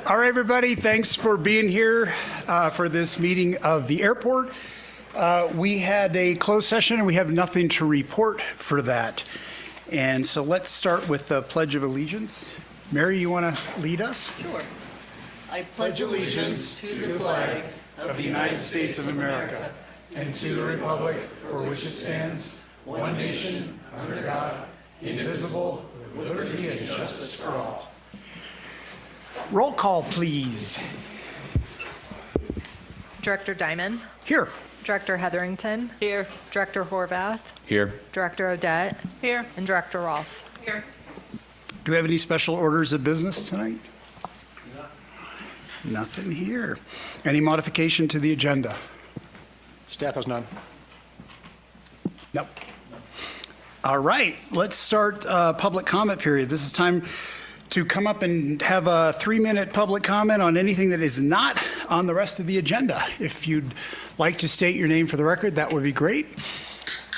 All right, everybody, thanks for being here for this meeting of the airport. We had a closed session and we have nothing to report for that. And so let's start with the Pledge of Allegiance. Mary, you want to lead us? Sure. I pledge allegiance to the flag of the United States of America and to the republic for which it stands, one nation, under God, indivisible, with liberty and justice for all. Roll call, please. Director Diamond, Here. Director Hetherington, here. Director Horvath, Here. Director Odette, Here. and Director Rolfe. Here. Do we have any special orders of business tonight? Nothing here. Any modification to the agenda? Staff has none. Nope. All right, let's start public comment period. This is time to come up and have a 3-minute public comment on anything that is not on the rest of the agenda. If you'd like to state your name for the record, that would be great.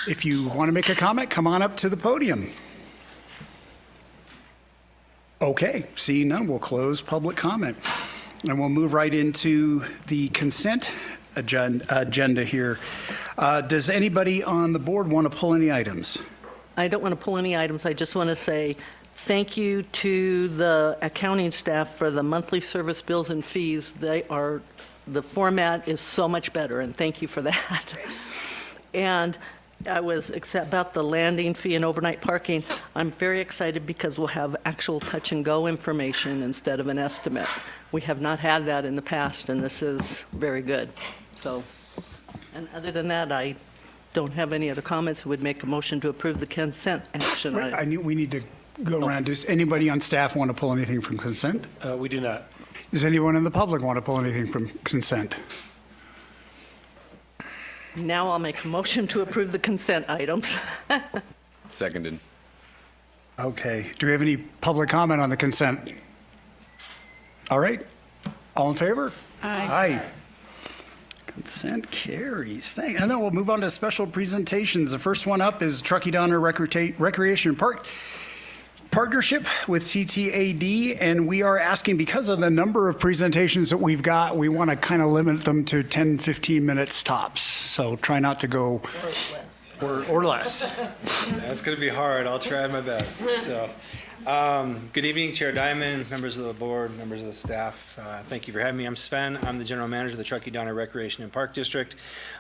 If you want to make a comment, come on up to the podium. Okay, seeing none, we'll close public comment. And we'll move right into the consent agenda here. Does anybody on the board want to pull any items? I don't want to pull any items. I just want to say thank you to the accounting staff for the monthly service bills and fees. The format is so much better, and thank you for that. And I was about the landing fee and overnight parking. I'm very excited because we'll have actual touch and go information instead of an estimate. We have not had that in the past, and this is very good. So, and other than that, I don't have any other comments. Would make a motion to approve the consent action. We need to go around. Does anybody on staff want to pull anything from consent? We do not. Does anyone in the public want to pull anything from consent? Now I'll make a motion to approve the consent items. Seconded. Okay. Do we have any public comment on the consent? All right. All in favor? Aye. Aye. Consent carries. I know we'll move on to special presentations. The first one up is Truckee Donner Recreation Park Partnership with TTAD, and we are asking, because of the number of presentations that we've got, we want to kind of limit them to 10, 15 minutes tops. So try not to go or less. That's going to be hard. I'll try my best. So, good evening, Chair Diamond, members of the board, members of the staff. Thank you for having me. I'm Sven. I'm the general manager of the Truckee Donner Recreation and Park District.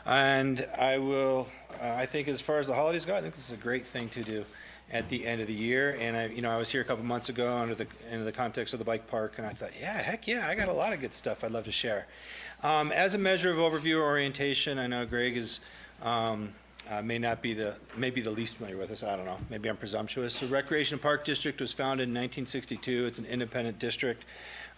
And I think as far as the holidays go, I think this is a great thing to do at the end of the year. And I was here a couple months ago under the context of the bike park, and I thought, yeah, heck yeah, I got a lot of good stuff I'd love to share. As a measure of overview or orientation, I know Greg is maybe the least familiar with us. I don't know. Maybe I'm presumptuous. The Recreation Park District was founded in 1962. It's an independent district.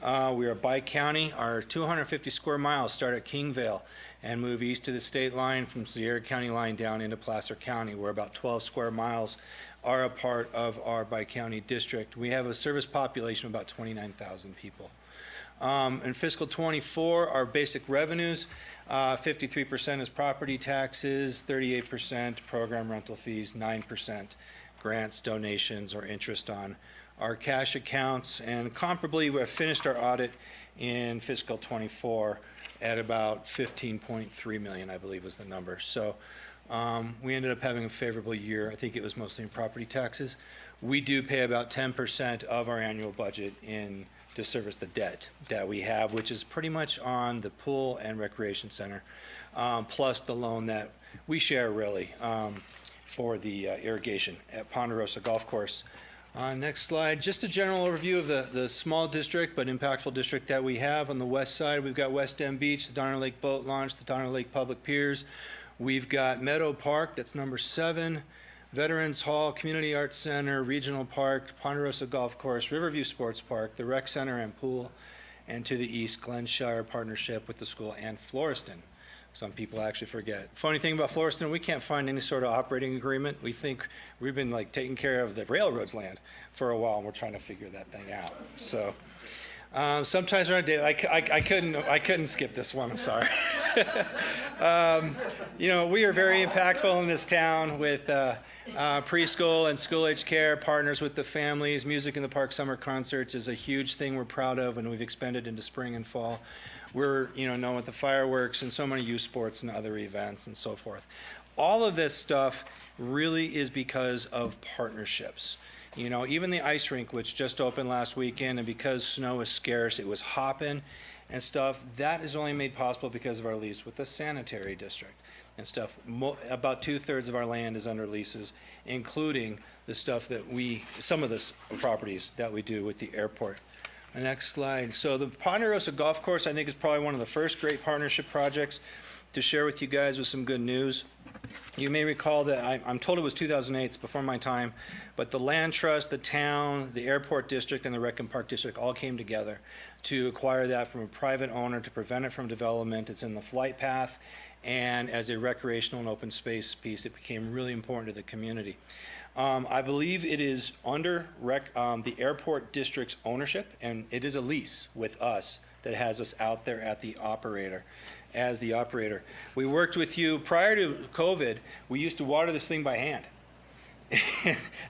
We are bi-county. Our 250 square miles start at Kingvale and move east to the state line from Sierra County line down into Placer County, where about 12 square miles are a part of our bi-county district. We have a service population of about 29,000 people. In fiscal 24, our basic revenues, 53% is property taxes, 38% program rental fees, 9% grants, donations, or interest on our cash accounts. And comparably, we have finished our audit in fiscal 24 at about 15.3 million, I believe was the number. So we ended up having a favorable year. I think it was mostly in property taxes. We do pay about 10% of our annual budget to service the debt that we have, which is pretty much on the pool and recreation center, plus the loan that we share really for the irrigation at Ponderosa Golf Course. Next slide, just a general overview of the small district but impactful district that we have. On the west side, we've got West End Beach, the Donner Lake Boat Launch, the Donner Lake Public Piers. We've got Meadow Park, that's number 7. Veterans Hall, Community Arts Center, Regional Park, Ponderosa Golf Course, Riverview Sports Park, the Rec Center and Pool, and to the east, Glenshire Partnership with the school, and Floreston. Some people actually forget. Funny thing about Floreston, we can't find any sort of operating agreement. We think we've been like taking care of the railroad's land for a while, and we're trying to figure that thing out. So sometimes around day, I couldn't skip this one. I'm sorry. We are very impactful in this town with Preschool and school-age care partners with the families. Music in the Park summer concerts is a huge thing we're proud of, and we've expanded into spring and fall. We're, known with the fireworks and so many youth sports and other events and so forth. All of this stuff really is because of partnerships. Even the ice rink, which just opened last weekend, and because snow is scarce, it was hopping and stuff. That is only made possible because of our lease with the sanitary district and stuff. About 2/3 of our land is under leases, including the stuff that some of the properties that we do with the airport. The next slide. So the Ponderosa Golf Course, I think, is probably one of the first great partnership projects to share with you guys with some good news. You may recall that I'm told it was 2008, it's before my time, but the land trust, the town, the airport district, and the Rec and Park district all came together to acquire that from a private owner to prevent it from development. It's in the flight path, and as a recreational and open space piece, it became really important to the community. I believe it is under the airport district's ownership, and it is a lease with us that has us out there as the operator. We worked with you prior to COVID. We used to water this thing by hand.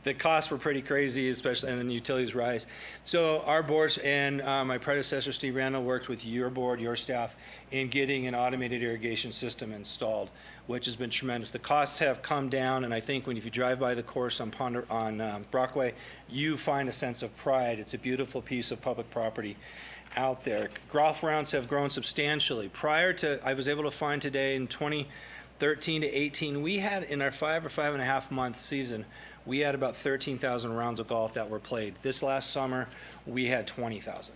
The costs were pretty crazy, especially, and then utilities rise. So our boards and my predecessor, Steve Randall, worked with your board, your staff, in getting an automated irrigation system installed, which has been tremendous. The costs have come down, and I think if you drive by the course on Brockway, you find a sense of pride. It's a beautiful piece of public property out there. Golf rounds have grown substantially. I was able to find today in 2013 to 18, we had in our 5.5 month season, we had about 13,000 rounds of golf that were played. This last summer, we had 20,000.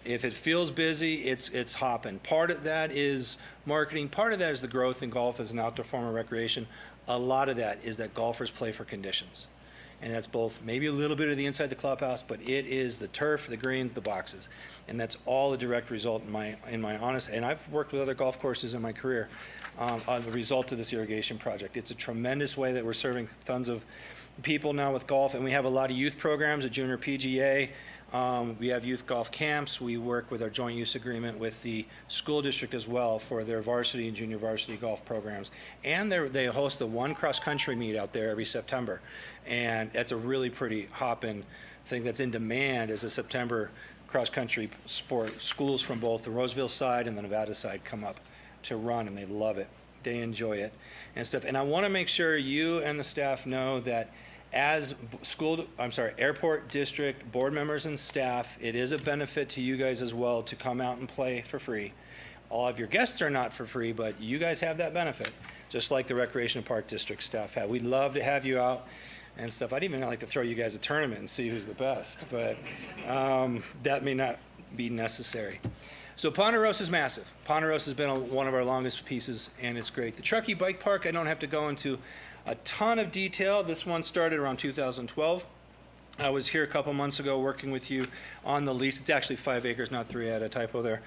If it feels busy, it's hopping. Part of that is marketing. Part of that is the growth in golf as an outdoor form of recreation. A lot of that is that golfers play for conditions. And that's both maybe a little bit of the inside the clubhouse, but it is the turf, the greens, the boxes. And that's all a direct result in my honest, and I've worked with other golf courses in my career on the result of this irrigation project. It's a tremendous way that we're serving tons of people now with golf, and we have a lot of youth programs at Junior PGA. We have youth golf camps. We work with our joint use agreement with the school district as well for their varsity and junior varsity golf programs. And they host the one cross-country meet out there every September. And that's a really pretty hopping thing that's in demand as a September cross-country sport. Schools from both the Roseville side and the Nevada side come up to run, and they love it. They enjoy it and stuff. And I want to make sure you and the staff know that as airport district board members and staff, it is a benefit to you guys as well to come out and play for free. All of your guests are not for free, but you guys have that benefit, just like the Recreation and Park District staff have. We'd love to have you out and stuff. I'd even like to throw you guys a tournament and see who's the best, but that may not be necessary. So Ponderosa is massive. Ponderosa has been one of our longest pieces, and it's great. The Truckee Bike Park, I don't have to go into a ton of detail. This one started around 2012. I was here a couple months ago working with you on the lease. It's actually 5 acres, not 3. I had a typo there.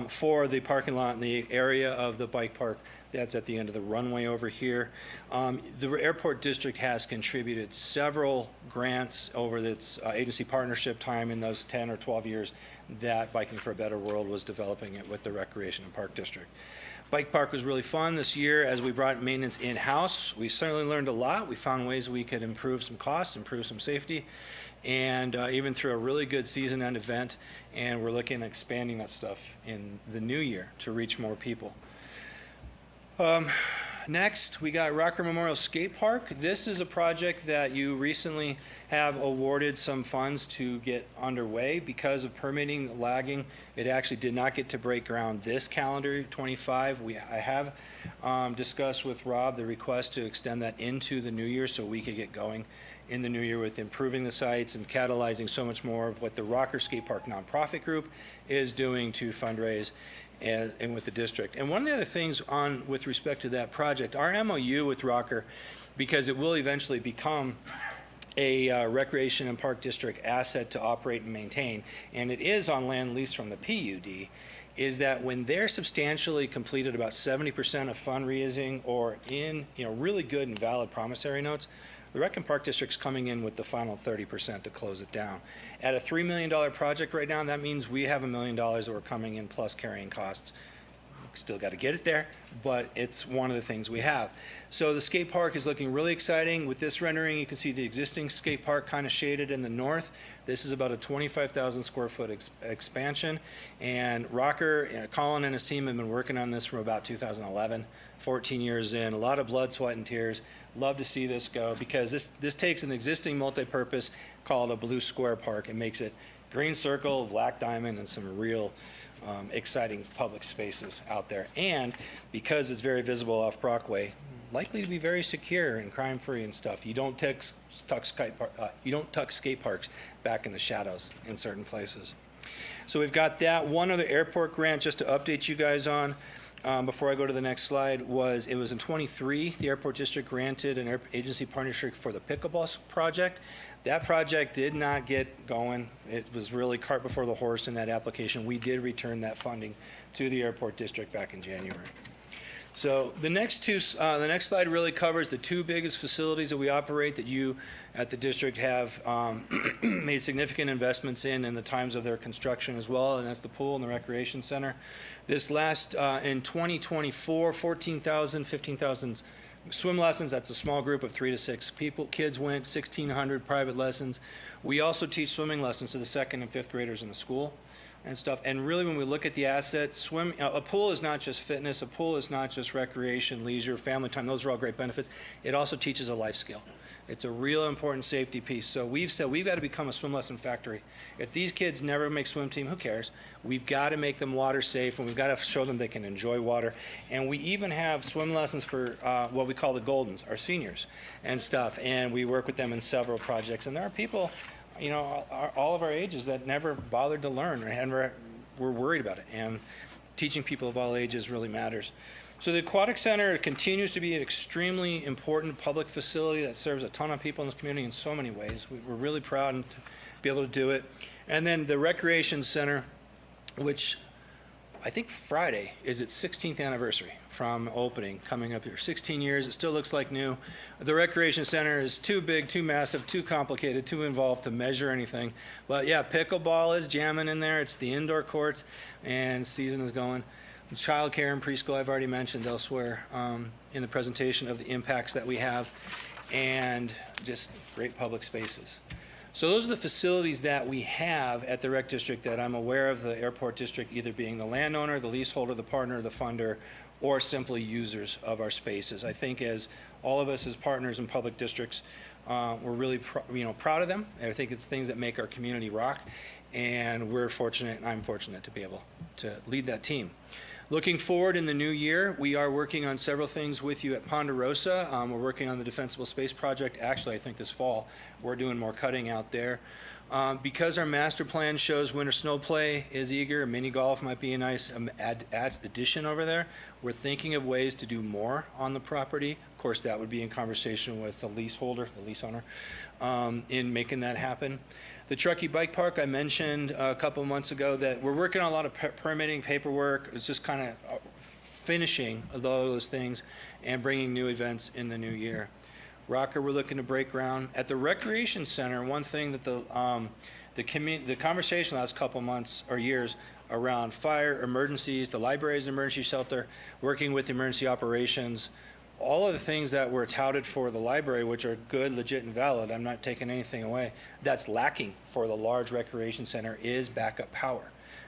For the parking lot in the area of the bike park that's at the end of the runway over here. The airport district has contributed several grants over its agency partnership time in those 10 or 12 years that Biking for a Better World was developing it with the Recreation and Park District. Bike park was really fun this year as we brought maintenance in-house. We certainly learned a lot. We found ways we could improve some costs, improve some safety, and even through a really good season-end event. And we're looking at expanding that stuff in the new year to reach more people. Next, we got Rocker Memorial Skate Park. This is a project that you recently have awarded some funds to get underway. Because of permitting lagging, it actually did not get to break ground this calendar 25. I have discussed with Rob the request to extend that into the new year so we could get going in the new year with improving the sites and catalyzing so much more of what the Rocker Skate Park nonprofit group is doing to fundraise and with the district. And one of the other things with respect to that project, our MOU with Rocker, because it will eventually become a recreation and park district asset to operate and maintain, and it is on land leased from the PUD, is that when they're substantially completed, about 70% of fundraising or in really good and valid promissory notes, the Rec and Park District's coming in with the final 30% to close it down. At a $3 million project right now, that means we have $1 million that we're coming in plus carrying costs. Still got to get it there, but it's one of the things we have. So the skate park is looking really exciting. With this rendering, you can see the existing skate park kind of shaded in the north. This is about a 25,000 square foot expansion. And Rocker, Colin and his team have been working on this from about 2011, 14 years in. A lot of blood, sweat, and tears. Love to see this go because this takes an existing multi-purpose called a blue square park and makes it green circle, black diamond, and some real exciting public spaces out there. And because it's very visible off Brockway, likely to be very secure and crime-free and stuff. You don't tuck skate parks back in the shadows in certain places. So we've got that. One other airport grant just to update you guys on before I go to the next slide it was in 23, the airport district granted an agency partnership for the pickleball project. That project did not get going. It was really cart before the horse in that application. We did return that funding to the airport district back in January. So the next slide really covers the two biggest facilities that we operate that you at the district have made significant investments in the times of their construction as well, and that's the pool and the recreation center. This last, in 2024, 14,000, 15,000 swim lessons. That's a small group of 3 to 6 people. Kids went 1,600 private lessons. We also teach swimming lessons to the 2nd and 5th graders in the school and stuff. And really, when we look at the assets, a pool is not just fitness. A pool is not just recreation, leisure, family time. Those are all great benefits. It also teaches a life skill. It's a real important safety piece. So we've said we've got to become a swim lesson factory. If these kids never make swim team, who cares? We've got to make them water safe, and we've got to show them they can enjoy water. And we even have swim lessons for what we call the Goldens, our seniors and stuff. And we work with them in several projects. And there are people, all of our ages that never bothered to learn or were worried about it. And teaching people of all ages really matters. So the Aquatic Center continues to be an extremely important public facility that serves a ton of people in this community in so many ways. We're really proud to be able to do it. And then the Recreation Center, which I think Friday is its 16th anniversary from opening, coming up here. 16 years, it still looks like new. The Recreation Center is too big, too massive, too complicated, too involved to measure anything. But yeah, pickleball is jamming in there. It's the indoor courts, and season is going. Child care and preschool, I've already mentioned elsewhere in the presentation of the impacts that we have, and just great public spaces. So those are the facilities that we have at the Rec District that I'm aware of the airport district either being the landowner, the leaseholder, the partner, the funder, or simply users of our spaces. I think as all of us as partners in public districts, we're really proud of them. I think it's things that make our community rock, and we're fortunate, and I'm fortunate to be able to lead that team. Looking forward in the new year, we are working on several things with you at Ponderosa. We're working on the Defensible Space Project. Actually, I think this fall, we're doing more cutting out there. Because our master plan shows winter snow play is eager, mini golf might be a nice addition over there. We're thinking of ways to do more on the property. Of course, that would be in conversation with the leaseholder, the lease owner, in making that happen. The Truckee Bike Park, I mentioned a couple months ago that we're working on a lot of permitting paperwork. It's just kind of finishing a lot of those things and bringing new events in the new year. Rocker, we're looking to break ground. At the Recreation Center, one thing that the conversation last couple months or years around fire, emergencies, the library's emergency shelter, working with emergency operations, all of the things that were touted for the library, which are good, legit, and valid, I'm not taking anything away, that's lacking for the large recreation center is backup power.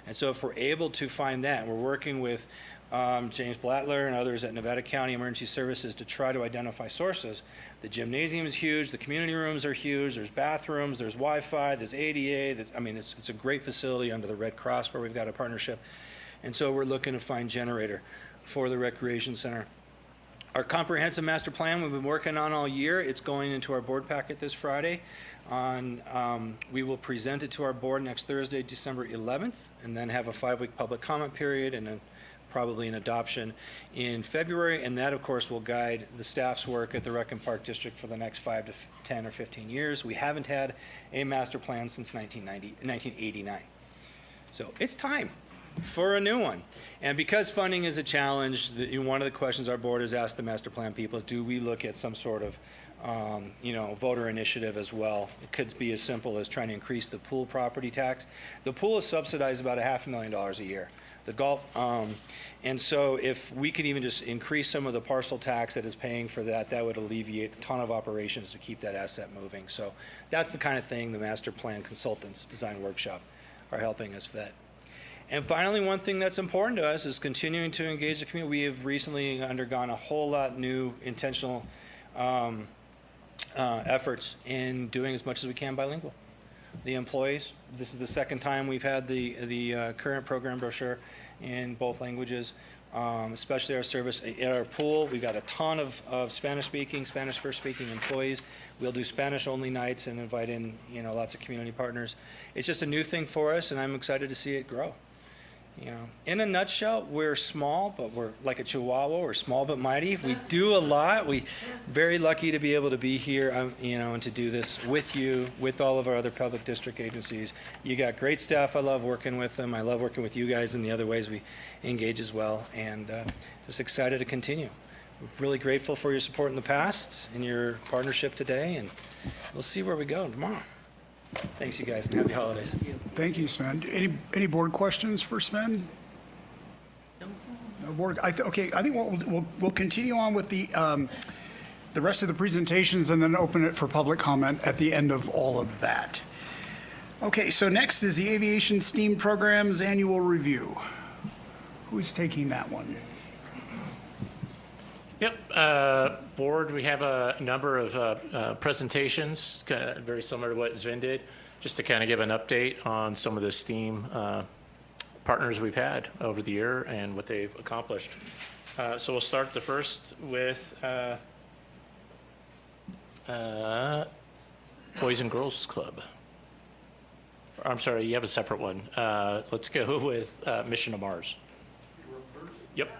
And so if we're able to find that, we're working with James Blattler and others at Nevada County Emergency Services to try to identify sources. The gymnasium is huge, the community rooms are huge, there's bathrooms, there's Wi-Fi, there's ADA, it's a great facility under the Red Cross where we've got a partnership. And so we're looking to find generator for the recreation center. Our comprehensive master plan we've been working on all year, it's going into our board packet this Friday. We will present it to our board next Thursday, December 11th, and then have a 5-week public comment period and then probably an adoption in February. And that, of course, will guide the staff's work at the Rec and Park District for the next 5 to 10 or 15 years. We haven't had a master plan since 1989. So it's time for a new one. And because funding is a challenge, one of the questions our board has asked the master plan people is, do we look at some sort of voter initiative as well? It could be as simple as trying to increase the pool property tax. The pool is subsidized about $500,000 a year the Gulf. And so if we could even just increase some of the parcel tax that is paying for that, that would alleviate a ton of operations to keep that asset moving. So that's the kind of thing the master plan consultants design workshop are helping us vet. And finally, one thing that's important to us is continuing to engage the community. We have recently undergone a whole lot new intentional efforts in doing as much as we can bilingual. The employees, this is the second time we've had the current program brochure in both languages, especially our service. At our pool, we've got a ton of Spanish-speaking, Spanish first-speaking employees. We'll do Spanish-only nights and invite in, lots of community partners. It's just a new thing for us, and I'm excited to see it grow. In a nutshell, we're small, but we're like a Chihuahua. We're small but mighty. We do a lot. We're very lucky to be able to be here, and to do this with you, with all of our other public district agencies. You got great staff. I love working with them. I love working with you guys in the other ways we engage as well, and just excited to continue. We're really grateful for your support in the past and your partnership today, and we'll see where we go tomorrow. Thanks, you guys, and happy holidays. Thank you, Sven. Any board questions for Sven? No board. Okay, I think we'll continue on with the rest of the presentations and then open it for public comment at the end of all of that. Okay, so next is the Aviation STEAM Program's annual review. Who's taking that one? Yep, board, we have a number of presentations, kind of very similar to what Sven did, just to kind of give an update on some of the STEAM partners we've had over the year and what they've accomplished. So we'll start the first with Boys and Girls Club. I'm sorry, you have a separate one. Let's go with Mission to Mars. Yep.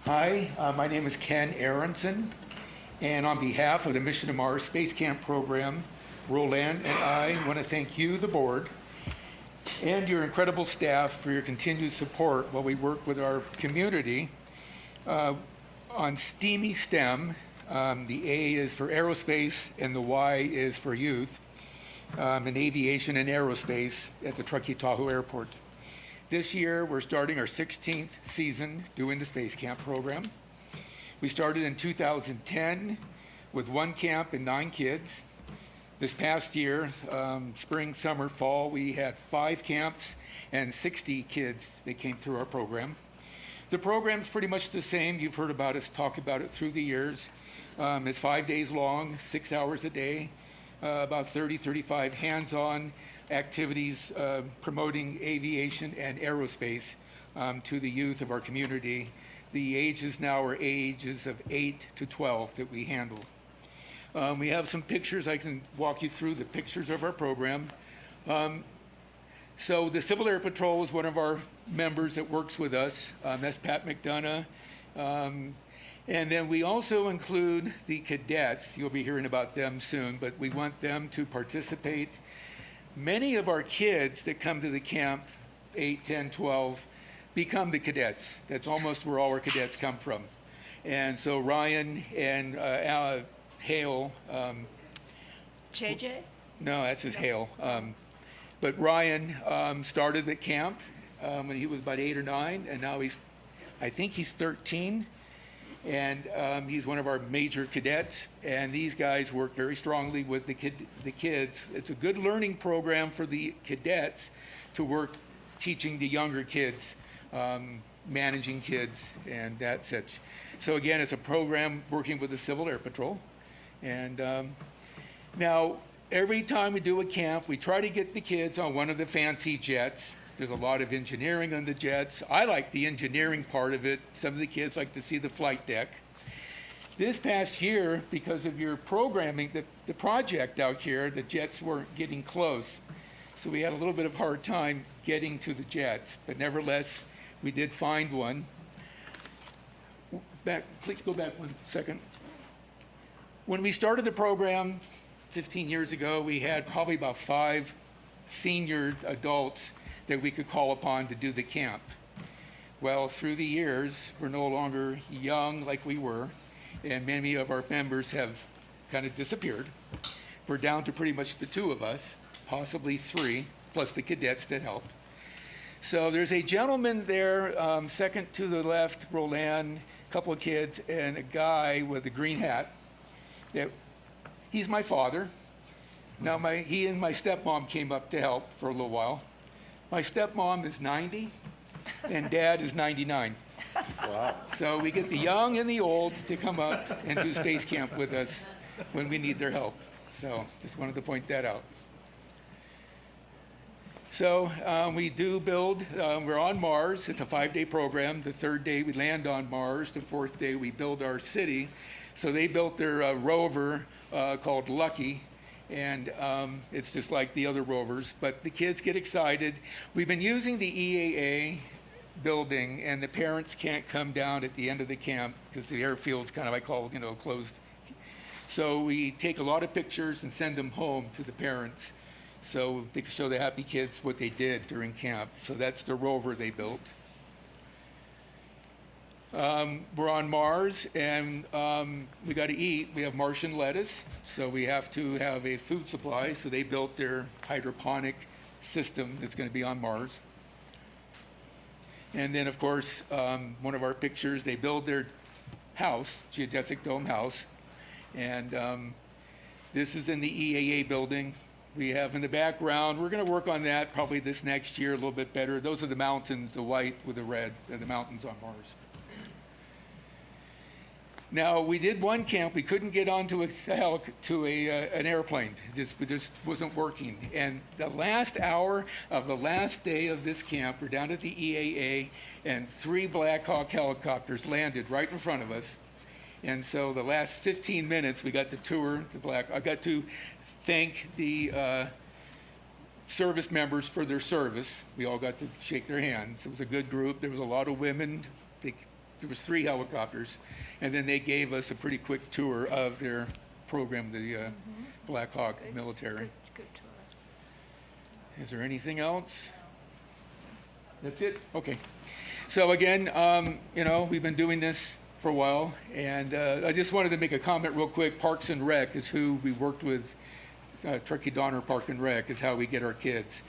Hi, my name is Ken Aronson, and on behalf of the Mission to Mars Space Camp program, Roland and I want to thank you, the board, and your incredible staff for your continued support while we work with our community on STEAMY STEM. The A is for aerospace and the Y is for youth, in aviation and aerospace at the Truckee Tahoe Airport. This year, we're starting our 16th season doing the Space Camp program. We started in 2010 with 1 camp and 9 kids. This past year, spring, summer, fall, we had 5 camps and 60 kids that came through our program. The program's pretty much the same. You've heard about us talk about it through the years. It's 5 days long, 6 hours a day, about 35 hands-on activities promoting aviation and aerospace to the youth of our community. The ages now are ages of 8 to 12 that we handle. We have some pictures. I can walk you through the pictures of our program. So the Civil Air Patrol is one of our members that works with us. That's Pat McDonough. And then we also include the cadets. You'll be hearing about them soon, but we want them to participate. Many of our kids that come to the camp, 8, 10, 12, become the cadets. That's almost where all our cadets come from. And so Ryan and Hale. JJ? No, that's his Hale. But Ryan started at camp when he was about 8 or 9, and now I think he's 13. And he's one of our major cadets, and these guys work very strongly with the kids. It's a good learning program for the cadets to work teaching the younger kids, managing kids, and that such. So again, it's a program working with the Civil Air Patrol. And now, every time we do a camp, we try to get the kids on one of the fancy jets. There's a lot of engineering on the jets. I like the engineering part of it. Some of the kids like to see the flight deck. This past year, because of your programming, the project out here, the jets weren't getting close. So we had a little bit of hard time getting to the jets. But nevertheless, we did find one. Please go back 1 second. When we started the program 15 years ago, we had probably about 5 senior adults that we could call upon to do the camp. Well, through the years, we're no longer young like we were, and many of our members have kind of disappeared. We're down to pretty much the two of us, possibly three, plus the cadets that helped. So there's a gentleman there, second to the left, Roland, a couple of kids, and a guy with a green hat. He's my father. Now, he and my stepmom came up to help for a little while. My stepmom is 90, and Dad is 99. Wow. So we get the young and the old to come up and do space camp with us when we need their help. So just wanted to point that out. So we do build, we're on Mars. It's a 5-day program. The 3rd day we land on Mars. The 4th day we build our city. So they built their rover called Lucky, and it's just like the other rovers. But the kids get excited. We've been using the EAA building, and the parents can't come down at the end of the camp because the airfield's kind of, I call, closed. So we take a lot of pictures and send them home to the parents so they can show the happy kids what they did during camp. So that's the rover they built. We're on Mars, and we got to eat. We have Martian lettuce, so we have to have a food supply. So they built their hydroponic system that's going to be on Mars. And then, of course, one of our pictures, they build their house, geodesic dome house. And this is in the EAA building. We have in the background, we're going to work on that probably this next year a little bit better. Those are the mountains, the white with the red, are the mountains on Mars. Now, we did one camp. We couldn't get onto an airplane. It just wasn't working. And the last hour of the last day of this camp, we're down at the EAA, and 3 Black Hawk helicopters landed right in front of us. And so the last 15 minutes, we got to tour the I got to thank the service members for their service. We all got to shake their hands. It was a good group. There was a lot of women. There was 3 helicopters, and then they gave us a pretty quick tour of their program, the Black Hawk military. Good tour. Is there anything else? That's it? Okay. So again, we've been doing this for a while, and I just wanted to make a comment real quick. Parks and Rec is who we worked with. Truckee Donner Park and Rec is how we get our kids.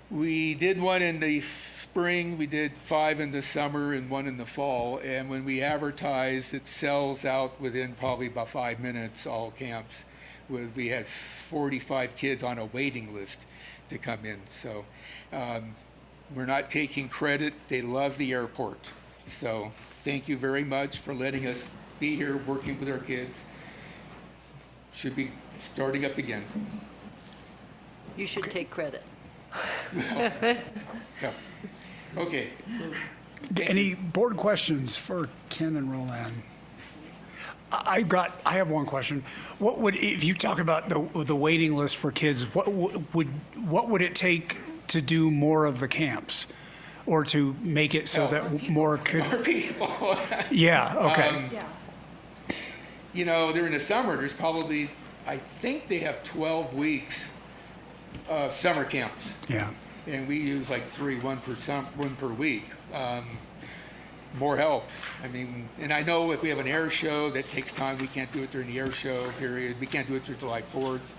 We did one in the spring, we did 5 in the summer and 1 in the fall, and when we advertise, it sells out within probably about 5 minutes, all camps. We had 45 kids on a waiting list to come in, so we're not taking credit. They love the airport. So thank you very much for letting us be here working with our kids. Should be starting up again. You should take credit. So, okay. Any board questions for Ken and Roland? I have one question. What would, if you talk about the waiting list for kids, what would it take to do more of the camps, or to make it so that more could? More people. Yeah. Okay. During the summer, there's probably, I think they have 12 weeks of summer camps. Yeah. And we use like 3, one per week. More help. I mean, and I know if we have an air show, that takes time. We can't do it during the air show period. We can't do it through July 4th.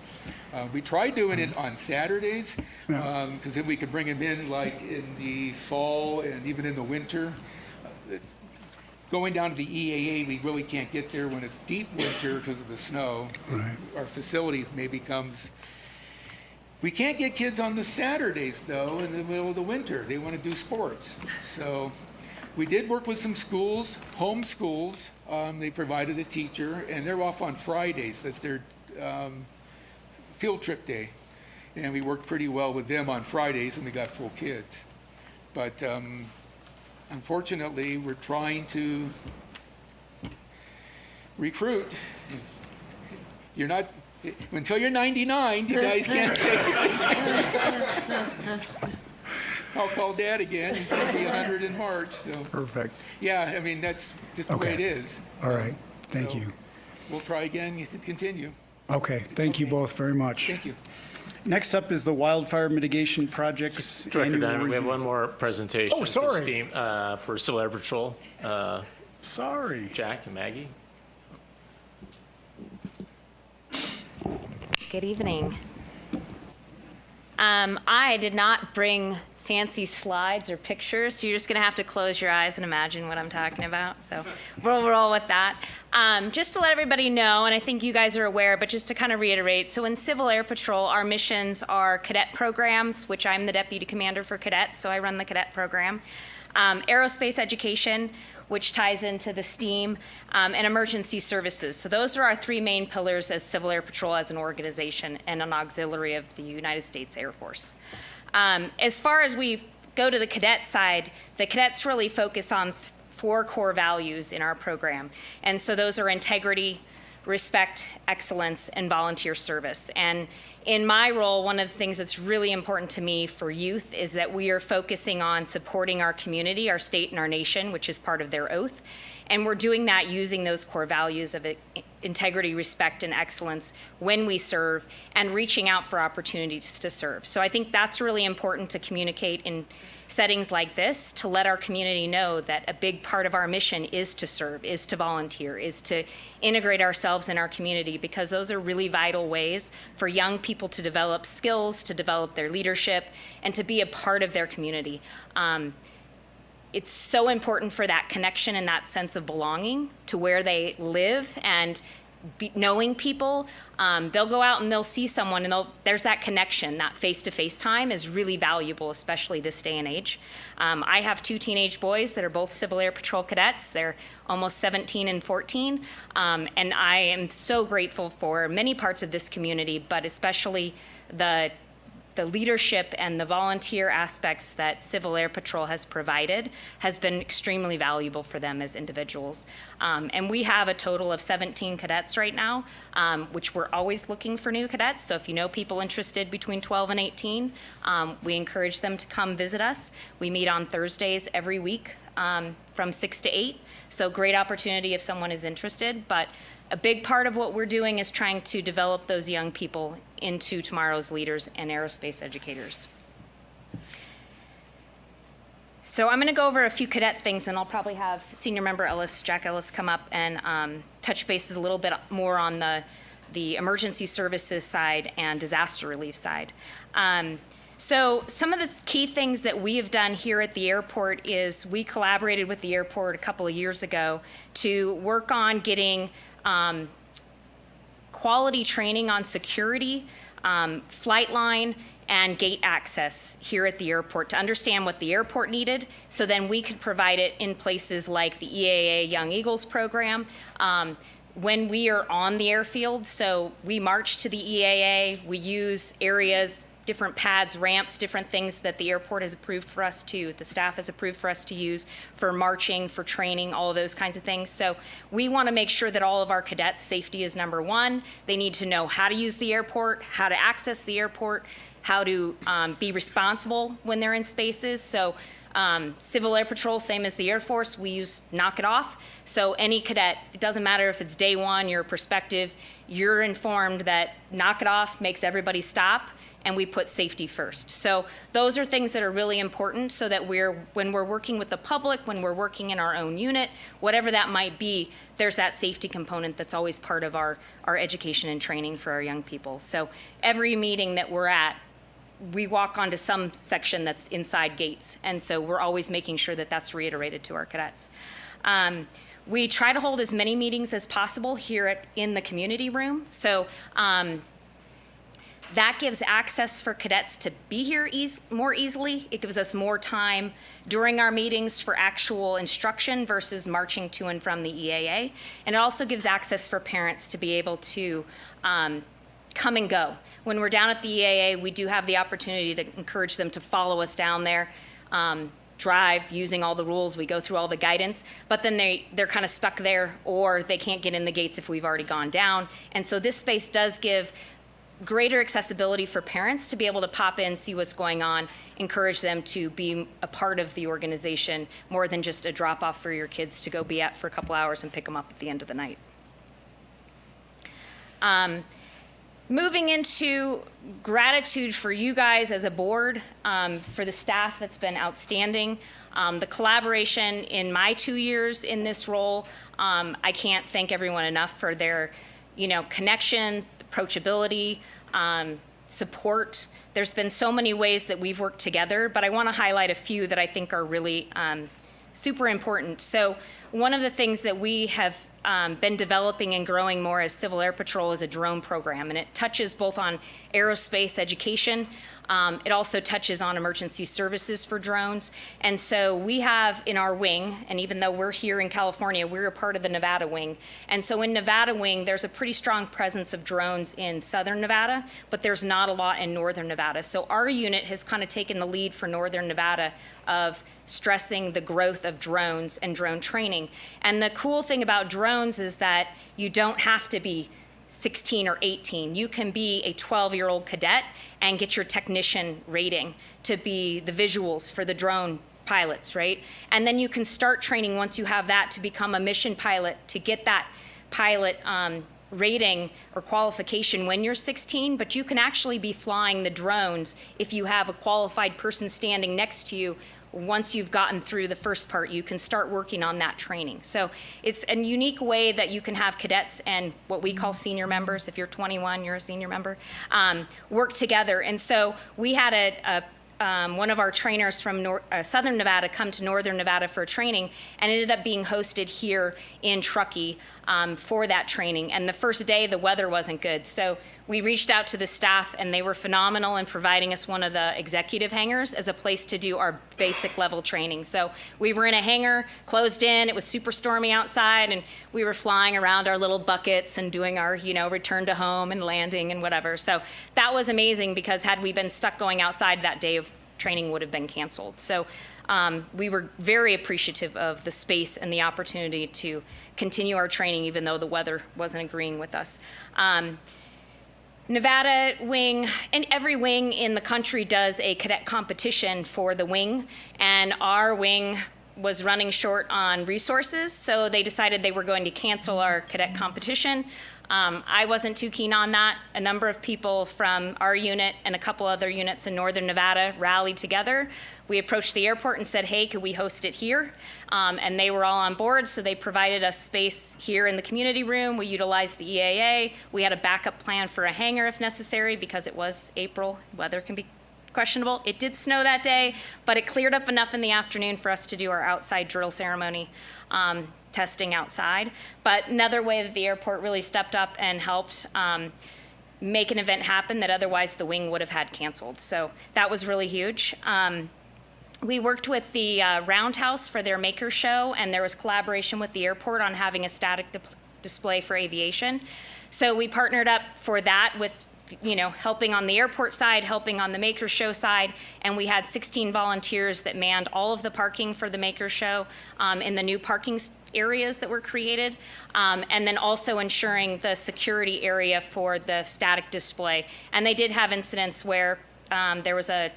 We tried doing it on Saturdays, because then we could bring them in like in the fall and even in the winter. Going down to the EAA, we really can't get there when it's deep winter because of the snow. Right. Our facility maybe comes. We can't get kids on the Saturdays, though, in the middle of the winter. They want to do sports. So we did work with some schools, home schools. They provided a teacher, and they're off on Fridays. That's their field trip day. And we worked pretty well with them on Fridays, and we got full kids. But unfortunately, we're trying to recruit. You're not, until you're 99, you guys can't take it. I'll call Dad again. He's going to be 100 in March. So Perfect. yeah, I mean, that's just the way it is. All right. Thank So you. We'll try again. You can continue. Okay. Thank you both very much. Thank you. Next up is the wildfire mitigation projects. Director annual Diamond, we have review. one more presentation. Oh, for sorry. STEAM, for Civil Air Patrol. Sorry. Jack and Maggie. Good evening. I did not bring fancy slides or pictures, so you're just going to have to close your eyes and imagine what I'm talking about. So we'll roll with that. Just to let everybody know, and I think you guys are aware, but just to kind of reiterate, so in Civil Air Patrol, our missions are cadet programs, which I'm the deputy commander for cadets, so I run the cadet program. Aerospace education, which ties into the STEAM, and emergency services. So those are our three main pillars as Civil Air Patrol as an organization and an auxiliary of the United States Air Force. As far as we go to the cadet side, the cadets really focus on four core values in our program. And so those are integrity, respect, excellence, and volunteer service. And in my role, one of the things that's really important to me for youth is that we are focusing on supporting our community, our state, and our nation, which is part of their oath. And we're doing that using those core values of integrity, respect, and excellence when we serve, and reaching out for opportunities to serve. So I think that's really important to communicate in settings like this, to let our community know that a big part of our mission is to serve, is to volunteer, is to integrate ourselves in our community, because those are really vital ways for young people to develop skills, to develop their leadership, and to be a part of their community. It's so important for that connection and that sense of belonging to where they live, and knowing people. They'll go out and they'll see someone, and there's that connection. That face-to-face time is really valuable, especially this day and age. I have two teenage boys that are both Civil Air Patrol cadets. They're almost 17 and 14, and I am so grateful for many parts of this community, but especially the leadership and the volunteer aspects that Civil Air Patrol has provided has been extremely valuable for them as individuals. And we have a total of 17 cadets right now, which we're always looking for new cadets. So if you know people interested between 12 and 18, we encourage them to come visit us. We meet on Thursdays every week from 6 to 8. So great opportunity if someone is interested. But a big part of what we're doing is trying to develop those young people into tomorrow's leaders and aerospace educators. So I'm going to go over a few cadet things, and I'll probably have Senior Member Jack Ellis, come up and touch bases a little bit more on the emergency services side and disaster relief side. So some of the key things that we have done here at the airport is we collaborated with the airport a couple of years ago to work on getting quality training on security, flight line, and gate access here at the airport to understand what the airport needed, so then we could provide it in places like the EAA Young Eagles program. When we are on the airfield, so we march to the EAA, we use areas, different pads, ramps, different things that the airport has approved for us to, the staff has approved for us to use for marching, for training, all of those kinds of things. So we want to make sure that all of our cadets' safety is number one. They need to know how to use the airport, how to access the airport, how to be responsible when they're in spaces. So Civil Air Patrol, same as the Air Force, we use knock it off. So any cadet, it doesn't matter if it's day one, your perspective, you're informed that knock it off makes everybody stop, and we put safety first. So those are things that are really important, so that when we're working with the public, when we're working in our own unit, whatever that might be, there's that safety component that's always part of our education and training for our young people. So every meeting that we're at, we walk onto some section that's inside gates, and so we're always making sure that that's reiterated to our cadets. We try to hold as many meetings as possible here in the community room. So that gives access for cadets to be here more easily. It gives us more time during our meetings for actual instruction versus marching to and from the EAA. And it also gives access for parents to be able to come and go. When we're down at the EAA, we do have the opportunity to encourage them to follow us down there, drive using all the rules. We go through all the guidance, but then they're kind of stuck there, or they can't get in the gates if we've already gone down. And so this space does give greater accessibility for parents to be able to pop in, see what's going on, encourage them to be a part of the organization more than just a drop-off for your kids to go be at for a couple hours and pick them up at the end of the night. Moving into gratitude for you guys as a board, for the staff that's been outstanding. The collaboration in my 2 years in this role, I can't thank everyone enough for their, connection, approachability, support. There's been so many ways that we've worked together, but I want to highlight a few that I think are really super important. So one of the things that we have been developing and growing more as Civil Air Patrol is a drone program, and it touches both on aerospace education. It also touches on emergency services for drones. And so we have in our wing, and even though we're here in California, we're a part of the Nevada wing. And so in Nevada wing, there's a pretty strong presence of drones in southern Nevada, but there's not a lot in northern Nevada. So our unit has kind of taken the lead for northern Nevada of stressing the growth of drones and drone training. And the cool thing about drones is that you don't have to be 16 or 18. You can be a 12-year-old cadet and get your technician rating to be the visuals for the drone pilots, right? And then you can start training once you have that to become a mission pilot, to get that pilot rating or qualification when you're 16, but you can actually be flying the drones if you have a qualified person standing next to you. Once you've gotten through the first part, you can start working on that training. So it's a unique way that you can have cadets and what we call senior members. If you're 21, you're a senior member, work together. And so we had one of our trainers from Southern Nevada come to Northern Nevada for training, and ended up being hosted here in Truckee for that training. And the first day, the weather wasn't good. So we reached out to the staff, and they were phenomenal in providing us one of the executive hangars as a place to do our basic level training. So we were in a hangar, closed in. It was super stormy outside, and we were flying around our little buckets and doing our, return to home and landing and whatever. So that was amazing, because had we been stuck going outside, that day of training would have been canceled. So we were very appreciative of the space and the opportunity to continue our training, even though the weather wasn't agreeing with us. Nevada wing, and every wing in the country does a cadet competition for the wing, and our wing was running short on resources, so they decided they were going to cancel our cadet competition. I wasn't too keen on that. A number of people from our unit and a couple other units in northern Nevada rallied together. We approached the airport and said, hey, could we host it here? And they were all on board, so they provided us space here in the community room. We utilized the EAA. We had a backup plan for a hangar if necessary, because it was April. Weather can be questionable. It did snow that day, but it cleared up enough in the afternoon for us to do our outside drill ceremony. Testing outside. But another way that the airport really stepped up and helped make an event happen that otherwise the wing would have had canceled. So that was really huge. We worked with the Roundhouse for their maker show, and there was collaboration with the airport on having a static display for aviation. So we partnered up for that with helping on the airport side, helping on the Maker Show side, and we had 16 volunteers that manned all of the parking for the Maker Show in the new parking areas that were created, and then also ensuring the security area for the static display. And they did have incidents where there was a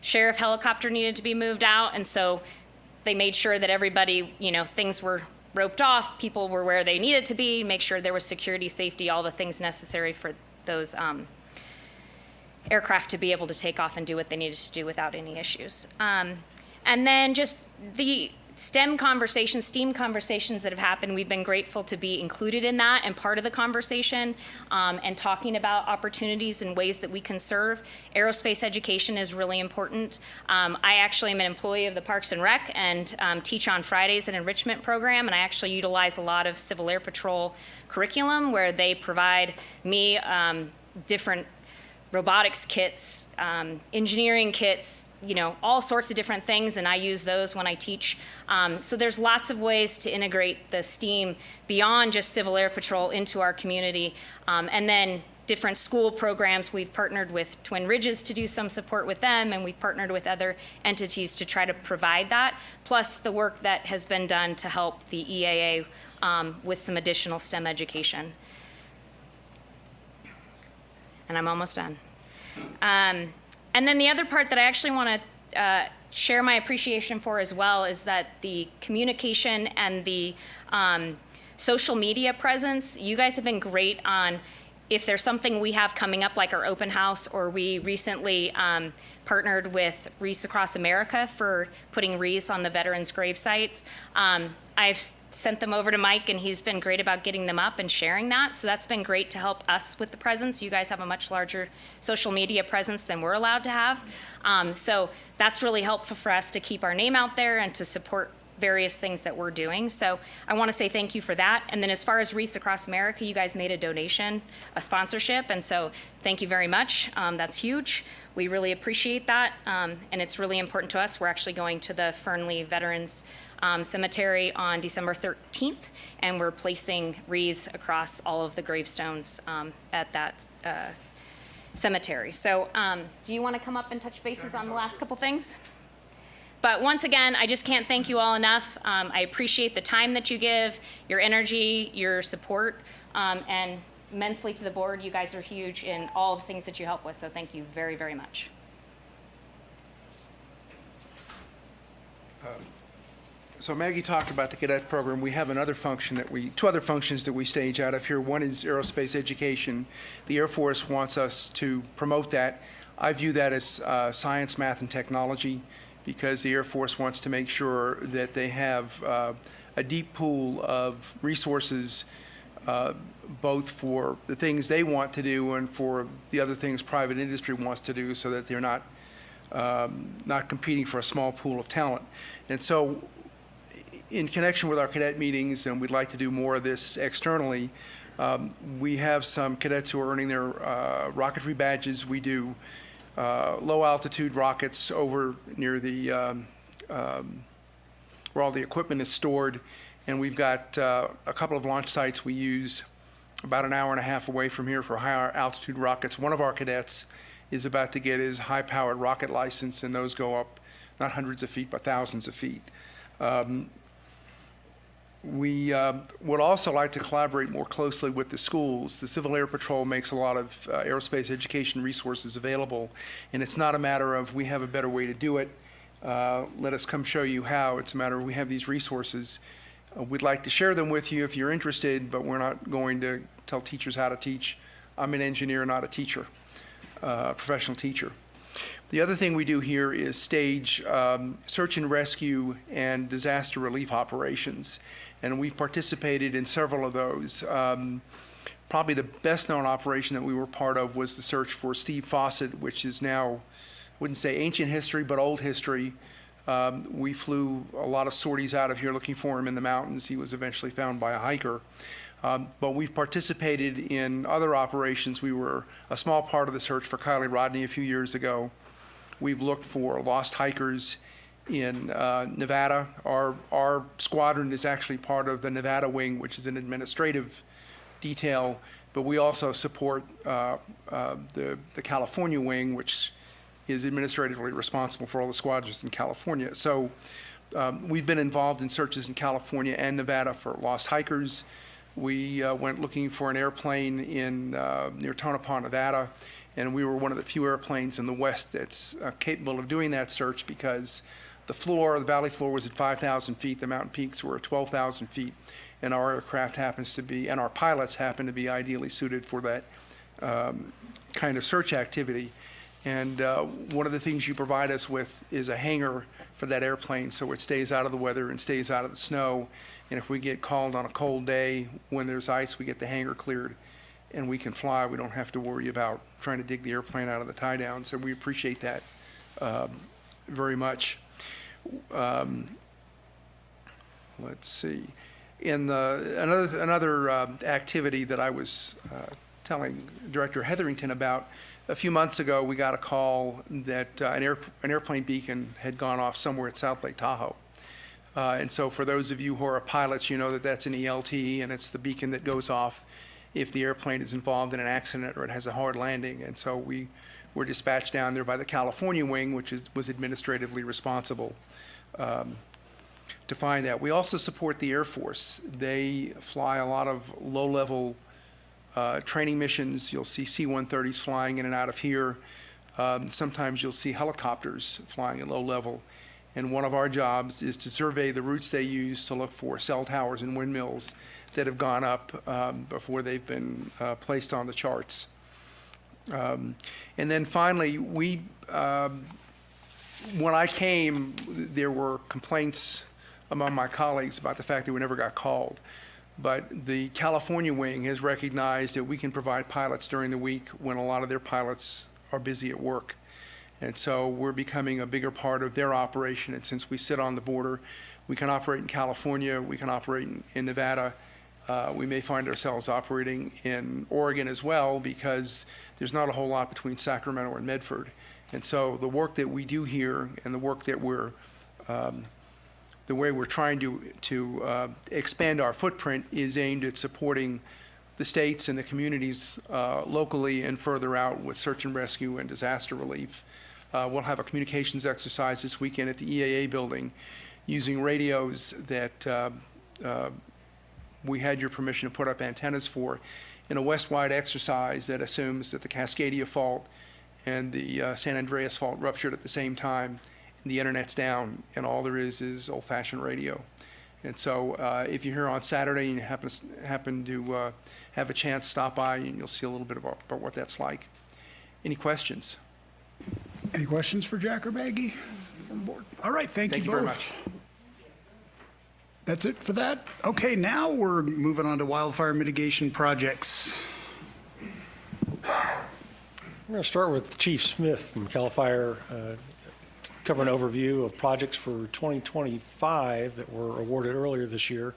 sheriff helicopter needed to be moved out, and so they made sure that everybody, things were roped off, people were where they needed to be, make sure there was security, safety, all the things necessary for those aircraft to be able to take off and do what they needed to do without any issues. And then just the STEAM conversations that have happened, we've been grateful to be included in that and part of the conversation, and talking about opportunities and ways that we can serve. Aerospace education is really important. I actually am an employee of the Parks and Rec and teach on Fridays an enrichment program, and I actually utilize a lot of Civil Air Patrol curriculum where they provide me different robotics kits, engineering kits, all sorts of different things, and I use those when I teach. So there's lots of ways to integrate the STEAM beyond just Civil Air Patrol into our community. And then different school programs, we've partnered with Twin Ridges to do some support with them, and we've partnered with other entities to try to provide that, plus the work that has been done to help the EAA with some additional STEM education. And I'm almost done. And then the other part that I actually want to share my appreciation for as well is that the communication and the social media presence, you guys have been great on if there's something we have coming up, like our open house, or we recently partnered with Wreaths Across America for putting wreaths on the veterans' grave sites. I've sent them over to Mike, and he's been great about getting them up and sharing that. So that's been great to help us with the presence. You guys have a much larger social media presence than we're allowed to have. So that's really helpful for us to keep our name out there and to support various things that we're doing. So I want to say thank you for that. And then as far as Wreaths Across America, you guys made a donation, a sponsorship, and so thank you very much. That's huge. We really appreciate that, and it's really important to us. We're actually going to the Fernley Veterans Cemetery on December 13th, and we're placing wreaths across all of the gravestones at that cemetery. So do you want to come up and touch bases on the last couple things? But once again, I just can't thank you all enough. I appreciate the time that you give, your energy, your support, and immensely to the board. You guys are huge in all the things that you help with, so thank you very, very much. So Maggie talked about the cadet program. We have another function two other functions that we stage out of here. One is aerospace education. The Air Force wants us to promote that. I view that as science, math, and technology, because the Air Force wants to make sure that they have a deep pool of resources, both for the things they want to do and for the other things private industry wants to do, so that they're not competing for a small pool of talent. And so in connection with our cadet meetings, and we'd like to do more of this externally, we have some cadets who are earning their rocketry badges. We do low altitude rockets over near the where all the equipment is stored, and we've got a couple of launch sites we use about an hour and a half away from here for higher altitude rockets. One of our cadets is about to get his high-powered rocket license, and those go up not hundreds of feet but thousands of feet. We would also like to collaborate more closely with the schools. The Civil Air Patrol makes a lot of aerospace education resources available, and it's not a matter of we have a better way to do it, let us come show you how. It's a matter of we have these resources. We'd like to share them with you if you're interested, but we're not going to tell teachers how to teach. I'm an engineer, not a teacher, professional teacher. The other thing we do here is stage search and rescue and disaster relief operations, and we've participated in several of those. Probably the best known operation that we were part of was the search for Steve Fawcett, which is now, I wouldn't say ancient history, but old history. We flew a lot of sorties out of here looking for him in the mountains. He was eventually found by a hiker. But we've participated in other operations. We were a small part of the search for Kylie Rodney a few years ago. We've looked for lost hikers in Nevada. Our squadron is actually part of the Nevada wing, which is an administrative detail, but we also support the California wing, which is administratively responsible for all the squadrons in California. So we've been involved in searches in California and Nevada for lost hikers. We went looking for an airplane in near Tonopah, Nevada, and we were one of the few airplanes in the West that's capable of doing that search, because the valley floor was at 5,000 feet, the mountain peaks were at 12,000 feet, and our aircraft happens to be, and our pilots happen to be ideally suited for that kind of search activity. And one of the things you provide us with is a hangar for that airplane, so it stays out of the weather and stays out of the snow. And if we get called on a cold day when there's ice, we get the hangar cleared and we can fly. We don't have to worry about trying to dig the airplane out of the tie down. So we appreciate that very much. Let's see. In another activity that I was telling Director Hetherington about, a few months ago, we got a call that an airplane beacon had gone off somewhere at South Lake Tahoe. And so for those of you who are pilots, you know that that's an ELT, and it's the beacon that goes off if the airplane is involved in an accident or it has a hard landing. And so we were dispatched down there by the California wing, which was administratively responsible to find that. We also support the Air Force. They fly a lot of low-level training missions. You'll see C-130s flying in and out of here. Sometimes you'll see helicopters flying at low level. And one of our jobs is to survey the routes they use to look for cell towers and windmills that have gone up before they've been placed on the charts. And then finally, when I came, there were complaints among my colleagues about the fact that we never got called. But the California wing has recognized that we can provide pilots during the week when a lot of their pilots are busy at work. And so we're becoming a bigger part of their operation. And since we sit on the border, we can operate in California, we can operate in Nevada. We may find ourselves operating in Oregon as well, because there's not a whole lot between Sacramento and Medford. And so the work that we do here and the work that the way we're trying to expand our footprint is aimed at supporting the states and the communities locally and further out with search and rescue and disaster relief. We'll have a communications exercise this weekend at the EAA building using radios that we had your permission to put up antennas for in a west-wide exercise that assumes that the Cascadia fault and the San Andreas fault ruptured at the same time, and the internet's down, and all there is old-fashioned radio. And so if you're here on Saturday and you happen to have a chance, stop by and you'll see a little bit about what that's like. Any questions? Any questions for Jack or Maggie from the board? All right, thank you both. very much. That's it for that? Okay, now we're moving on to wildfire mitigation projects. We're going to start with Chief Smith from CAL FIRE, cover an overview of projects for 2025 that were awarded earlier this year,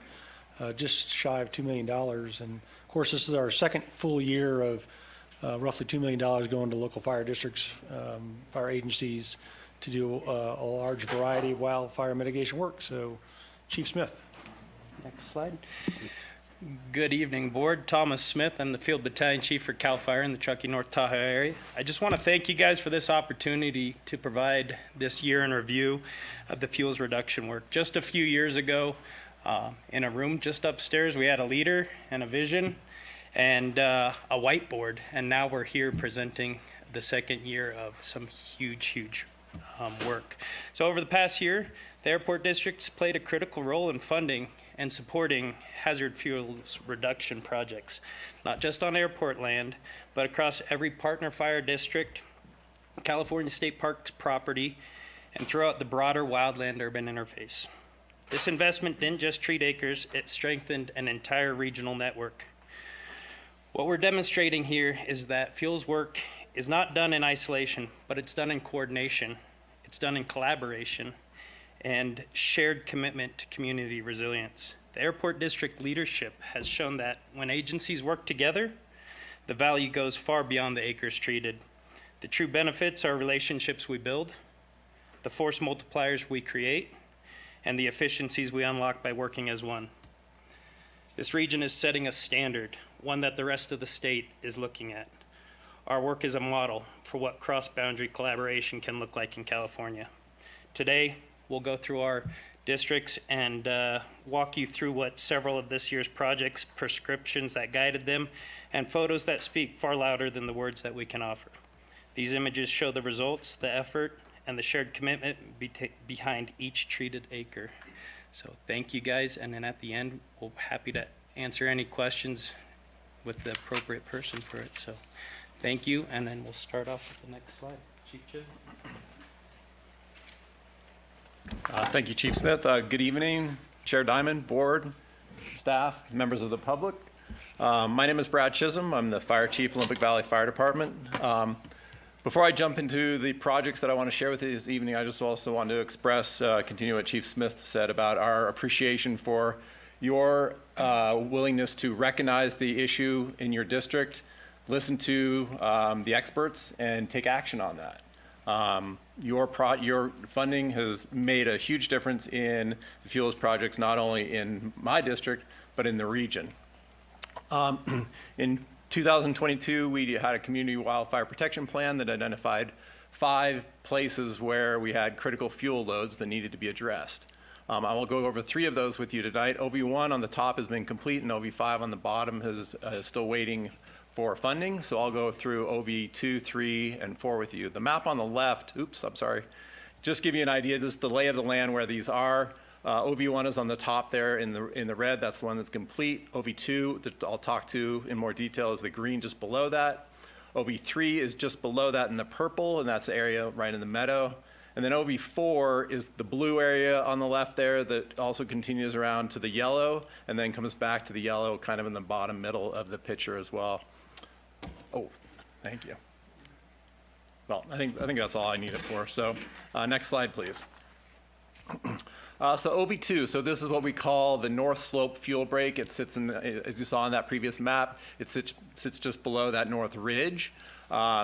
just shy of $2 million. And of course, this is our second full year of roughly $2 million going to local fire districts, fire agencies to do a large variety of wildfire mitigation work. So, Chief Smith. Next slide. Good evening, Board. Thomas Smith. I'm the Field Battalion Chief for CAL FIRE in the Truckee, North Tahoe area. I just want to thank you guys for this opportunity to provide this year in review of the fuels reduction work. Just a few years ago, in a room just upstairs, we had a leader and a vision and a whiteboard, and now we're here presenting the second year of some huge work. So over the past year, the airport districts played a critical role in funding and supporting hazard fuels reduction projects, not just on airport land, but across every partner fire district, California State Parks property, and throughout the broader wildland-urban interface. This investment didn't just treat acres, it strengthened an entire regional network. What we're demonstrating here is that fuels work is not done in isolation, but it's done in coordination, it's done in collaboration, and shared commitment to community resilience. The airport district leadership has shown that when agencies work together, the value goes far beyond the acres treated. The true benefits are relationships we build, the force multipliers we create, and the efficiencies we unlock by working as one. This region is setting a standard, one that the rest of the state is looking at. Our work is a model for what cross-boundary collaboration can look like in California. Today, we'll go through our districts and walk you through what several of this year's projects, prescriptions that guided them, and photos that speak far louder than the words that we can offer. These images show the results, the effort, and the shared commitment behind each treated acre. So thank you guys, and then at the end, we're happy to answer any questions with the appropriate person for it. So thank you, and then we'll start off with the next slide. Chief Chisholm. Thank you, Chief Smith. Good evening, Chair Diamond, board, staff, members of the public. My name is Brad Chisholm. I'm the Fire Chief, Olympic Valley Fire Department. Before I jump into the projects that I want to share with you this evening, I just also want to express, continue what Chief Smith said about our appreciation for your willingness to recognize the issue in your district, listen to the experts, and take action on that. Your funding has made a huge difference in the fuels projects, not only in my district, but in the region. In 2022, we had a community wildfire protection plan that identified 5 places where we had critical fuel loads that needed to be addressed. I will go over 3 of those with you tonight. OV1 on the top has been complete, and OV5 on the bottom is still waiting for funding, so I'll go through OV2, 3, and 4 with you. The map on the left, just give you an idea, just the lay of the land where these are. OV1 is on the top there in the red. That's the one that's complete. OV2 that I'll talk to in more detail is the green just below that. OV3 is just below that in the purple, and that's the area right in the meadow. And then OV4 is the blue area on the left there that also continues around to the yellow and then comes back to the yellow kind of in the bottom middle of the picture as well. Oh, thank you. Well, I think that's all I need it for. So next slide, please. So OV2, so this is what we call the North Slope fuel break. It sits in, as you saw on that previous map, it sits just below that North Ridge.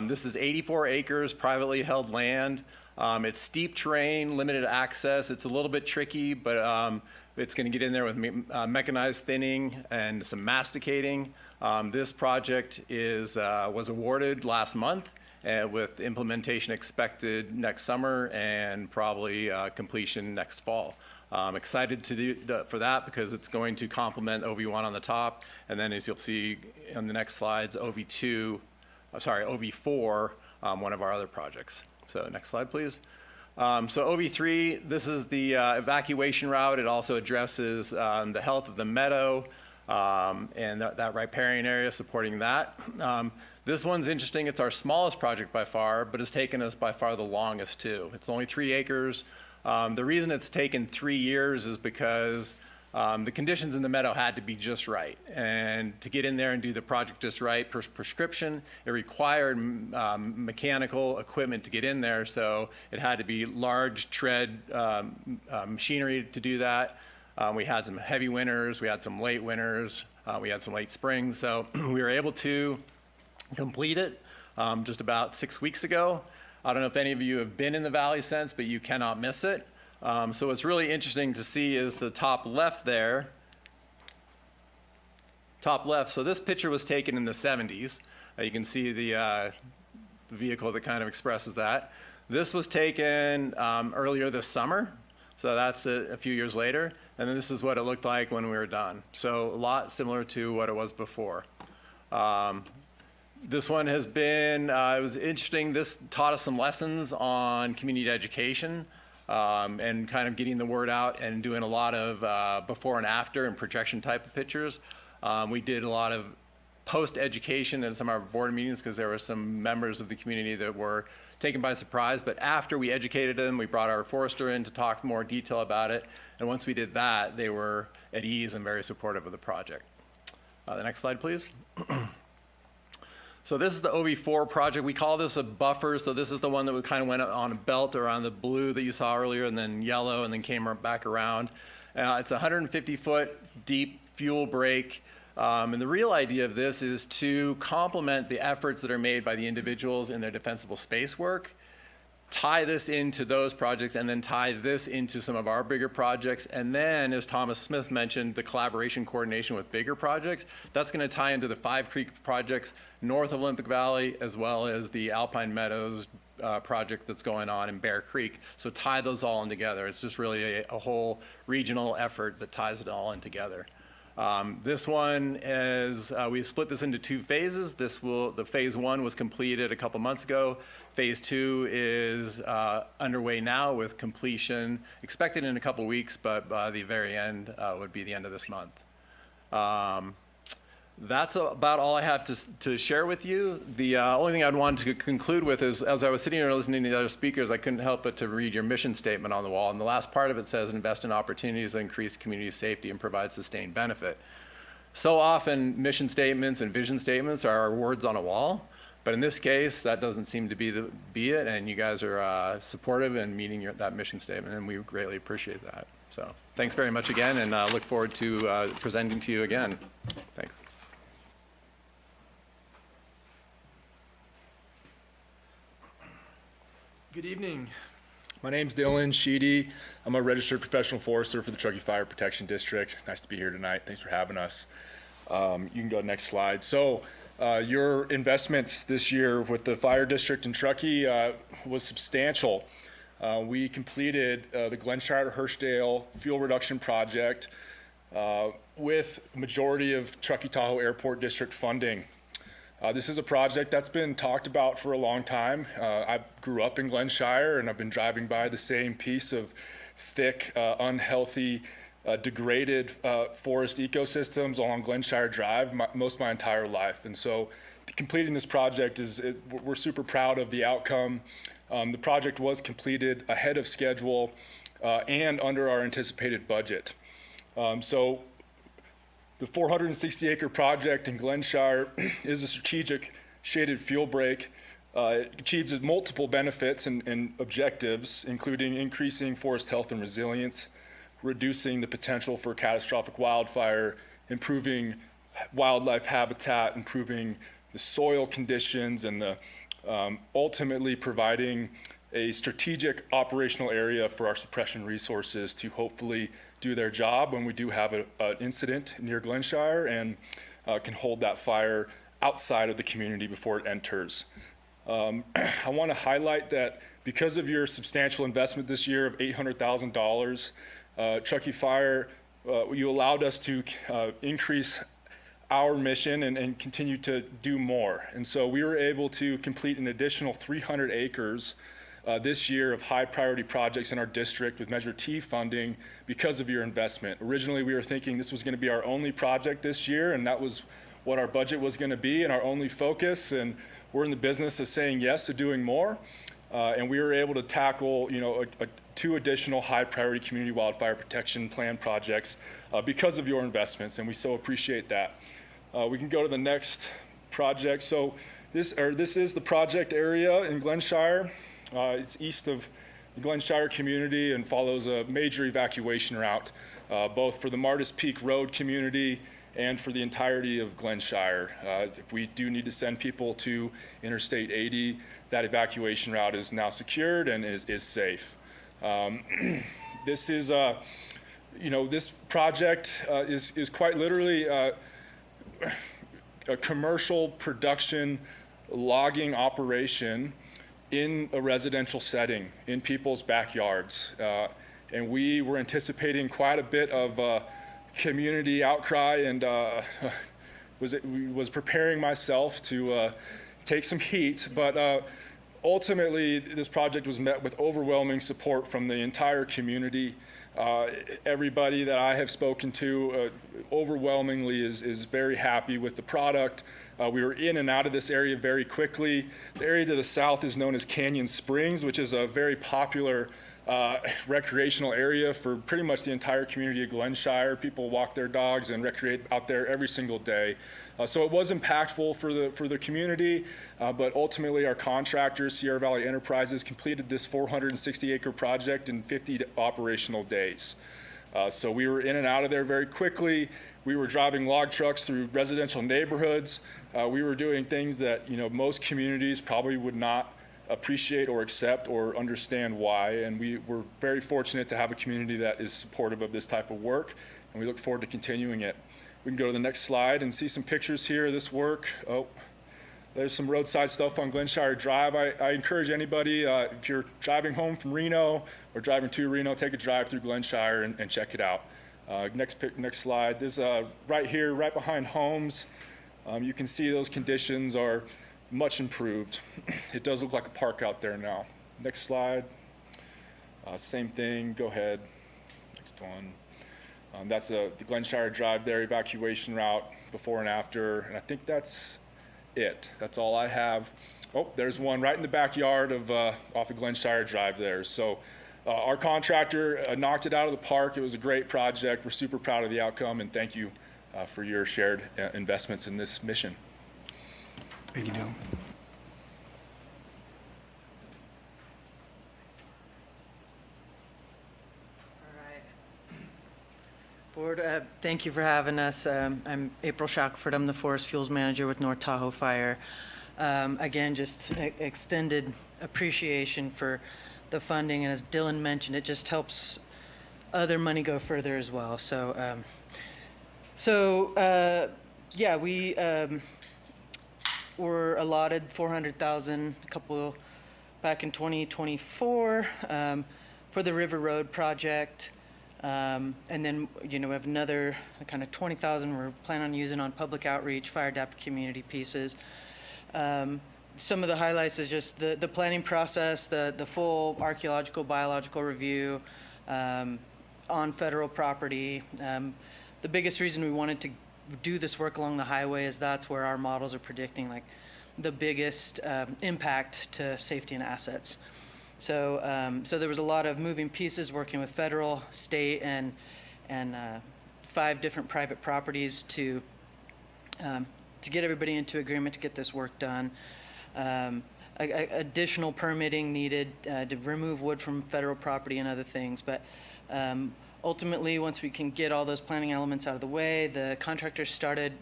This is 84 acres, privately held land. It's steep terrain, limited access. It's a little bit tricky, but it's going to get in there with mechanized thinning and some masticating. This project was awarded last month, with implementation expected next summer and probably completion next fall. I'm excited for that because it's going to complement OV1 on the top, and then as you'll see on the next slides, OV4, one of our other projects. So next slide, please. So OV3, this is the evacuation route. It also addresses the health of the meadow and that riparian area supporting that. This one's interesting. It's our smallest project by far, but it's taken us by far the longest too. It's only 3 acres. The reason it's taken 3 years is because the conditions in the meadow had to be just right. And to get in there and do the project just right per prescription, it required mechanical equipment to get in there. So it had to be large tread machinery to do that. We had some heavy winters, we had some late winters, we had some late springs. So we were able to complete it just about 6 weeks ago. I don't know if any of you have been in the valley since, but you cannot miss it. So what's really interesting to see is the top left there. Top left, so this picture was taken in the 70s. You can see the vehicle that kind of expresses that. This was taken earlier this summer, so that's a few years later. And then this is what it looked like when we were done. So a lot similar to what it was before. This one has been, it was interesting. This taught us some lessons on community education and kind of getting the word out and doing a lot of before and after and projection type of pictures. We did a lot of post-education in some of our board meetings because there were some members of the community that were taken by surprise. But after we educated them, we brought our forester in to talk more detail about it. And once we did that, they were at ease and very supportive of the project. The next slide, please. So this is the OV4 project. We call this a buffer. So this is the one that we kind of went on a belt around the blue that you saw earlier and then yellow and then came back around. It's a 150-foot deep fuel break. And the real idea of this is to complement the efforts that are made by the individuals in their defensible space work, tie this into those projects, and then tie this into some of our bigger projects. And then, as Thomas Smith mentioned, the collaboration coordination with bigger projects, that's going to tie into the 5 Creek projects north of Olympic Valley, as well as the Alpine Meadows project that's going on in Bear Creek. So tie those all in together. It's just really a whole regional effort that ties it all in together. This one is, we split this into 2 phases. The phase 1 was completed a couple months ago. Phase 2 is underway now with completion expected in a couple weeks, but by the very end would be the end of this month. That's about all I have to share with you. The only thing I'd want to conclude with is, as I was sitting here listening to the other speakers, I couldn't help but to read your mission statement on the wall. And the last part of it says, invest in opportunities that increase community safety and provide sustained benefit. So often, mission statements and vision statements are words on a wall. But in this case, that doesn't seem to be it. And you guys are supportive in meeting that mission statement. And we greatly appreciate that. So thanks very much again. And look forward to presenting to you again. Thanks. Good evening. My name's Dylan Sheedy. I'm a registered professional forester for the Truckee Fire Protection District. Nice to be here tonight. Thanks for having us. You can go to the next slide. So your investments this year with the fire district in Truckee was substantial. We completed the Glenshire-Hurstdale fuel reduction project with majority of Truckee Tahoe Airport District funding. This is a project that's been talked about for a long time. I grew up in Glenshire, and I've been driving by the same piece of thick, unhealthy, degraded forest ecosystems along Glenshire Drive most of my entire life. And so completing this project we're super proud of the outcome. The project was completed ahead of schedule and under our anticipated budget. So the 460-acre project in Glenshire is a strategic shaded fuel break. It achieves multiple benefits and objectives, including increasing forest health and resilience, reducing the potential for catastrophic wildfire, improving wildlife habitat, improving the soil conditions, and ultimately providing a strategic operational area for our suppression resources to hopefully do their job when we do have an incident near Glenshire and can hold that fire outside of the community before it enters. I want to highlight that because of your substantial investment this year of $800,000, Truckee Fire, you allowed us to increase our mission and continue to do more. And so we were able to complete an additional 300 acres this year of high priority projects in our district with Measure T funding because of your investment. Originally, we were thinking this was going to be our only project this year, and that was what our budget was going to be and our only focus. And we're in the business of saying yes to doing more. And we were able to tackle, two additional high priority community wildfire protection plan projects because of your investments, and we so appreciate that. We can go to the next project. So this is the project area in Glenshire. It's east of the Glenshire community and follows a major evacuation route, both for the Martis Peak Road community and for the entirety of Glenshire. If we do need to send people to Interstate 80, that evacuation route is now secured and is safe. This is, this project is quite literally a commercial production logging operation in a residential setting, in people's backyards. And we were anticipating quite a bit of community outcry, and was preparing myself to take some heat, but ultimately this project was met with overwhelming support from the entire community. Everybody that I have spoken to overwhelmingly is very happy with the product. We were in and out of this area very quickly. The area to the south is known as Canyon Springs, which is a very popular recreational area for pretty much the entire community of Glenshire. People walk their dogs and recreate out there every single day. So it was impactful for the community, but ultimately our contractor, Sierra Valley Enterprises, completed this 460-acre project in 50 operational days. So we were in and out of there very quickly. We were driving log trucks through residential neighborhoods. We were doing things that most communities probably would not appreciate or accept or understand why. And we were very fortunate to have a community that is supportive of this type of work, and we look forward to continuing it. We can go to the next slide and see some pictures here of this work. Oh, there's some roadside stuff on Glenshire Drive. I encourage anybody, if you're driving home from Reno or driving to Reno, take a drive through Glenshire and check it out. Next slide. There's right here, right behind homes. You can see those conditions are much improved. It does look like a park out there now. Next slide. Same thing. Go ahead. Next one. That's the Glenshire Drive there, evacuation route before and after, and I think that's it. That's all I have. Oh, there's one right in the backyard of off of Glenshire Drive there. So our contractor knocked it out of the park. It was a great project. We're super proud of the outcome, and thank you for your shared investments in this mission. Thank you, Dylan. Board, thank you for having us. I'm April Shackelford. I'm the Forest Fuels Manager with North Tahoe Fire. Again, just extended appreciation for the funding, and as Dylan mentioned, it just helps other money go further as well. So, yeah, we were allotted $400,000 back in 2024 for the River Road project. And then, we have another kind of $20,000 we're planning on using on public outreach, fire adapted community pieces. Some of the highlights is just the planning process, the full archaeological, biological review on federal property. The biggest reason we wanted to do this work along the highway is that's where our models are predicting like the biggest impact to safety and assets. So, so there was a lot of moving pieces working with federal, state, and 5 different private properties to get everybody into agreement to get this work done. Additional permitting needed to remove wood from federal property and other things. But ultimately, once we can get all those planning elements out of the way, the contractor started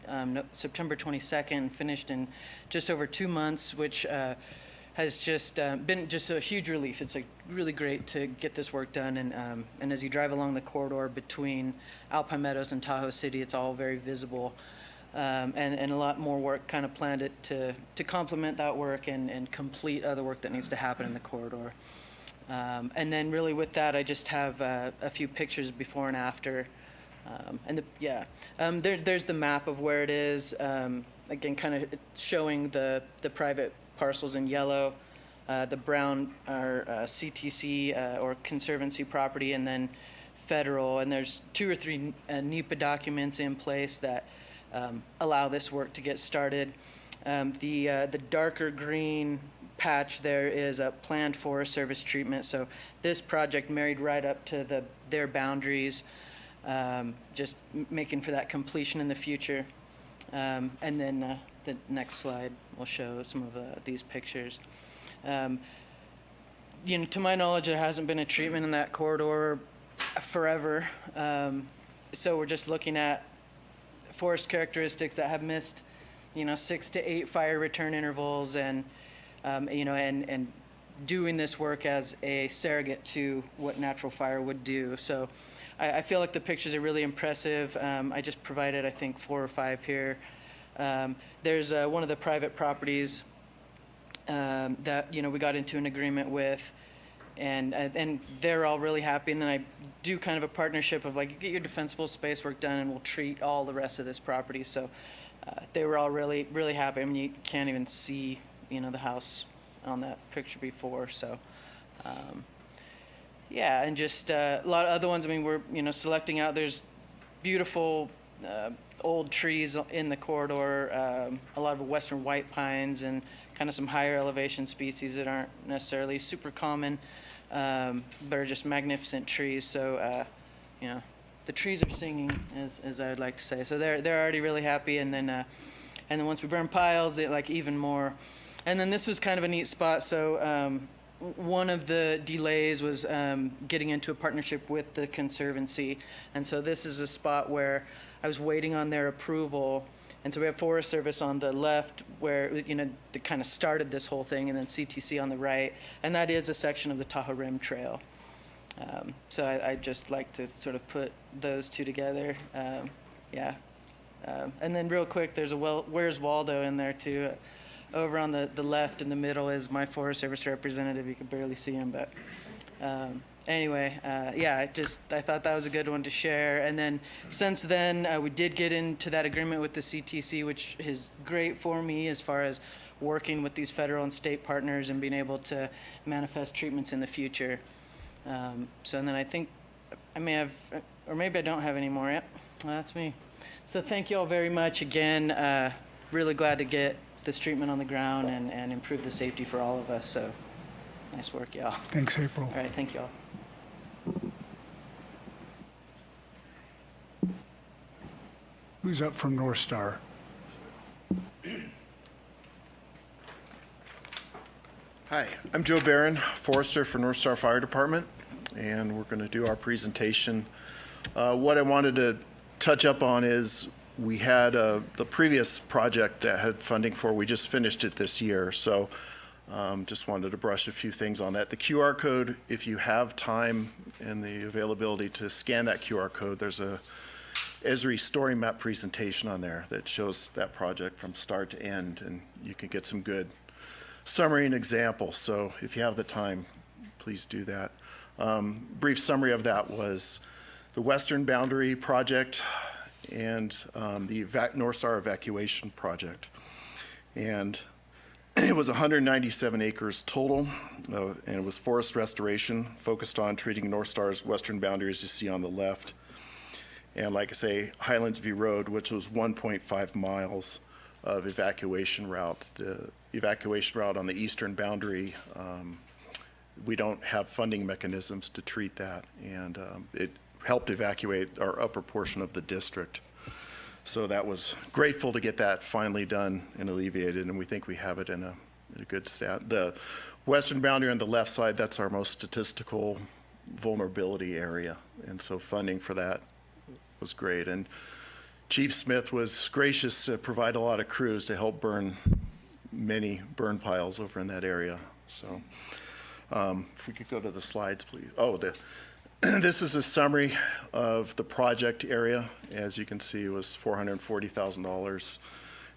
September 22nd, finished in just over 2 months, which has just been just a huge relief. It's like really great to get this work done. And as you drive along the corridor between Alpine Meadows and Tahoe City, it's all very visible. And a lot more work kind of planned to complement that work and complete other work that needs to happen in the corridor. And then really with that, I just have a few pictures before and after. There's the map of where it is. Again, kind of showing the private parcels in yellow. The brown are CTC or Conservancy property, and then federal. And there's 2 or 3 NEPA documents in place that allow this work to get started. The darker green patch there is a planned Forest Service treatment. So this project married right up to their boundaries, just making for that completion in the future. And then the next slide will show some of these pictures. To my knowledge, there hasn't been a treatment in that corridor forever. So we're just looking at forest characteristics that have missed, 6 to 8 fire return intervals, and and doing this work as a surrogate to what natural fire would do. So I feel like the pictures are really impressive. I just provided, I think, 4 or 5 here. There's one of the private properties that we got into an agreement with, and they're all really happy. And then I do kind of a partnership of like, you get your defensible space work done, and we'll treat all the rest of this property. So they were all really, really happy. I mean, you can't even see the house on that picture before. So and just a lot of other ones. I mean, we're selecting out. There's beautiful old trees in the corridor, a lot of western white pines, and kind of some higher elevation species that aren't necessarily super common, but are just magnificent trees. So the trees are singing, as I would like to say. So they're already really happy, and then once we burn piles, it like even more. And then this was kind of a neat spot. So one of the delays was getting into a partnership with the Conservancy, and so this is a spot where I was waiting on their approval. And so we have Forest Service on the left, where they kind of started this whole thing, and then CTC on the right, and that is a section of the Tahoe Rim Trail. So I just like to sort of put those two together. And then real quick, there's a Where's Waldo in there too. Over on the left in the middle is my Forest Service representative. You can barely see him, but anyway, I thought that was a good one to share. And then since then, we did get into that agreement with the CTC, which is great for me as far as working with these federal and state partners and being able to manifest treatments in the future. And then I think I may have, or maybe I don't have any more. Yep, well, that's me. So thank you all very much again. Really glad to get this treatment on the ground and improve the safety for all of us. So nice work, y'all. Thanks, April. All right, thank you all. Who's up from North Star? Hi, I'm Joe Barron, Forester for North Star Fire Department, and we're going to do our presentation. What I wanted to touch up on is we had the previous project that had funding for, we just finished it this year, so just wanted to brush a few things on that. The QR code, if you have time and the availability to scan that QR code, there's a Esri story map presentation on there that shows that project from start to end, and you can get some good summary and examples. So if you have the time, please do that. Brief summary of that was the Western Boundary Project and the North Star Evacuation Project. And It was 197 acres total, and it was forest restoration, focused on treating North Star's western boundary, as you see on the left. And like I say, Highlands View Road, which was 1.5 miles of evacuation route. The evacuation route on the eastern boundary, we don't have funding mechanisms to treat that, and it helped evacuate our upper portion of the district. So that was grateful to get that finally done and alleviated, and we think we have it in a good stat. The western boundary on the left side, that's our most statistical vulnerability area, and so funding for that was great. And Chief Smith was gracious to provide a lot of crews to help burn many burn piles over in that area. So if we could go to the slides, please. Oh, this is a summary of the project area. As you can see, it was $440,000.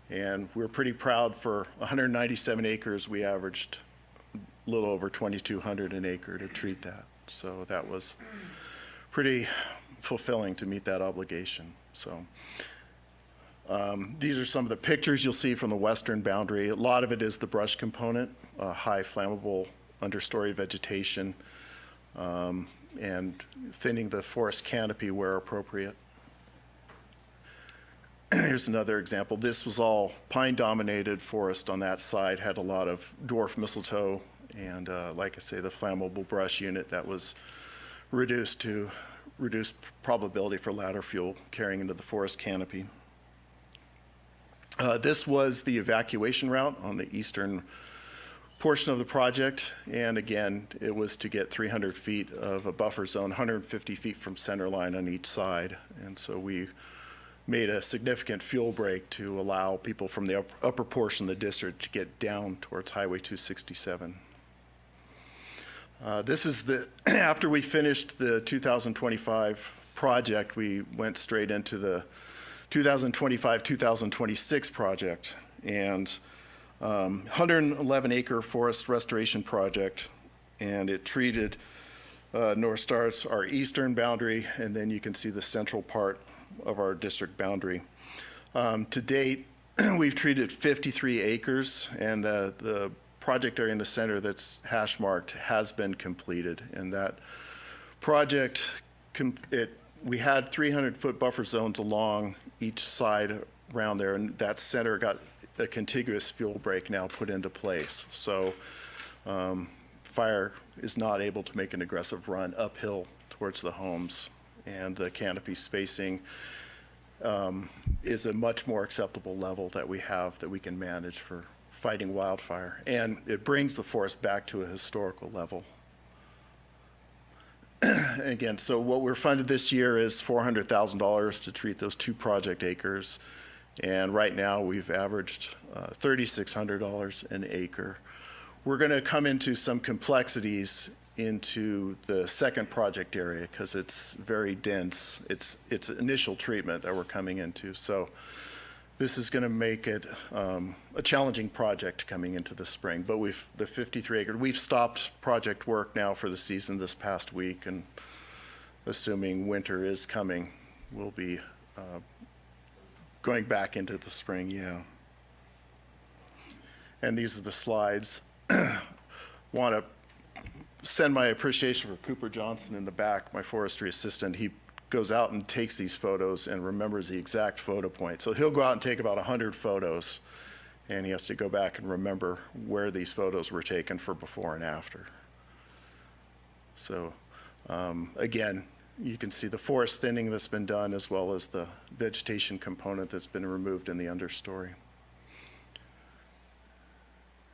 And we're pretty proud. For 197 acres, we averaged a little over 2,200 an acre to treat that. So that was pretty fulfilling to meet that obligation. So these are some of the pictures you'll see from the western boundary. A lot of it is the brush component, high flammable understory vegetation, and thinning the forest canopy where appropriate. Here's another example. This was all pine-dominated forest on that side, had a lot of dwarf mistletoe, and like I say, the flammable brush unit that was reduced to reduce probability for ladder fuel carrying into the forest canopy. This was the evacuation route on the eastern portion of the project, and again, it was to get 300 feet of a buffer zone, 150 feet from center line on each side, and so we made a significant fuel break to allow people from the upper portion of the district to get down towards Highway 267. This is after we finished the 2025 project, we went straight into the 2025-2026 project, and 111 acre forest restoration project, and it treated North Star's our eastern boundary, and then you can see the central part of our district boundary. To date, we've treated 53 acres, and the project area in the center that's hash marked has been completed. And that project, we had 300-foot buffer zones along each side around there, and that center got a contiguous fuel break now put into place. So fire is not able to make an aggressive run uphill towards the homes, and the canopy spacing is a much more acceptable level that we have that we can manage for fighting wildfire, and it brings the forest back to a historical level. Again, so what we're funded this year is $400,000 to treat those 2 project acres, and right now we've averaged $3,600 an acre. We're going to come into some complexities into the second project area because it's very dense. It's initial treatment that we're coming into, so this is going to make it a challenging project coming into the spring. But the 53 acre, we've stopped project work now for the season this past week, and assuming winter is coming, we'll be going back into the spring, yeah. And these are the slides. Want to send my appreciation for Cooper Johnson in the back, my forestry assistant. He goes out and takes these photos and remembers the exact photo point. So he'll go out and take about 100 photos, and he has to go back and remember where these photos were taken for before and after. So again, you can see the forest thinning that's been done, as well as the vegetation component that's been removed in the understory.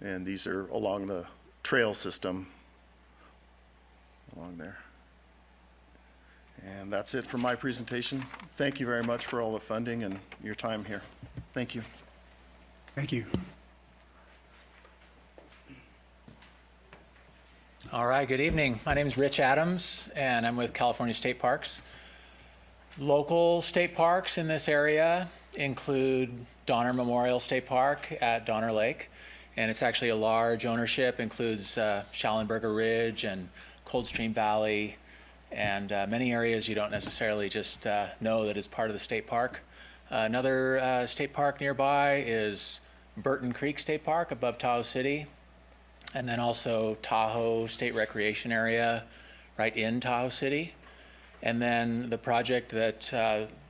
And these are along the trail system along there. And that's it for my presentation. Thank you very much for all the funding and your time here. Thank you. Thank you. All right, good evening. My name is Rich Adams, and I'm with California State Parks. Local state parks in this area include Donner Memorial State Park at Donner Lake, and it's actually a large ownership, includes Schallenberger Ridge and Coldstream Valley, and many areas you don't necessarily just know that is part of the state park. Another state park nearby is Burton Creek State Park above Tahoe City, and then also Tahoe State Recreation Area right in Tahoe City. And then the project that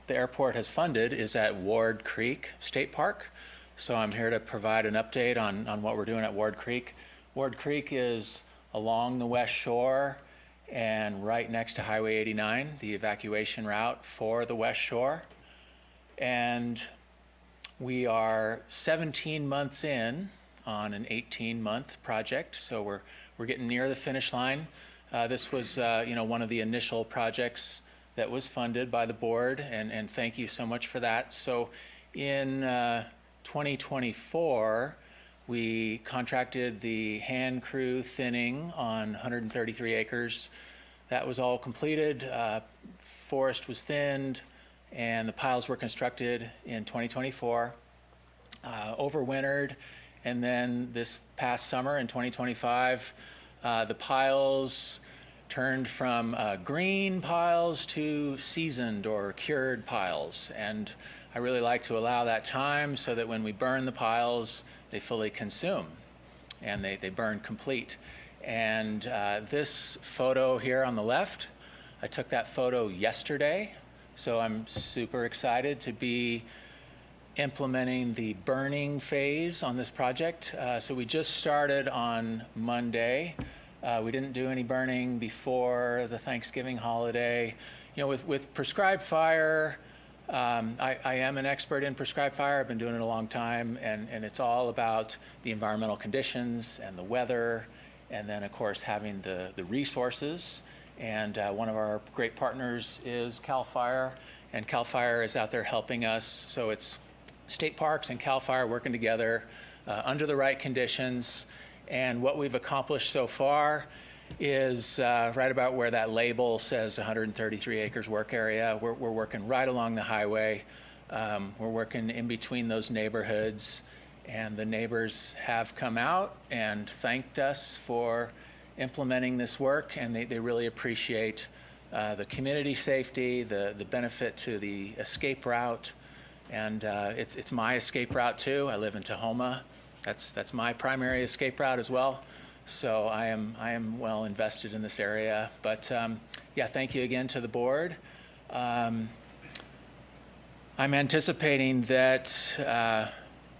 the airport has funded is at Ward Creek State Park. So I'm here to provide an update on what we're doing at Ward Creek. Ward Creek is along the west shore and right next to Highway 89, the evacuation route for the west shore. And we are 17 months in on an 18-month project, so we're getting near the finish line. This was one of the initial projects that was funded by the board, and thank you so much for that. So in 2024, we contracted the hand crew thinning on 133 acres. That was all completed. Forest was thinned, and the piles were constructed in 2024. Overwintered, and then this past summer in 2025, the piles turned from green piles to seasoned or cured piles. And I really like to allow that time so that when we burn the piles, they fully consume and they burn complete. And this photo here on the left, I took that photo yesterday. So I'm super excited to be implementing the burning phase on this project. So we just started on Monday. We didn't do any burning before the Thanksgiving holiday. With prescribed fire, I am an expert in prescribed fire. I've been doing it a long time, and it's all about the environmental conditions and the weather, and then of course having the resources. And one of our great partners is CAL FIRE, and CAL FIRE is out there helping us. So it's state parks and CAL FIRE working together under the right conditions. And what we've accomplished so far is right about where that label says 133 acres work area. We're working right along the highway. We're working in between those neighborhoods, and the neighbors have come out and thanked us for implementing this work, and they really appreciate the community safety, the benefit to the escape route. And it's my escape route too. I live in Tahoe. That's my primary escape route as well. So I am well invested in this area. But yeah, thank you again to the board. I'm anticipating that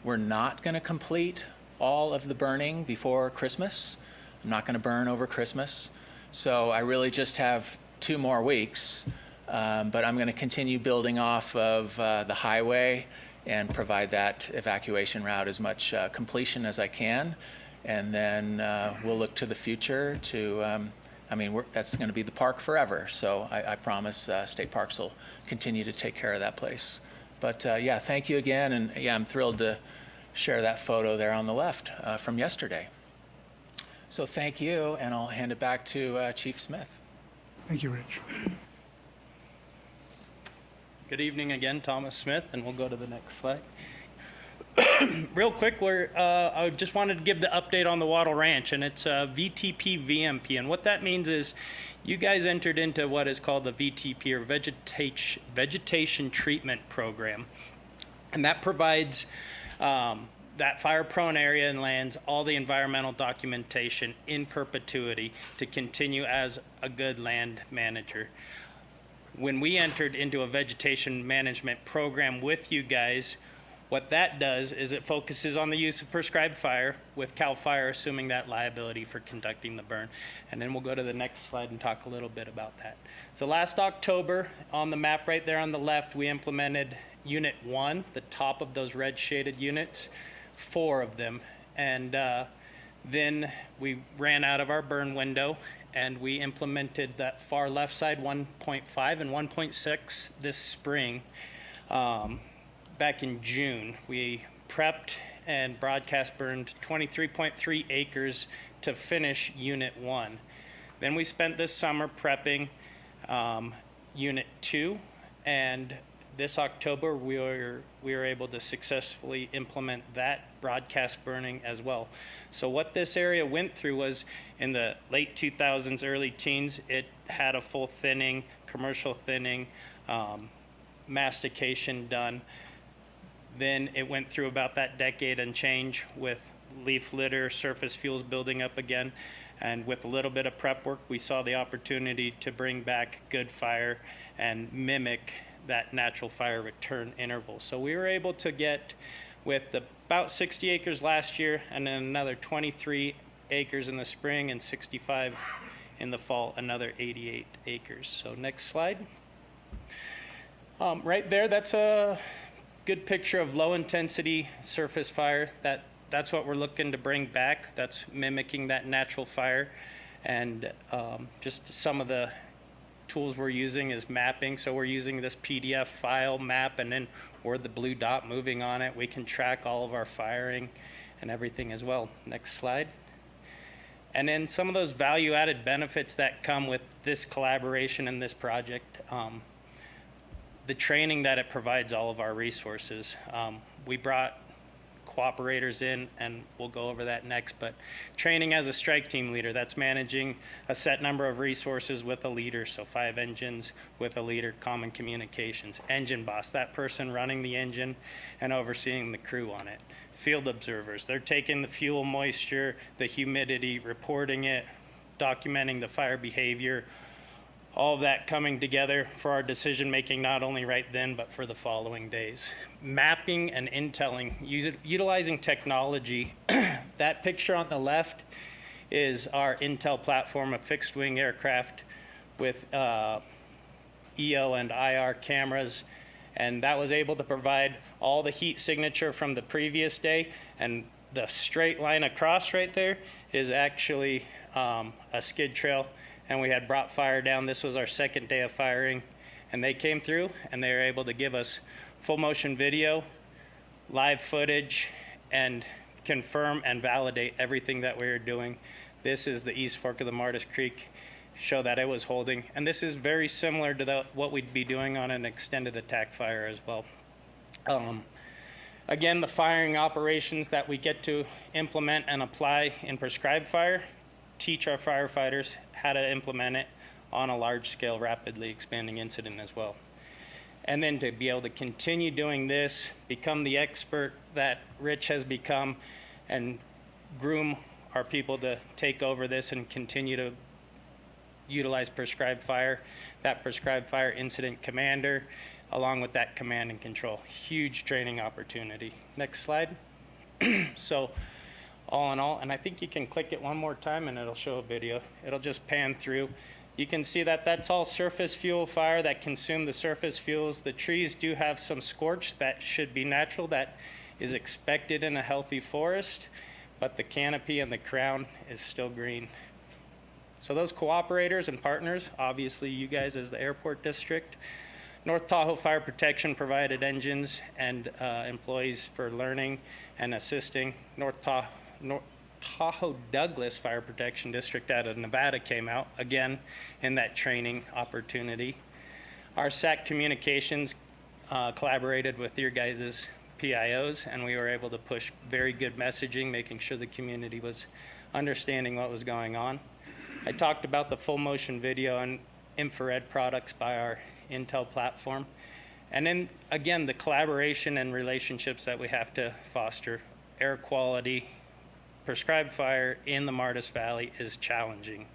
we're not going to complete all of the burning before Christmas. I'm not going to burn over Christmas. So I really just have 2 more weeks. But I'm going to continue building off of the highway and provide that evacuation route as much completion as I can. And then we'll look to the future to, that's going to be the park forever. So I promise State Parks will continue to take care of that place. But yeah, thank you again. And yeah, I'm thrilled to share that photo there on the left from yesterday. So thank you, and I'll hand it back to Chief Smith. Thank you, Rich. Good evening again, Thomas Smith, and we'll go to the next slide. Real quick, I just wanted to give the update on the Wattle Ranch, and it's VTP VMP. And what that means is you guys entered into what is called the VTP, or Vegetation Treatment Program. And that provides that fire-prone area and lands all the environmental documentation in perpetuity to continue as a good land manager. When we entered into a vegetation management program with you guys, what that does is it focuses on the use of prescribed fire, with CAL FIRE assuming that liability for conducting the burn. And then we'll go to the next slide and talk a little bit about that. So last October, on the map right there on the left, we implemented Unit 1, the top of those red shaded units, 4 of them. And then we ran out of our burn window, and we implemented that far left side 1.5 and 1.6 this spring. Back in June, we prepped and broadcast burned 23.3 acres to finish Unit 1. Then we spent this summer prepping Unit 2, and this October we were able to successfully implement that broadcast burning as well. So what this area went through was, in the late 2000s, early teens, it had a full thinning, commercial thinning, mastication done. Then it went through about that decade and change with leaf litter, surface fuels building up again. And with a little bit of prep work, we saw the opportunity to bring back good fire and mimic that natural fire return interval. So we were able to get with about 60 acres last year and then another 23 acres in the spring and 65 in the fall, another 88 acres. So next slide. Right there, that's a good picture of low intensity surface fire. That's what we're looking to bring back. That's mimicking that natural fire. And just some of the tools we're using is mapping. So we're using this PDF file map, and then we're the blue dot moving on it. We can track all of our firing and everything as well. Next slide. And then some of those value-added benefits that come with this collaboration and this project, the training that it provides all of our resources. We brought cooperators in, and we'll go over that next, but training as a strike team leader, that's managing a set number of resources with a leader, so 5 engines with a leader, common communications. Engine boss, that person running the engine and overseeing the crew on it. Field observers, they're taking the fuel moisture, the humidity, reporting it, documenting the fire behavior, all of that coming together for our decision making, not only right then, but for the following days. Mapping and intelling, utilizing technology. That picture on the left is our Intel platform, a fixed wing aircraft with EO and IR cameras. And that was able to provide all the heat signature from the previous day. And the straight line across right there is actually a skid trail. And we had brought fire down. This was our second day of firing. And they came through and they were able to give us full motion video, live footage, and confirm and validate everything that we were doing. This is the East Fork of the Martis Creek, show that it was holding. And this is very similar to what we'd be doing on an extended attack fire as well. Again, the firing operations that we get to implement and apply in prescribed fire, teach our firefighters how to implement it on a large scale, rapidly expanding incident as well. And then to be able to continue doing this, become the expert that Rich has become, and groom our people to take over this and continue to utilize prescribed fire, that prescribed fire incident commander, along with that command and control. Huge training opportunity. Next slide. So all in all, and I think you can click it one more time and it'll show a video. It'll just pan through. You can see that that's all surface fuel fire that consume the surface fuels. The trees do have some scorch that should be natural, that is expected in a healthy forest, but the canopy and the crown is still green. So those cooperators and partners, obviously you guys as the airport district, North Tahoe Fire Protection provided engines and employees for learning and assisting. North Tahoe Douglas Fire Protection District out of Nevada came out, again, in that training opportunity. Our SAC Communications collaborated with your guys' PIOs, and we were able to push very good messaging, making sure the community was understanding what was going on. I talked about the full motion video and infrared products by our Intel platform. And then, again, the collaboration and relationships that we have to foster. Air quality, prescribed fire in the Martis Valley is challenging.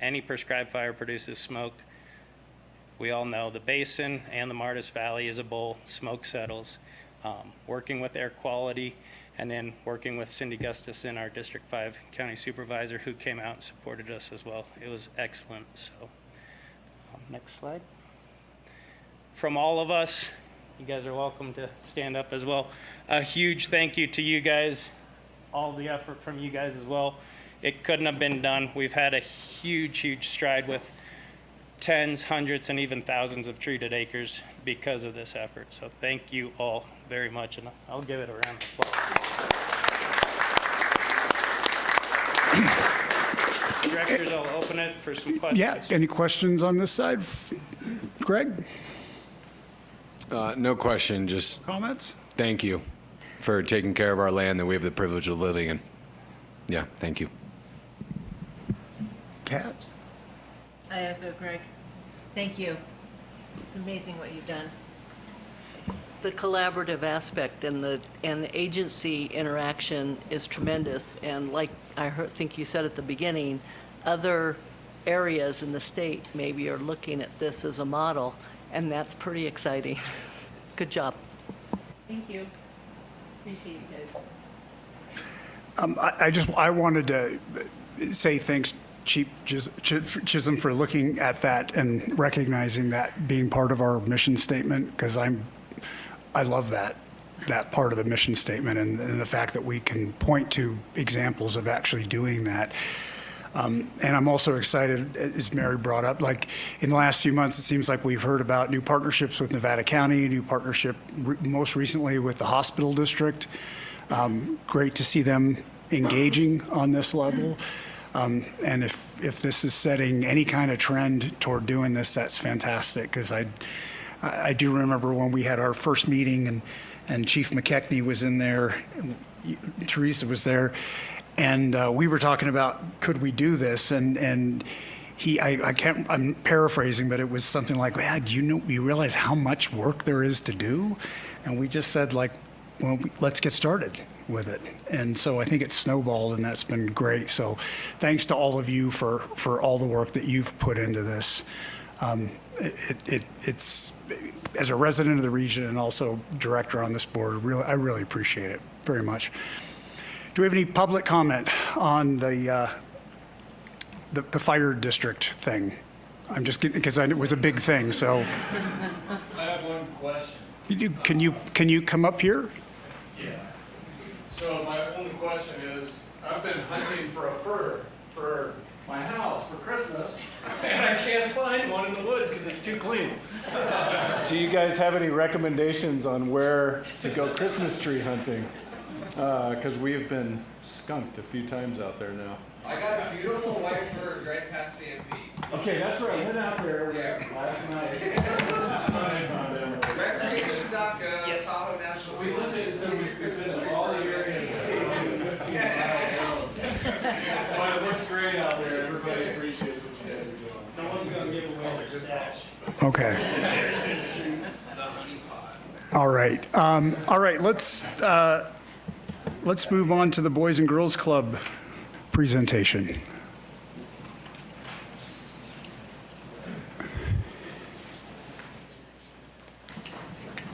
Any prescribed fire produces smoke. We all know the basin and the Martis Valley is a bowl, smoke settles. Working with air quality, and then working with Cindy Gustafson, our District 5 County Supervisor, who came out and supported us as well. It was excellent. So, next slide. From all of us, you guys are welcome to stand up as well. A huge thank you to you guys, all the effort from you guys as well. It couldn't have been done. We've had a huge, huge stride with tens, hundreds, and even thousands of treated acres because of this effort. So thank you all very much, and I'll give it a round of applause. Directors, I'll open it for some questions. Yeah, any questions on this side? Greg? No question, just Comments? thank you for taking care of our land that we have the privilege of living in. Yeah, thank you. Kat? I echo Greg. Thank you. It's amazing what you've done. The collaborative aspect and the agency interaction is tremendous. And like think you said at the beginning, other areas in the state maybe are looking at this as a model, and that's pretty exciting. Good job. Thank you. Appreciate you guys. I wanted to say thanks, Chief Chisholm, for looking at that and recognizing that being part of our mission statement, because I love that part of the mission statement and the fact that we can point to examples of actually doing that. And I'm also excited, as Mary brought up, like in the last few months, it seems like we've heard about new partnerships with Nevada County, new partnership most recently with the hospital district. Great to see them engaging on this level. And if this is setting any kind of trend toward doing this, that's fantastic, because I do remember when we had our first meeting and Chief McKechnie was in there, Teresa was there, and we were talking about, could we do this? And I'm paraphrasing, but it was something like, "Man, you realize how much work there is to do?" And we just said, like, well, let's get started with it. And so I think it's snowballed, and that's been great. So thanks to all of you for all the work that you've put into this. It's, as a resident of the region and also director on this board, I really appreciate it very much. Do we have any public comment on the fire district thing? I'm just kidding, because it was a big thing, so. I have one question. Can you come up here? Yeah. So my only question is, I've been hunting for a fir for my house for Christmas, and I can't find one in the woods because it's too clean. Do you guys have any recommendations on where to go Christmas tree hunting? Because we have been skunked a few times out there now. I got a beautiful white fir right past Stampede. Okay, that's right. I went out there last night. Recreation.gov, Tahoe National. We looked at some pictures of all the areas. But it looks great out there. Everybody appreciates what you guys are doing. No one's going to give away their stash. Okay. All right. All right. Let's move on to the Boys and Girls Club presentation.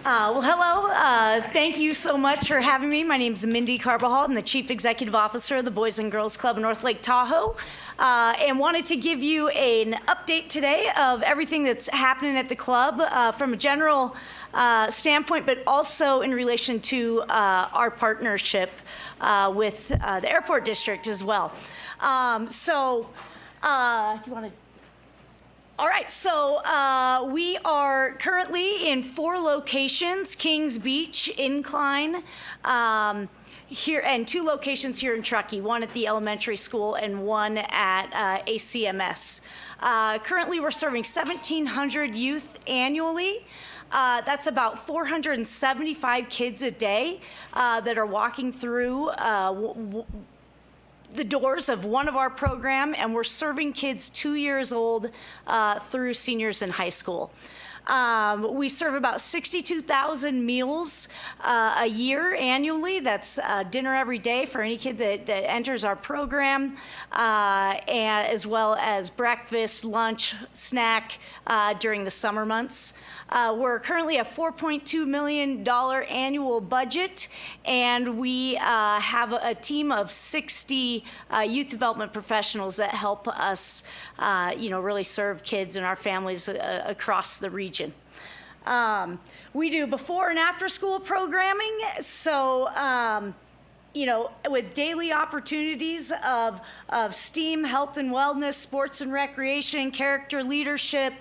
Well, hello. Thank you so much for having me. My name is Mindy Carbajal. I'm the Chief Executive Officer of the Boys and Girls Club of North Lake Tahoe, and wanted to give you an update today of everything that's happening at the club from a general standpoint, but also in relation to our partnership with the airport district as well. You want to? All right, so we are currently in 4 locations: Kings Beach, Incline, here, and 2 locations here in Truckee, one at the elementary school and one at ACMS. Currently, we're serving 1,700 youth annually. That's about 475 kids a day that are walking through the doors of one of our program, and we're serving kids 2 years old through seniors in high school. We serve about 62,000 meals a year annually. That's dinner every day for any kid that enters our program, and as well as breakfast, lunch, snack during the summer months. We're currently a $4.2 million annual budget, and we have a team of 60 youth development professionals that help us, really serve kids and our families across the region. We do before and after school programming, so with daily opportunities of STEAM, health and wellness, sports and recreation, character leadership,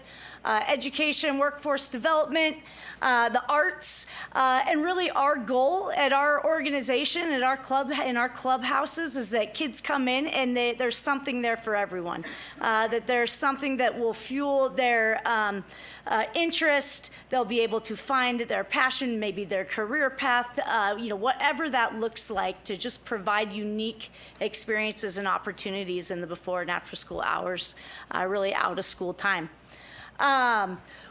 education, workforce development, the arts, and really our goal at our organization, at our club, in our clubhouses, is that kids come in and there's something there for everyone. That there's something that will fuel their interest. They'll be able to find their passion, maybe their career path, whatever that looks like, to just provide unique experiences and opportunities in the before and after school hours, really out of school time.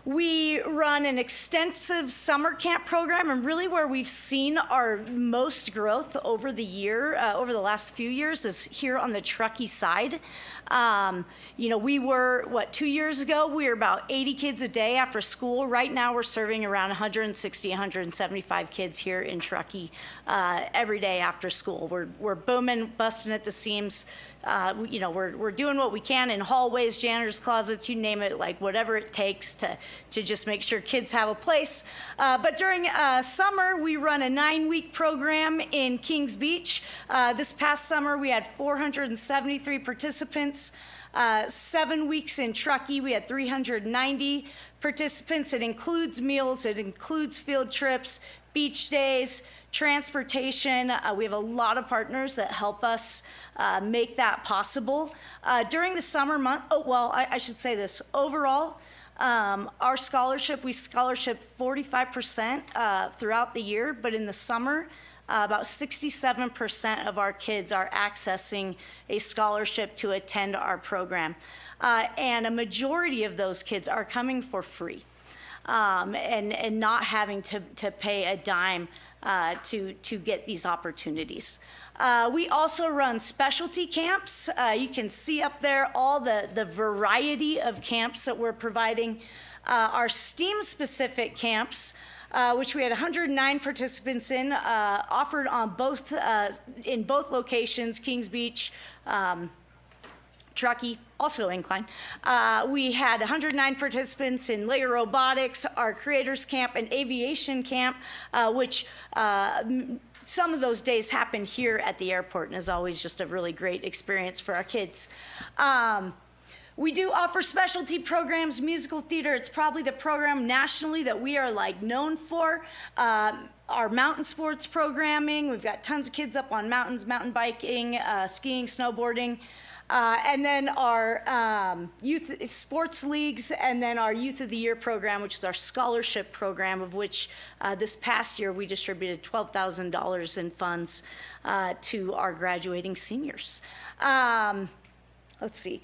We run an extensive summer camp program, and really where we've seen our most growth over the last few years is here on the Truckee side. We were, 2 years ago, we were about 80 kids a day after school. Right now, we're serving around 160, 175 kids here in Truckee every day after school. We're booming, busting at the seams. We're doing what we can in hallways, janitor's closets, you name it, like whatever it takes to just make sure kids have a place. But during summer, we run a 9-week program in Kings Beach. This past summer, we had 473 participants. 7 weeks in Truckee, we had 390 participants. It includes meals, it includes field trips, beach days, transportation. We have a lot of partners that help us make that possible. During the summer month, I should say this, overall, our scholarship, we scholarship 45% throughout the year, but in the summer, about 67% of our kids are accessing a scholarship to attend our program. And a majority of those kids are coming for free and not having to pay a dime to get these opportunities. We also run specialty camps. You can see up there all the variety of camps that we're providing. Our STEAM-specific camps, which we had 109 participants in, offered on in both locations, Kings Beach, Truckee, also Incline. We had 109 participants in Layer Robotics, our Creators Camp, and Aviation Camp, which some of those days happen here at the airport, and is always just a really great experience for our kids. We do offer specialty programs, musical theater. It's probably the program nationally that we are known for. Our mountain sports programming, we've got tons of kids up on mountains, mountain biking, skiing, snowboarding. And then our youth sports leagues, and then our Youth of the Year program, which is our scholarship program, of which this past year we distributed $12,000 in funds to our graduating seniors. Let's see.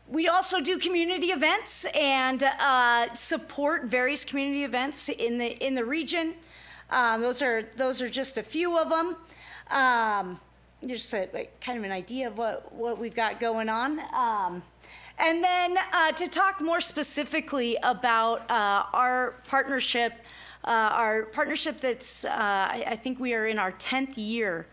We also do community events and support various community events in the region. Those are just a few of them. Just kind of an idea of what we've got going on. And then to talk more specifically about our partnership that's, I think we are in our 10th year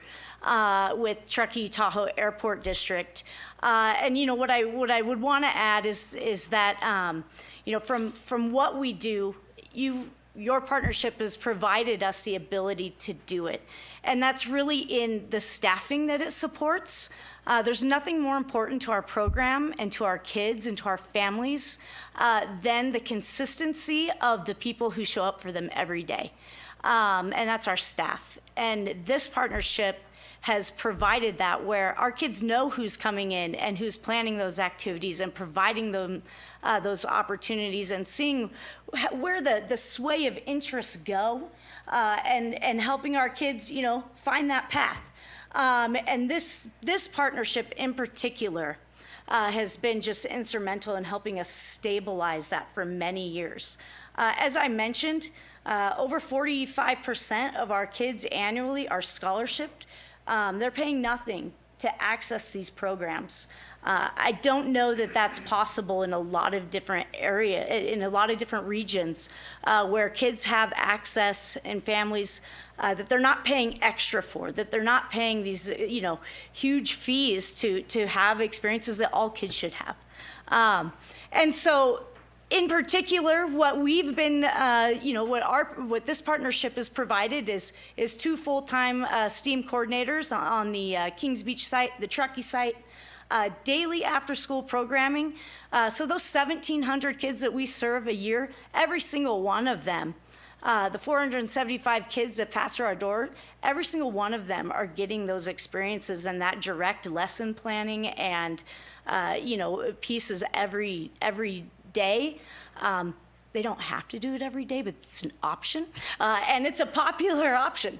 with Truckee Tahoe Airport District. And what I would want to add is that from what we do, your partnership has provided us the ability to do it. And that's really in the staffing that it supports. There's nothing more important to our program and to our kids and to our families than the consistency of the people who show up for them every day. And that's our staff. And this partnership has provided that, where our kids know who's coming in and who's planning those activities and providing them those opportunities, and seeing where the sway of interests go, and helping our kids, find that path. And this partnership in particular has been just instrumental in helping us stabilize that for many years. As I mentioned, over 45% of our kids annually are scholarshiped. They're paying nothing to access these programs. I don't know that that's possible in a lot of different in a lot of different regions, where kids have access and families that they're not paying extra for, that they're not paying these, huge fees to have experiences that all kids should have. And so, in particular, what we've been, what this partnership has provided is 2 full-time STEAM coordinators on the Kings Beach site, the Truckee site, daily after-school programming. So those 1,700 kids that we serve a year, every single one of them, the 475 kids that pass through our door, every single one of them are getting those experiences and that direct lesson planning and, pieces every day. They don't have to do it every day, but it's an option, and it's a popular option.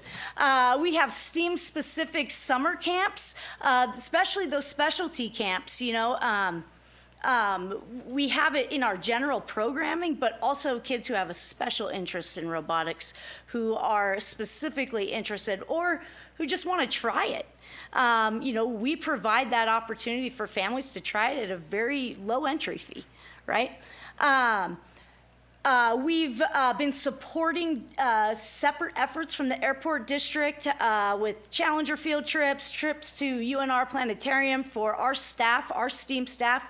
We have STEAM-specific summer camps, especially those specialty camps, we have it in our general programming, but also kids who have a special interest in robotics, who are specifically interested or who just want to try it. We provide that opportunity for families to try it at a very low entry fee, right? We've been supporting separate efforts from the airport district with Challenger field trips, trips to UNR Planetarium for our staff, our STEAM staff,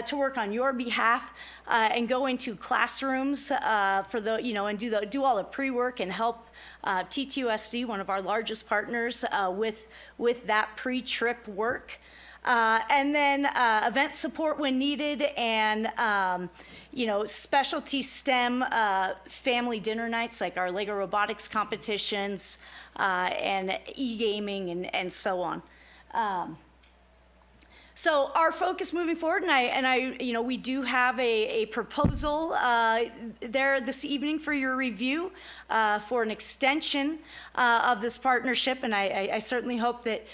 to work on your behalf and go into classrooms for the, and do all the pre-work and help TTUSD, one of our largest partners, with that pre-trip work. And then event support when needed, and specialty STEM family dinner nights like our Lego robotics competitions and e-gaming and so on. So our focus moving forward, and we do have a proposal there this evening for your review for an extension of this partnership, and I certainly hope that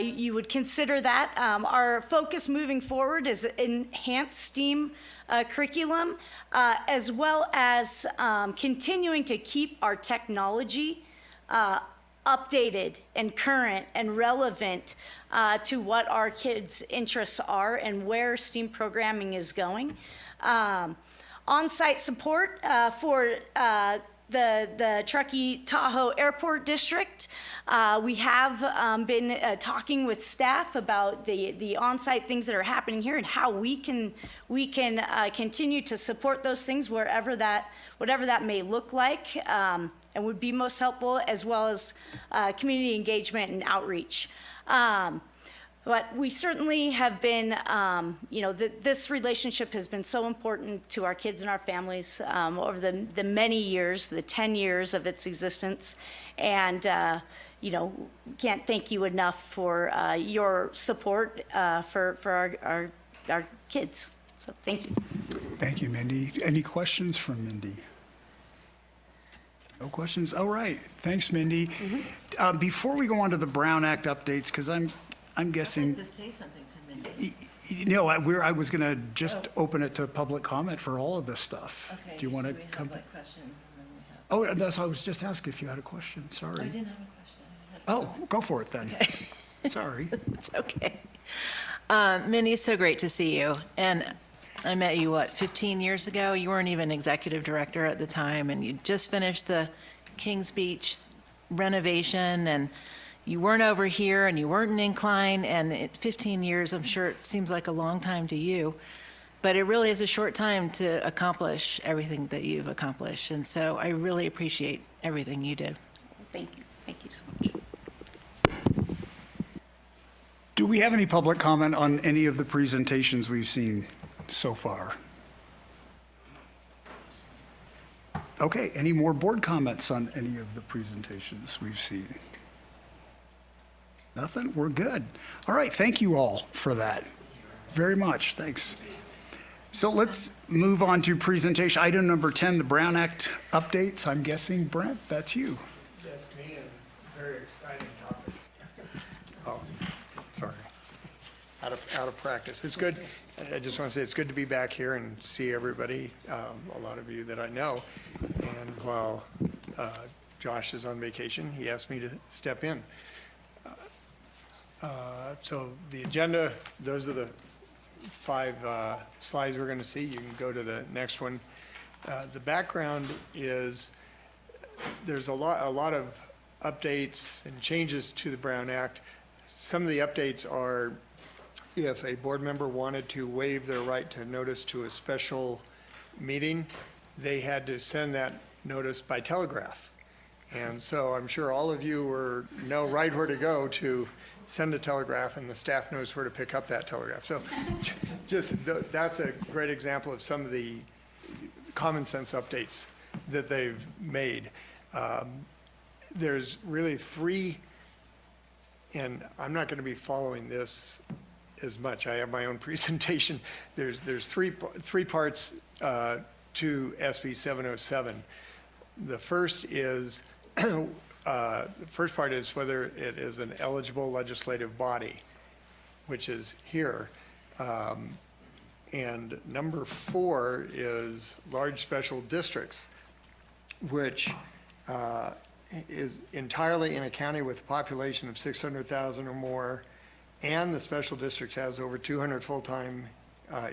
you would consider that. Our focus moving forward is enhanced STEAM curriculum, as well as continuing to keep our technology updated and current and relevant to what our kids' interests are and where STEAM programming is going. On-site support for the Truckee Tahoe Airport District. We have been talking with staff about the on-site things that are happening here and how we can continue to support those things whatever that may look like, and would be most helpful, as well as community engagement and outreach. But we certainly have been, this relationship has been so important to our kids and our families over the many years, the 10 years of its existence. And, can't thank you enough for your support for our kids. So thank you. Thank you, Mindy. Any questions from Mindy? No questions? All right. Thanks, Mindy. Before we go on to the Brown Act updates, because I'm guessing, To say something to Mindy. I was going to just open it to public comment for all of this stuff. Okay. Do you want to so we come? have like questions, and then we have. Oh, that's, I was just asking if you had a question. Sorry. I didn't have a question. Oh, go for it then. Okay. Sorry. It's okay. Minnie, it's so great to see you. And I met you, 15 years ago? You weren't even executive director at the time, and you just finished the Kings Beach renovation, and you weren't over here, and you weren't in Incline, and 15 years, I'm sure it seems like a long time to you, but it really is a short time to accomplish everything that you've accomplished. And so I really appreciate everything you did. Thank you. Thank you so much. Do we have any public comment on any of the presentations we've seen so far? Okay, any more board comments on any of the presentations we've seen? Nothing? We're good. All right, thank you all for that. Very much, thanks. So let's move on to presentation. Item number 10, the Brown Act updates. I'm guessing, Brent, that's you. That's me, and very exciting topic. Oh, sorry. Out of practice. It's good. I just want to say it's good to be back here and see everybody, a lot of you that I know. And while Josh is on vacation, he asked me to step in. So the agenda, those are the 5 slides we're going to see. You can go to the next one. The background is there's a lot of updates and changes to the Brown Act. Some of the updates are if a board member wanted to waive their right to notice to a special meeting, they had to send that notice by telegraph. And so I'm sure all of you know right where to go to send a telegraph, and the staff knows where to pick up that telegraph. So that's a great example of some of the common sense updates that they've made. There's really 3, and I'm not going to be following this as much. I have my own presentation. There's three parts to SB 707. The first is the first part is whether it is an eligible legislative body, which is here. And number 4 is large special districts, which is entirely in a county with a population of 600,000 or more, and the special district has over 200 full-time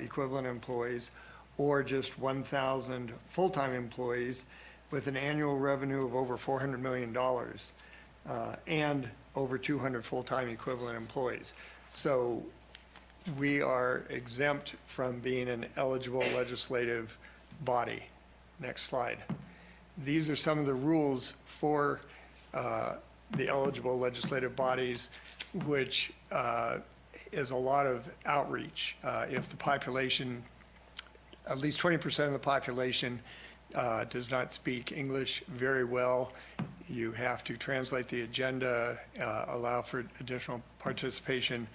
equivalent employees, or just 1,000 full-time employees with an annual revenue of over $400 million, and over 200 full-time equivalent employees. So we are exempt from being an eligible legislative body. Next slide. These are some of the rules for the eligible legislative bodies, which is a lot of outreach. If the population, at least 20% of the population does not speak English very well, you have to translate the agenda, allow for additional participation.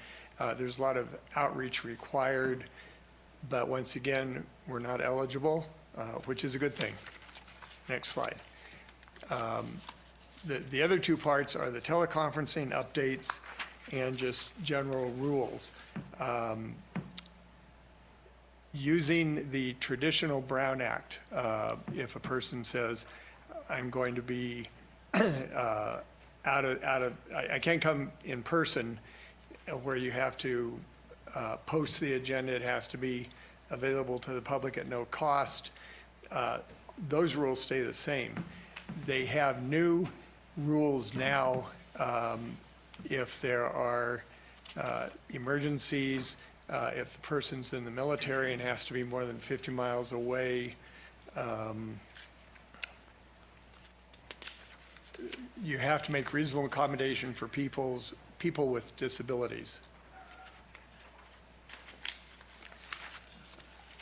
There's a lot of outreach required, but once again, we're not eligible, which is a good thing. Next slide. The other 2 parts are the teleconferencing updates and just general rules. Using the traditional Brown Act, if a person says, I'm going to be I can't come in person, where you have to post the agenda, it has to be available to the public at no cost. Those rules stay the same. They have new rules now if there are emergencies, if the person's in the military and has to be more than 50 miles away. You have to make reasonable accommodation for people with disabilities.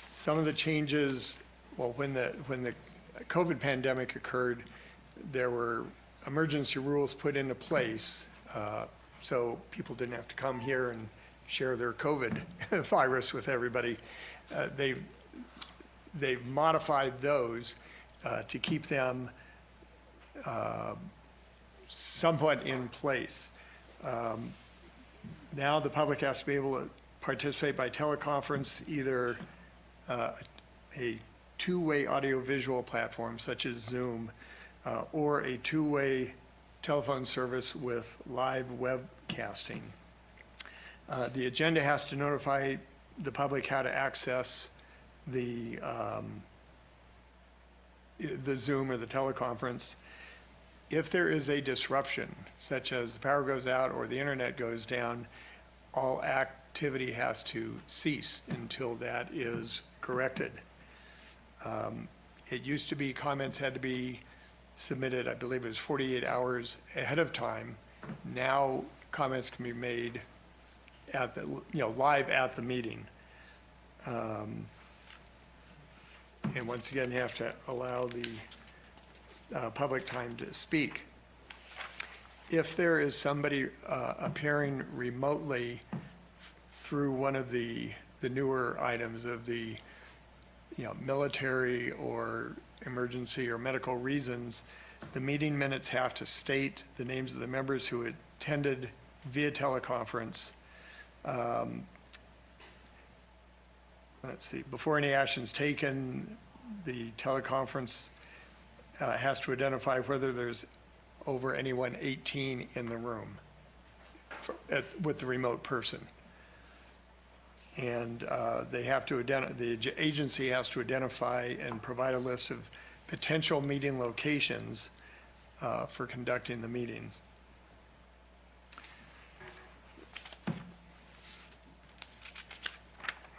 Some of the changes, well, when the COVID pandemic occurred, there were emergency rules put into place, so people didn't have to come here and share their COVID virus with everybody. They've modified those to keep them somewhat in place. Now the public has to be able to participate by teleconference, either a 2-way audiovisual platform such as Zoom, or a 2-way telephone service with live webcasting. The agenda has to notify the public how to access the Zoom or the teleconference. If there is a disruption, such as the power goes out or the internet goes down, all activity has to cease until that is corrected. It used to be comments had to be submitted, I believe it was 48 hours ahead of time. Now comments can be made at the, live at the meeting. And once again, you have to allow the public time to speak. If there is somebody appearing remotely through one of the newer items of the military or emergency or medical reasons, the meeting minutes have to state the names of the members who attended via teleconference. Let's see, before any action is taken, the teleconference has to identify whether there's over anyone 18 in the room with the remote person. And they have to the agency has to identify and provide a list of potential meeting locations for conducting the meetings.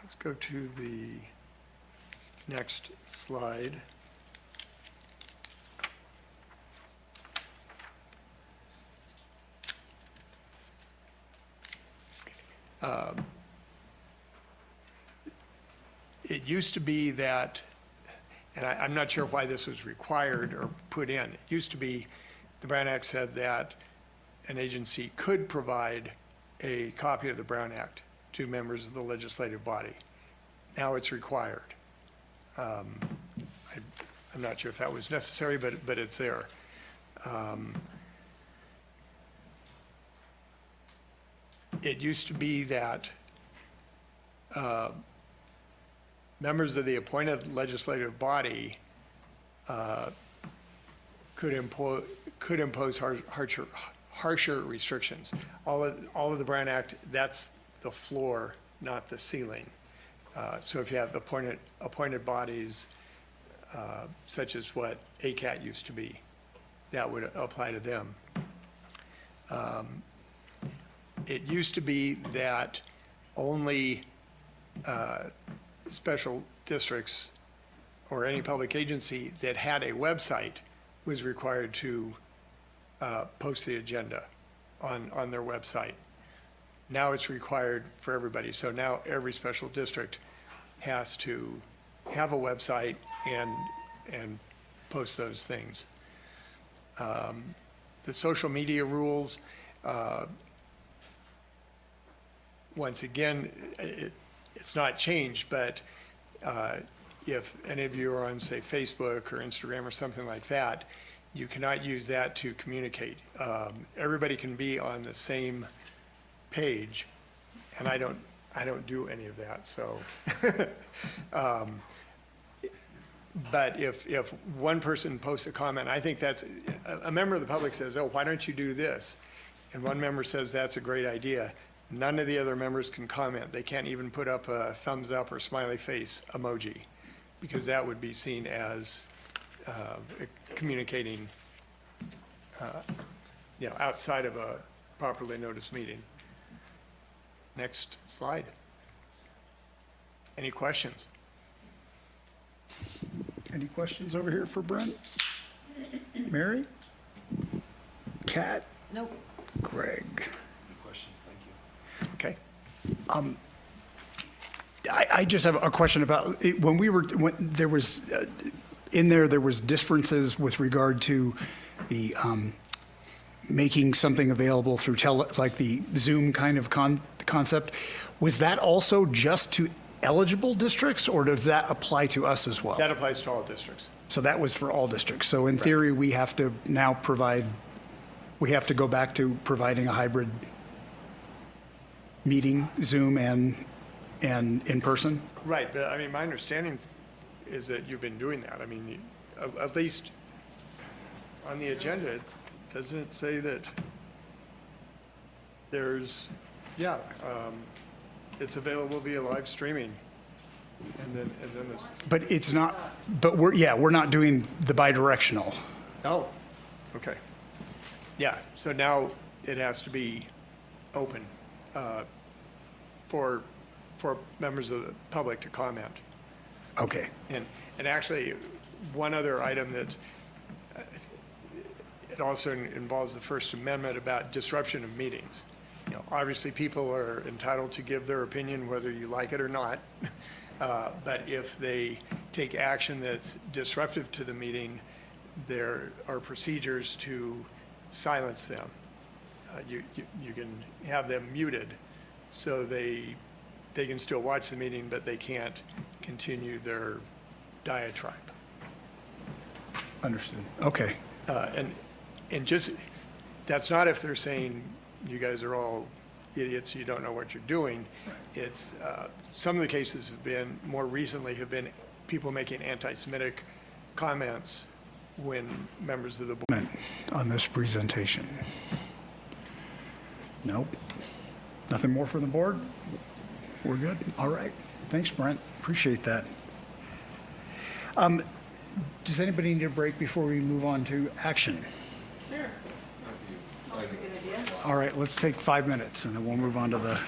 Let's go to the next slide. It used to be that, and I'm not sure why this was required or put in. It used to be, the Brown Act said that an agency could provide a copy of the Brown Act to members of the legislative body. Now it's required. I'm not sure if that was necessary, but it's there. It used to be that members of the appointed legislative body could impose harsher restrictions. All of the Brown Act, that's the floor, not the ceiling. So if you have appointed bodies, such as what ACAT used to be, that would apply to them. It used to be that only special districts or any public agency that had a website was required to post the agenda on their website. Now it's required for everybody. So now every special district has to have a website and post those things. The social media rules, once again, it's not changed, but if any of you are on, say, Facebook or Instagram or something like that, you cannot use that to communicate. Everybody can be on the same page, and I don't do any of that, so. But if one person posts a comment, I think that's, a member of the public says, oh, why don't you do this? And one member says, that's a great idea. None of the other members can comment. They can't even put up a thumbs up or smiley face emoji, because that would be seen as communicating, outside of a properly noticed meeting. Next slide. Any questions? Any questions over here for Brent? Mary? Kat? Nope. Greg? Questions, thank you. Okay. I just have a question about, when there was, in there was differences with regard to the, making something available through like the Zoom kind of concept. Was that also just to eligible districts, or does that apply to us as well? That applies to all districts. So that was for all districts. So in theory, we have to now we have to go back to providing a hybrid meeting, Zoom and in person? Right, but I mean, my understanding is that you've been doing that. I mean, at least on the agenda, doesn't it say that there's, it's available via live streaming, and then this. But it's not, but we're not doing the bidirectional. Oh, okay. Yeah, so now it has to be open for members of the public to comment. Okay. And actually, one other item that it also involves the First Amendment about disruption of meetings. Obviously, people are entitled to give their opinion whether you like it or not. But if they take action that's disruptive to the meeting, there are procedures to silence them. You can have them muted so they can still watch the meeting, but they can't continue their diatribe. Understood. Okay. And just, that's not if they're saying you guys are all idiots, you don't know what you're doing. It's, some of the cases more recently have been people making anti-Semitic comments when members of the board. On this presentation. Nope. Nothing more from the board? We're good? All right. Thanks, Brent. Appreciate that. Does anybody need a break before we move on to action? Sure. Always a good idea. All right, let's take 5 minutes and then we'll move on to the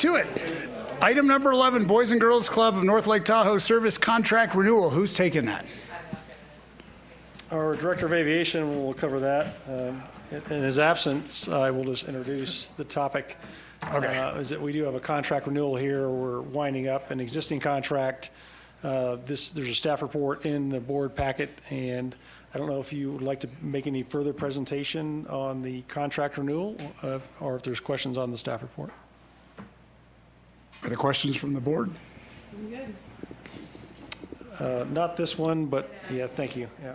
to it. Item number 11, Boys and Girls Club of North Lake Tahoe Service Contract Renewal. Who's taking that? Our Director of Aviation will cover that. In his absence, I will just introduce the topic. Okay. Is that we do have a contract renewal here. We're winding up an existing contract. There's a staff report in the board packet, and I don't know if you would like to make any further presentation on the contract renewal, or if there's questions on the staff report. Are there questions from the board? Not this one, but yeah, thank you. Yeah.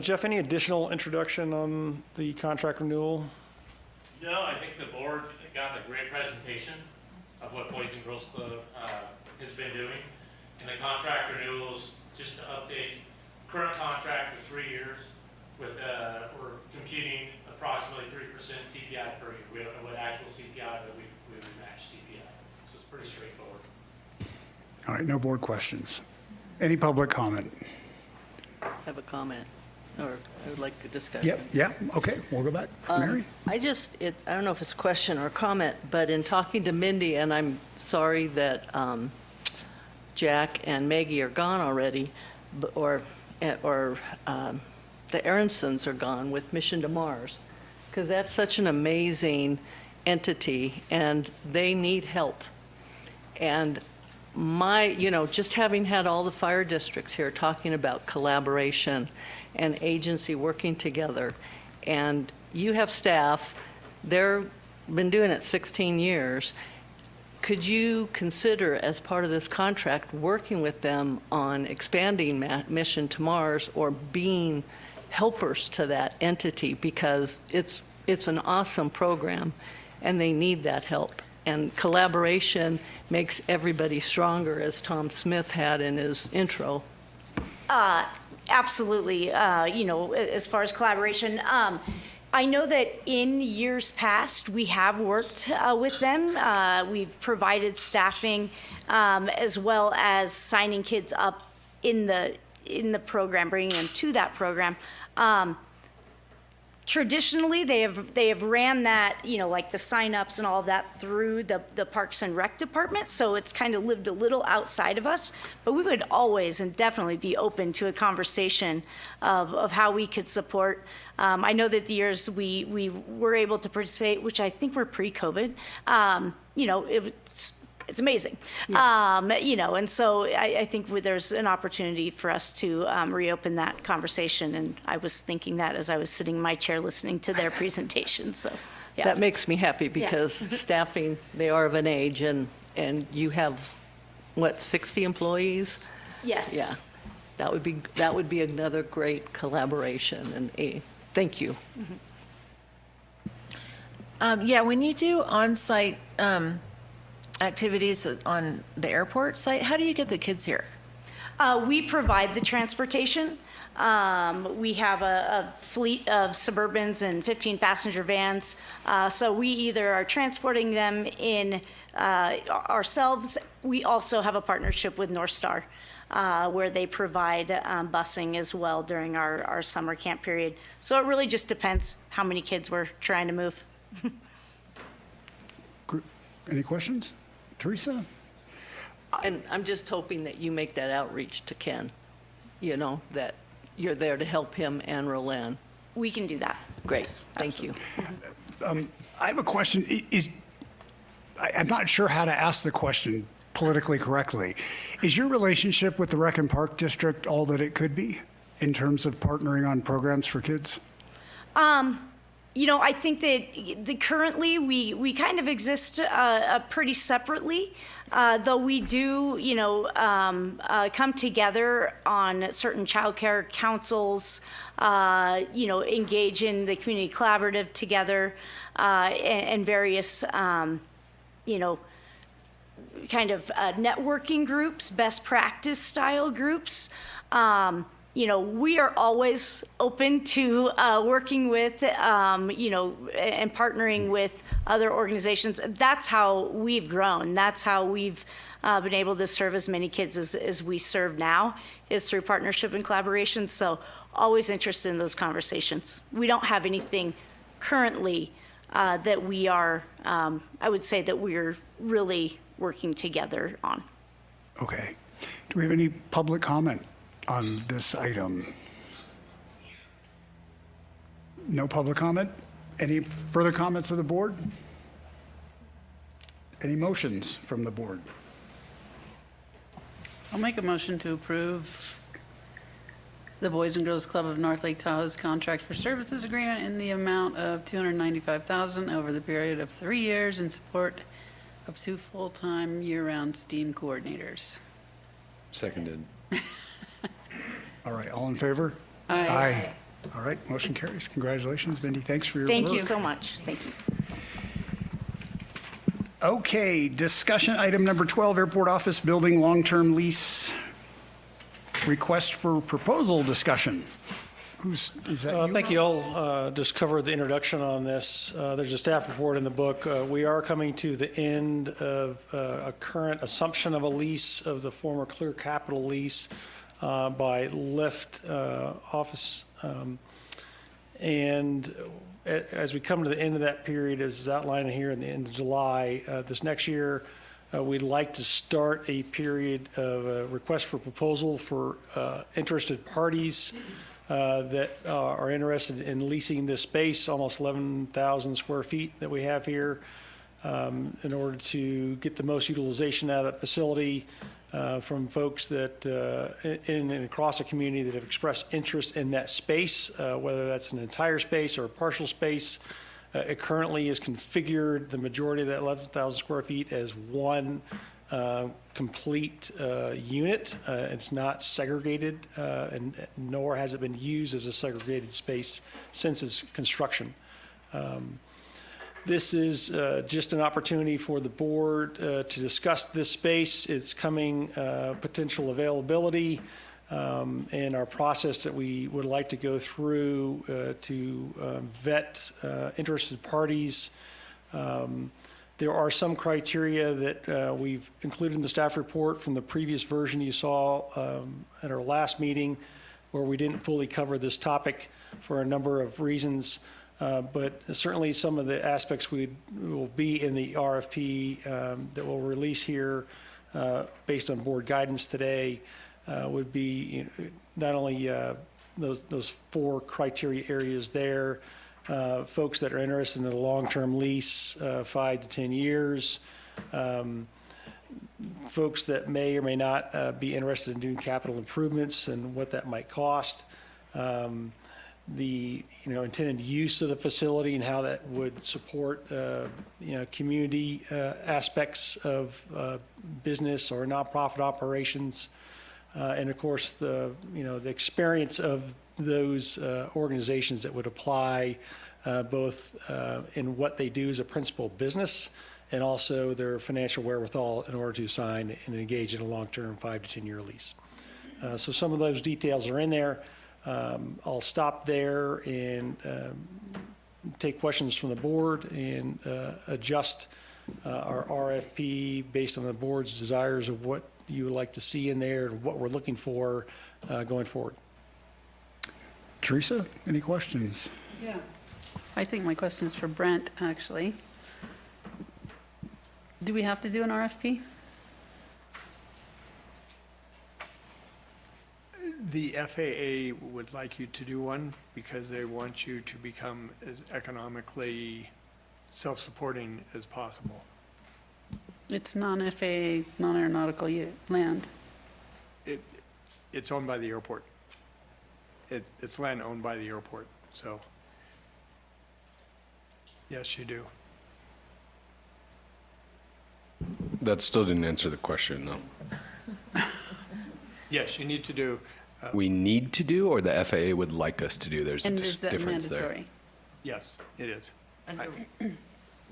Jeff, any additional introduction on the contract renewal? No, I think the board got a great presentation of what Boys and Girls Club has been doing. And the contract renewals, just to update, current contract for 3 years with, we're computing approximately 3% CPI per year. We don't know what actual CPI, but we would match CPI. So it's pretty straightforward. All right, no board questions. Any public comment? Have a comment, or I would like a discussion. Yep, yeah, okay, we'll go back. Mary? I don't know if it's a question or a comment, but in talking to Mindy, and I'm sorry that Jack and Maggie are gone already, or the Aronsons are gone with Mission to Mars, because that's such an amazing entity, and they need help. And just having had all the fire districts here talking about collaboration and agency working together, and you have staff, they've been doing it 16 years. Could you consider, as part of this contract, working with them on expanding Mission to Mars or being helpers to that entity, because it's an awesome program and they need that help. And collaboration makes everybody stronger, as Tom Smith had in his intro. Absolutely. As far as collaboration, I know that in years past, we have worked with them. We've provided staffing as well as signing kids up in the program, bringing them to that program. Traditionally, they have ran that, like the signups and all of that through the Parks and Rec department. So it's kind of lived a little outside of us. But we would always and definitely be open to a conversation of how we could support. I know that the years we were able to participate, which I think were pre-COVID, it's amazing. Yeah. And so I think there's an opportunity for us to reopen that conversation. And I was thinking that as I was sitting in my chair listening to their presentation. So, yeah. That makes me happy, because staffing, they are of an age, and you have, 60 employees? Yes. Yeah. That would be another great collaboration, and thank you. When you do on-site activities on the airport site, how do you get the kids here? We provide the transportation. We have a fleet of Suburbans and 15 passenger vans. So we either are transporting them in ourselves. We also have a partnership with North Star, where they provide busing as well during our summer camp period. So it really just depends how many kids we're trying to move. Any questions? Teresa? And I'm just hoping that you make that outreach to Ken, that you're there to help him and Roland. We can do that. Great, thank you. I have a question. I'm not sure how to ask the question politically correctly. Is your relationship with the Rec and Park District all that it could be in terms of partnering on programs for kids? I think that currently we kind of exist pretty separately, though we do, come together on certain childcare councils, engage in the community collaborative together, and various, kind of networking groups, best practice style groups. we are always open to working with, and partnering with other organizations. That's how we've grown. That's how we've been able to serve as many kids as we serve now, is through partnership and collaboration. So always interested in those conversations. We don't have anything currently that we are, I would say that we're really working together on. Okay. Do we have any public comment on this item? No public comment? Any further comments of the board? Any motions from the board? I'll make a motion to approve the Boys and Girls Club of North Lake Tahoe's contract for services agreement in the amount of $295,000 over the period of 3 years in support of 2 full-time year-round STEAM coordinators. Seconded. All right, all in favor? Aye. Aye. All right, motion carries. Congratulations, Mindy. Thanks for your work. Thank you so much. Thank you. Okay, discussion item number 12, Airport Office Building Long-Term Lease Request for Proposal discussion. Is that you? Thank you. I'll just cover the introduction on this. There's a staff report in the book. We are coming to the end of a current assumption of a lease of the former Clear Capital lease by Lyft Office. And as we come to the end of that period, as is outlined here in the end of July, this next year, we'd like to start a period of request for proposal for interested parties that are interested in leasing this space, almost 11,000 square feet that we have here, in order to get the most utilization out of that facility from folks that in and across the community that have expressed interest in that space, whether that's an entire space or a partial space. It currently is configured, the majority of that 11,000 square feet, as one complete unit. It's not segregated, and nor has it been used as a segregated space since its construction. This is just an opportunity for the board to discuss this space, its coming potential availability, and our process that we would like to go through to vet interested parties. There are some criteria that we've included in the staff report from the previous version you saw at our last meeting, where we didn't fully cover this topic for a number of reasons. But certainly some of the aspects will be in the RFP that we'll release here based on board guidance today. Would be not only those 4 criteria areas there, folks that are interested in a long-term lease, 5 to 10 years, folks that may or may not be interested in doing capital improvements and what that might cost, the intended use of the facility and how that would support community aspects of business or nonprofit operations. And of course, the experience of those organizations that would apply both in what they do as a principal business and also their financial wherewithal in order to sign and engage in a long-term 5 to 10 year lease. So some of those details are in there. I'll stop there and take questions from the board and adjust our RFP based on the board's desires of what you would like to see in there and what we're looking for going forward. Teresa, any questions? Yeah. I think my question is for Brent, actually. Do we have to do an RFP? The FAA would like you to do one because they want you to become as economically self-supporting as possible. It's non-FAA, non-aeronautical land. It's owned by the airport. It's land owned by the airport, so yes, you do. That still didn't answer the question, though. Yes, you need to do. We need to do, or the FAA would like us to do? There's a And is that difference there. mandatory? Yes, it is.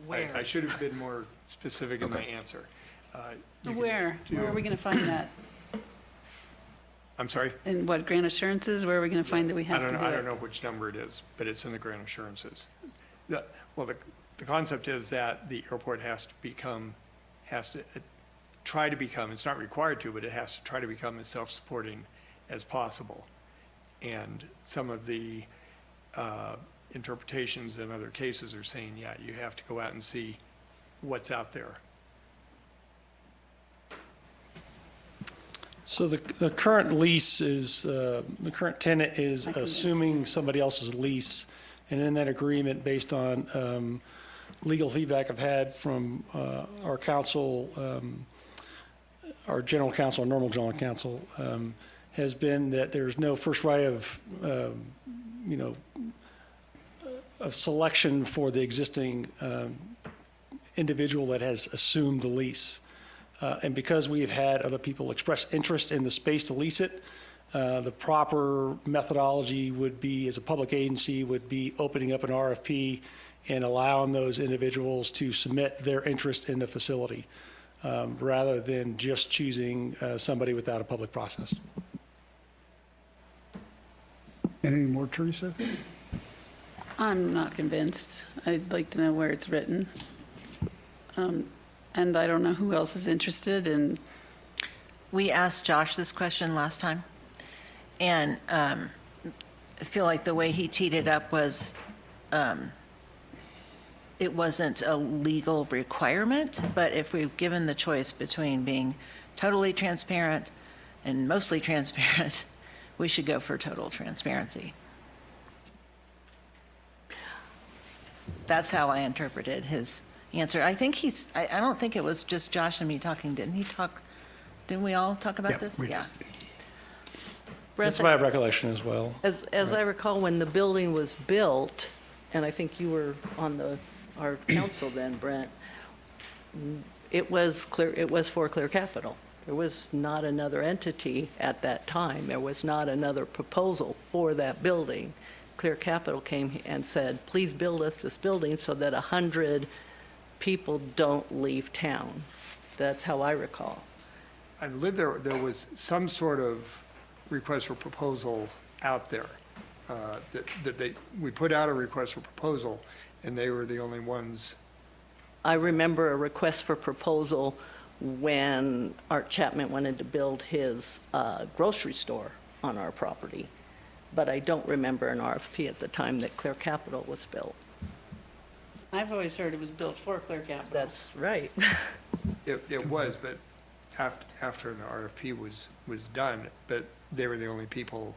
Where? I should have been more specific in my answer. You can Where? Where are we going to find that? I'm sorry? And what, grant assurances, where are we going to find that we have to do it? I don't know which number it is, but it's in the grant assurances. Well, the concept is that the airport has to try to become, it's not required to, but it has to try to become as self-supporting as possible. And some of the interpretations in other cases are saying, yeah, you have to go out and see what's out there. So the current lease is, the current tenant is assuming somebody else's lease. And in that agreement, based on legal feedback I've had from our counsel, our general counsel, normal general counsel, has been that there's no first right of, of selection for the existing individual that has assumed the lease. And because we have had other people express interest in the space to lease it, the proper methodology would be, as a public agency, would be opening up an RFP and allowing those individuals to submit their interest in the facility, rather than just choosing somebody without a public process. Anything more, Teresa? I'm not convinced. I'd like to know where it's written. And I don't know who else is interested in. We asked Josh this question last time, and I feel like the way he teed it up was it wasn't a legal requirement, but if we've given the choice between being totally transparent and mostly transparent, we should go for total transparency. That's how I interpreted his answer. I think I don't think it was just Josh and me talking. Didn't we all talk about this? Yeah. That's my recollection as well. As I recall, when the building was built, and I think you were on our council then, Brent, it was for Clear Capital. There was not another entity at that time. There was not another proposal for that building. Clear Capital came and said, please build us this building so that 100 people don't leave town. That's how I recall. I believe there was some sort of request for proposal out there. We put out a request for proposal, and they were the only ones. I remember a request for proposal when Art Chapman wanted to build his grocery store on our property, but I don't remember an RFP at the time that Clear Capital was built. I've always heard it was built for Clear Capital. That's right. It was, but after an RFP was done, but they were the only people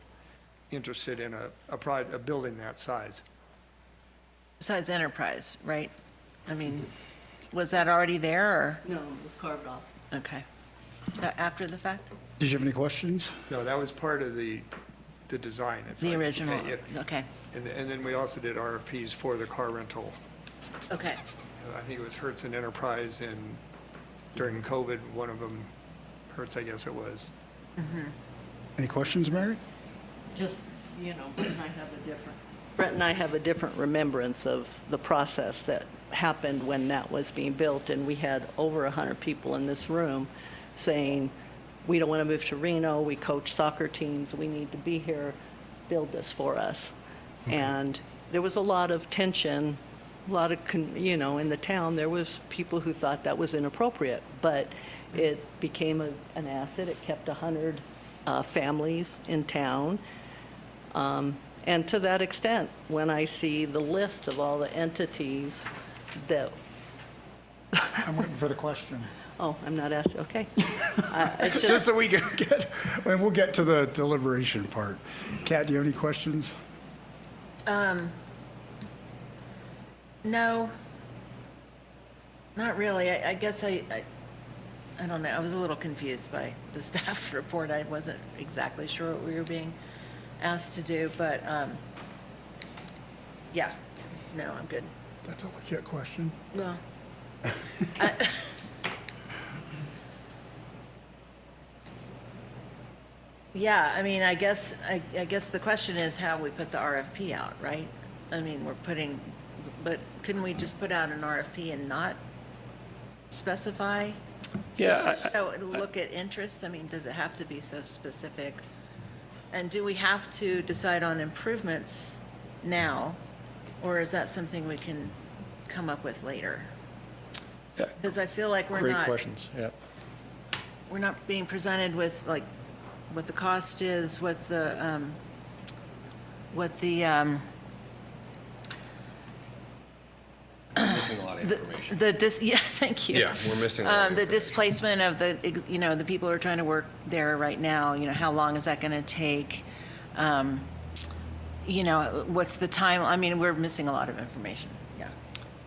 interested in a building that size. Besides Enterprise, right? I mean, was that already there, or? No, it was carved off. Okay. After the fact? Did you have any questions? No, that was part of the design. It's The like, original, okay. And then we also did RFPs for the car rental. Okay. I think it was Hertz and Enterprise, and during COVID, one of them, Hertz, I guess it was. Any questions, Mary? Just, Brent and I have a different remembrance of the process that happened when that was being built, and we had over 100 people in this room saying, we don't want to move to Reno, we coach soccer teams, we need to be here, build this for us. And there was a lot of tension, a lot of, in the town, there was people who thought that was inappropriate, but it became an asset. It kept 100 families in town. And to that extent, when I see the list of all the entities that... I'm waiting for the question. Oh, I'm not asking, okay. It's Just so we can we'll get to the deliberation part. Kat, do you have any questions? No, not really. I guess I don't know. I was a little confused by the staff report. I wasn't exactly sure what we were being asked to do, but yeah, no, I'm good. That's a legit question. Well, yeah, I mean, I guess the question is how we put the RFP out, right? I mean, but couldn't we just put out an RFP and not specify? Yeah. Just look at interest? I mean, does it have to be so specific And do we have to decide on improvements now, or is that something we can come up with later? Yeah. Because I feel like Great questions, yeah. we're not being presented with like what the cost is, what the Missing a lot of information. yeah, thank you. Yeah, we're missing a lot of the information. displacement of the people who are trying to work there right now. How long is that going to take? What's the time? I mean, we're missing a lot of information. Yeah.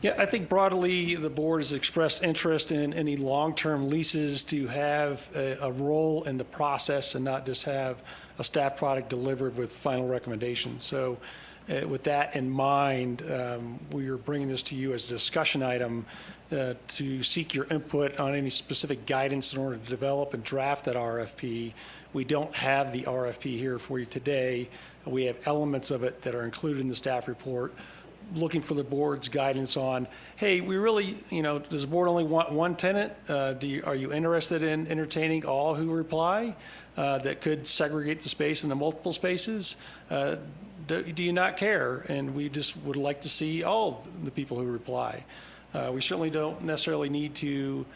Yeah, I think broadly, the board has expressed interest in any long-term leases to have a role in the process and not just have a staff product delivered with final recommendations. So with that in mind, we are bringing this to you as a discussion item to seek your input on any specific guidance in order to develop and draft that RFP. We don't have the RFP here for you today. We have elements of it that are included in the staff report, looking for the board's guidance on, hey, we really, does the board only want one tenant? Are you interested in entertaining all who reply that could segregate the space into multiple spaces? Do you not care? And we just would like to see all the people who reply. We certainly don't necessarily need to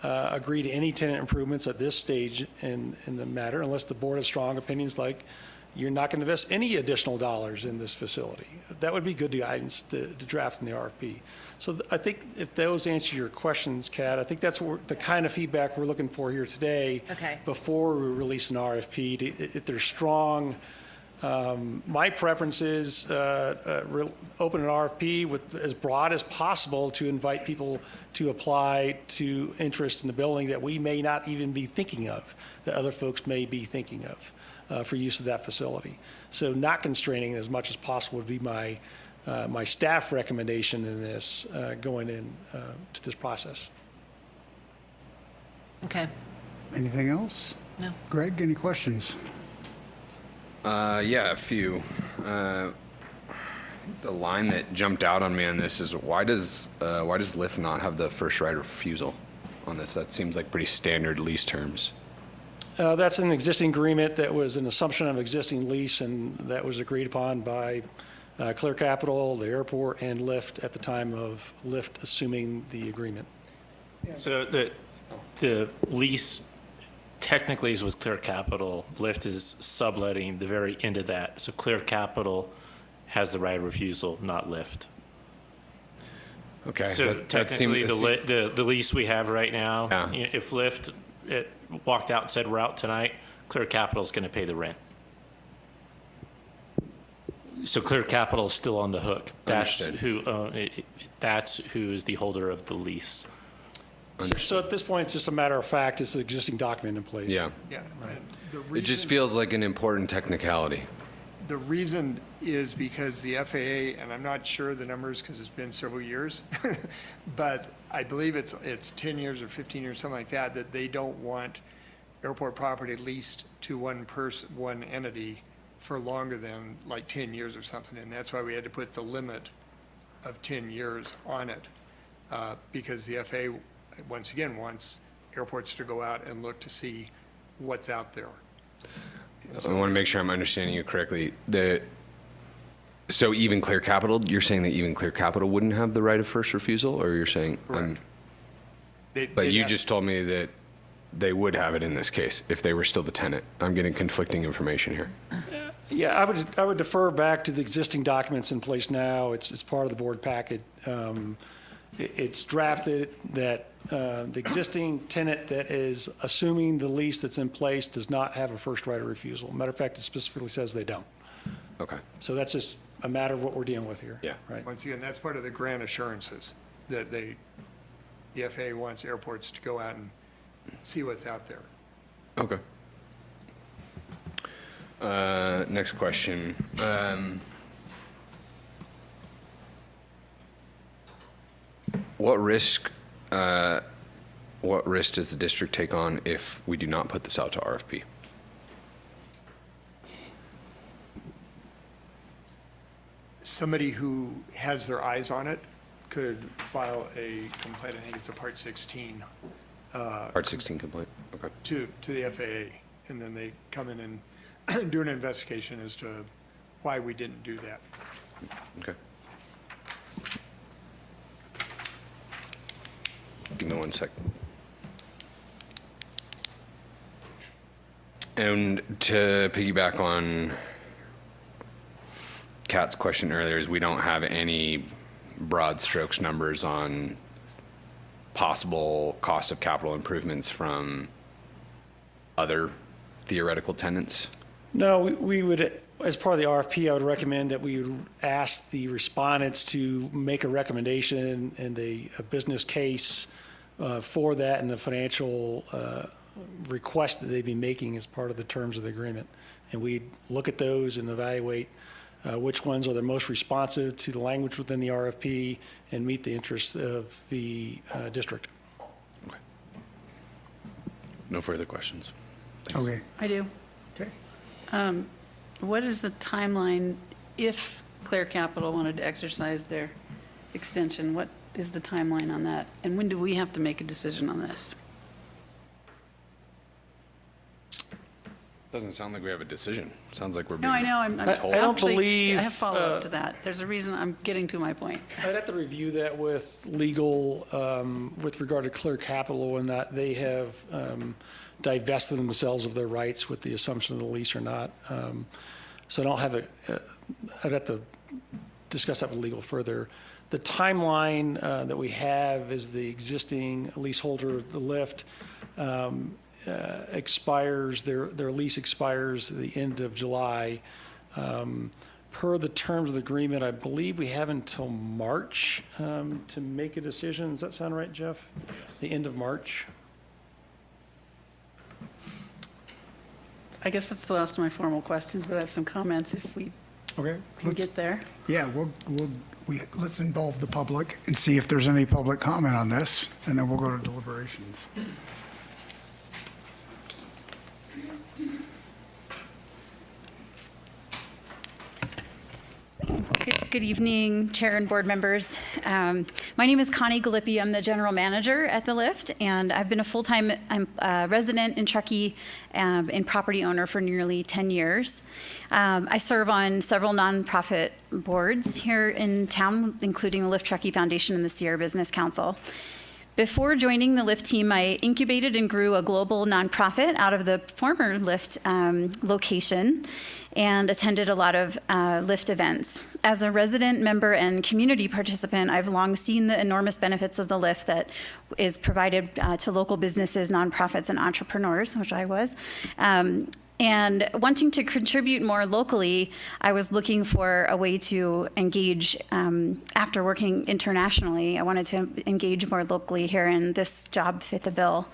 agree to any tenant improvements at this stage in the matter, unless the board has strong opinions like you're not going to invest any additional dollars in this facility. That would be good guidance to draft in the RFP. So I think if those answer your questions, Kat, I think that's the kind of feedback we're looking for here today. Okay. Before we release an RFP. If they're strong, my preference is open an RFP with as broad as possible to invite people to apply to interest in the building that we may not even be thinking of, that other folks may be thinking of. For use of that facility. So not constraining as much as possible would be my staff recommendation in this going in to this process. Okay. Anything else? No. Greg, any questions? Yeah, a few. The line that jumped out on me on this is why does Lyft not have the first right of refusal on this? That seems like pretty standard lease terms. That's an existing agreement that was an assumption of existing lease, and that was agreed upon by Clear Capital, the airport, and Lyft at the time of Lyft assuming the agreement. So the lease technically is with Clear Capital. Lyft is subletting the very end of that. So Clear Capital has the right of refusal, not Lyft. Okay. So technically, the lease we have right now, if Lyft walked out and said we're out tonight, Clear Capital is going to pay the rent. So Clear Capital is still on the hook. That's who is the holder of the lease. So at this point, it's just a matter of fact, it's the existing document in place. Yeah. Yeah. It just feels like an important technicality. The reason is because the FAA, and I'm not sure the numbers because it's been several years, but I believe it's 10 years or 15 years, something like that, that they don't want airport property leased to one entity for longer than like 10 years or something. And that's why we had to put the limit of 10 years on it, because the FAA, once again, wants airports to go out and look to see what's out there. I want to make sure I'm understanding you correctly. So even Clear Capital, you're saying that even Clear Capital wouldn't have the right of first refusal, or you're saying? Correct. But you just told me that they would have it in this case if they were still the tenant. I'm getting conflicting information here. Yeah, I would defer back to the existing documents in place now. It's part of the board packet. It's drafted that the existing tenant that is assuming the lease that's in place does not have a first right of refusal. Matter of fact, it specifically says they don't. Okay. So that's just a matter of what we're dealing with here. Yeah. Right. Once again, that's part of the grant assurances, that the FAA wants airports to go out and see what's out there. Okay. Next question. What risk does the district take on if we do not put this out to RFP? Somebody who has their eyes on it could file a complaint, I think it's a Part 16. Part 16 complaint, okay. To the FAA, and then they come in and do an investigation as to why we didn't do that. Okay. Give me 1 sec. And to piggyback on Kat's question earlier, is we don't have any broad strokes numbers on possible cost of capital improvements from other theoretical tenants? No, we would, as part of the RFP, I would recommend that we would ask the respondents to make a recommendation and a business case for that and the financial request that they'd be making as part of the terms of the agreement. And we'd look at those and evaluate which ones are the most responsive to the language within the RFP and meet the interests of the district. Okay. No further questions. Okay. I do. Okay. What is the timeline if Clear Capital wanted to exercise their extension? What is the timeline on that? And when do we have to make a decision on this? Doesn't sound like we have a decision. Sounds like we're No, being I know. I'm I don't actually- believe, I have follow-up to that. There's a reason I'm getting to my point. I'd have to review that with legal with regard to Clear Capital and that they have divested themselves of their rights with the assumption of the lease or not. So I don't have I'd have to discuss that with legal further. The timeline that we have is the existing leaseholder of the lift expires, their lease expires at the end of July. Per the terms of the agreement, I believe we have until March to make a decision. Does that sound right, Jeff? Yes. The end of March? I guess that's the last of my formal questions, but I have some comments if we Okay. can get there. Yeah, let's involve the public and see if there's any public comment on this, and then we'll go to deliberations. Good evening, Chair and board members. My name is Connie Galippi. I'm the general manager at the Lift, and I've been a full-time resident in Truckee and property owner for nearly 10 years. I serve on several nonprofit boards here in town, including the Lift Truckee Foundation and the Sierra Business Council. Before joining the Lyft team, I incubated and grew a global nonprofit out of the former Lyft location and attended a lot of Lyft events. As a resident member and community participant, I've long seen the enormous benefits of the Lyft that is provided to local businesses, nonprofits, and entrepreneurs, which I was. And wanting to contribute more locally, I was looking for a way to engage after working internationally. I wanted to engage more locally here, and this job fit the bill.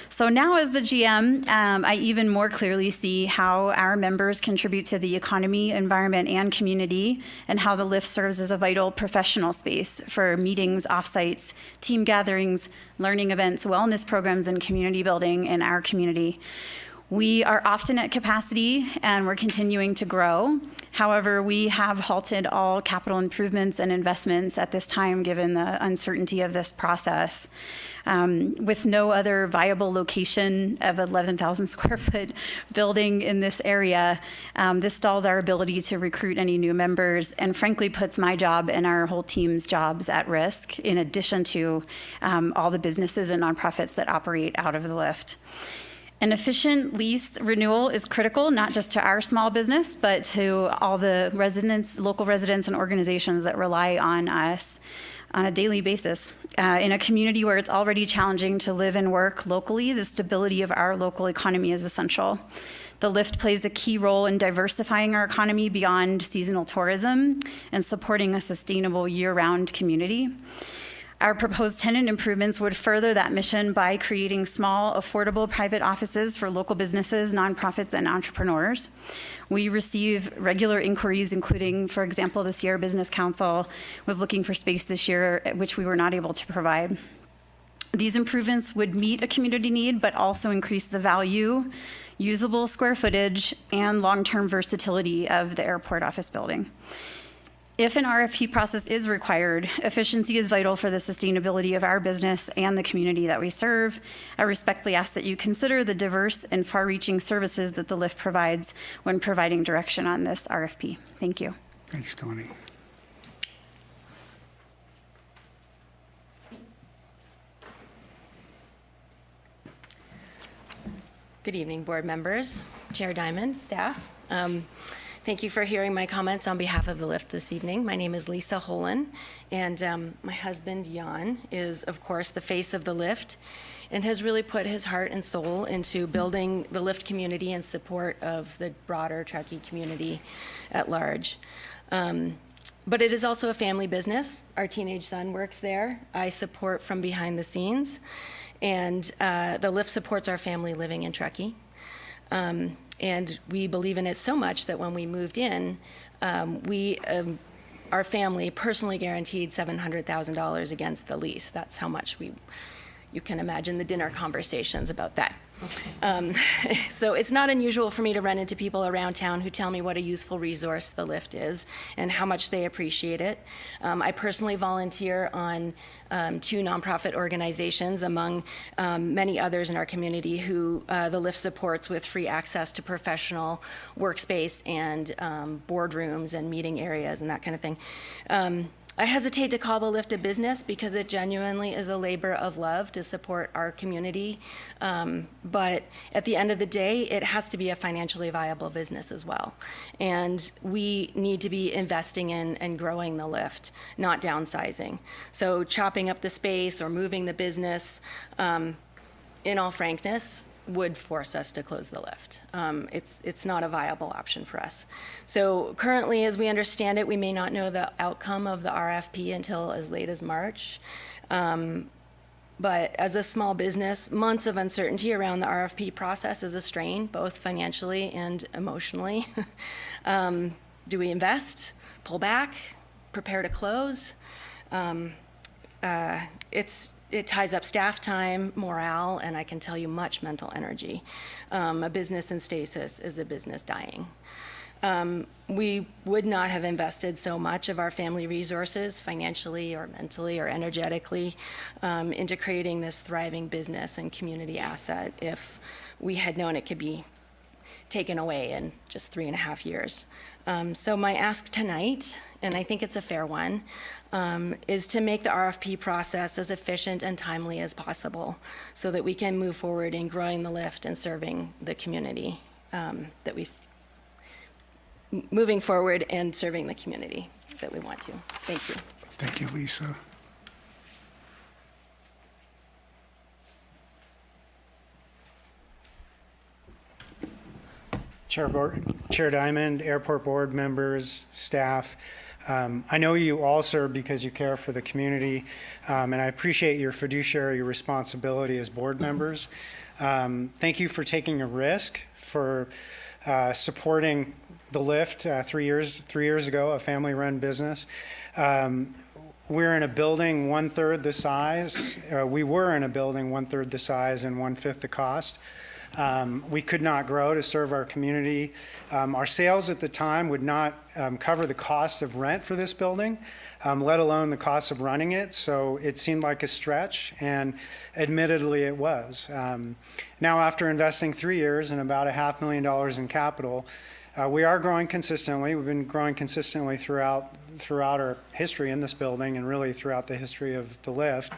So now as the GM, I even more clearly see how our members contribute to the economy, environment, and community, and how the Lyft serves as a vital professional space for meetings, offsites, team gatherings, learning events, wellness programs, and community building in our community. We are often at capacity and we're continuing to grow. However, we have halted all capital improvements and investments at this time given the uncertainty of this process. With no other viable location of 11,000 square foot building in this area, this stalls our ability to recruit any new members and frankly puts my job and our whole team's jobs at risk in addition to all the businesses and nonprofits that operate out of the Lyft. An efficient lease renewal is critical, not just to our small business, but to all the residents, local residents and organizations that rely on us on a daily basis. In a community where it's already challenging to live and work locally, the stability of our local economy is essential. The Lyft plays a key role in diversifying our economy beyond seasonal tourism and supporting a sustainable year-round community. Our proposed tenant improvements would further that mission by creating small, affordable private offices for local businesses, nonprofits, and entrepreneurs. We receive regular inquiries, including, for example, the Sierra Business Council was looking for space this year, which we were not able to provide. These improvements would meet a community need, but also increase the value, usable square footage, and long-term versatility of the airport office building. If an RFP process is required, efficiency is vital for the sustainability of our business and the community that we serve. I respectfully ask that you consider the diverse and far-reaching services that the LIFT provides when providing direction on this RFP. Thank you. Thanks, Connie. Good evening, board members, Chair Diamond, staff. Thank you for hearing my comments on behalf of the LIFT this evening. My name is Lisa Holen, and my husband, Jan, is, of course, the face of the LIFT and has really put his heart and soul into building the LIFT community in support of the broader Truckee community at large. But it is also a family business. Our teenage son works there. I support from behind the scenes, and the LIFT supports our family living in Truckee. And we believe in it so much that when we moved in, our family personally guaranteed $700,000 against the lease. That's how much you can imagine the dinner conversations about that. So it's not unusual for me to run into people around town who tell me what a useful resource the LIFT is and how much they appreciate it. I personally volunteer on 2 nonprofit organizations, among many others in our community, who the LIFT supports with free access to professional workspace and boardrooms and meeting areas and that kind of thing. I hesitate to call the LIFT a business because it genuinely is a labor of love to support our community. But at the end of the day, it has to be a financially viable business as well. And we need to be investing in and growing the LIFT, not downsizing. So chopping up the space or moving the business, in all frankness, would force us to close the LIFT. It's not a viable option for us. So currently, as we understand it, we may not know the outcome of the RFP until as late as March. But as a small business, months of uncertainty around the RFP process is a strain, both financially and emotionally. Do we invest, pull back, prepare to close? It ties up staff time, morale, and I can tell you much mental energy. A business in stasis is a business dying. We would not have invested so much of our family resources, financially or mentally or energetically, into creating this thriving business and community asset if we had known it could be taken away in just 3.5 years. So my ask tonight, and I think it's a fair one, is to make the RFP process as efficient and timely as possible so that we can move forward in growing the LIFT and serving the community moving forward and serving the community that we want to. Thank you. Thank you, Lisa. Chair Diamond, Airport Board members, staff, I know you all serve because you care for the community, and I appreciate your fiduciary responsibility as board members. Thank you for taking a risk, for supporting the LIFT 3 years ago, a family-run business. We're in a building 1/3 the size. We were in a building 1/3 the size and 1/5 the cost. We could not grow to serve our community. Our sales at the time would not cover the cost of rent for this building, let alone the cost of running it. So it seemed like a stretch, and admittedly it was. Now, after investing 3 years and about $500,000 in capital, we are growing consistently. We've been growing consistently throughout our history in this building and really throughout the history of the LIFT.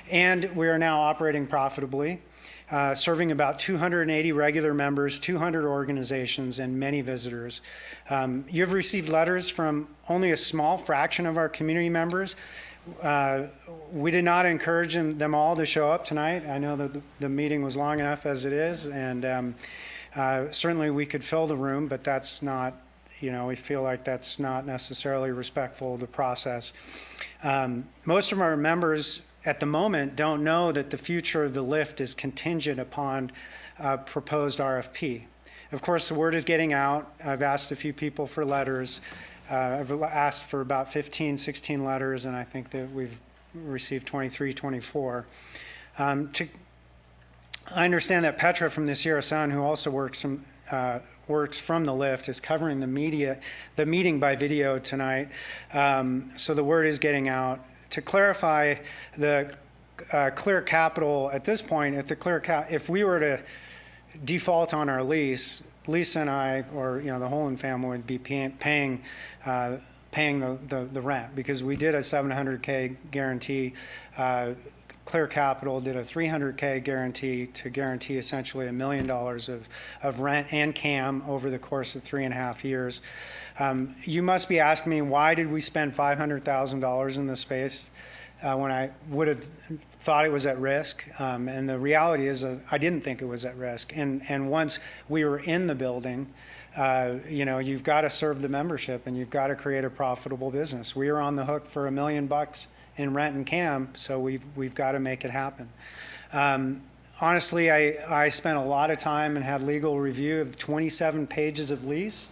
And we are now operating profitably. Serving about 280 regular members, 200 organizations, and many visitors. You've received letters from only a small fraction of our community members. We did not encourage them all to show up tonight. I know that the meeting was long enough as it is, and certainly we could fill the room, but that's not, we feel like that's not necessarily respectful of the process. Most of our members at the moment don't know that the future of the LIFT is contingent upon a proposed RFP. Of course, the word is getting out. I've asked a few people for letters. I've asked for about 15, 16 letters, and I think that we've received 23, 24. I understand that Petra from the Sierra Sun, who also works works from the lift is covering the meeting by video tonight. So the word is getting out. To clarify, the Clear Capital at this point, if we were to default on our lease, Lisa and I, or the Holland family, would be paying the rent, because we did a $700K guarantee. Clear Capital did a $300K guarantee to guarantee essentially $1 million of rent and CAM over the course of 3.5 years. You must be asking me, why did we spend $500,000 in this space when I would have thought it was at risk? And the reality is I didn't think it was at risk. And once we were in the building, you've got to serve the membership and you've got to create a profitable business. We are on the hook for $1 million in rent and CAM, so we've got to make it happen. Honestly, I spent a lot of time and had legal review of 27 pages of lease.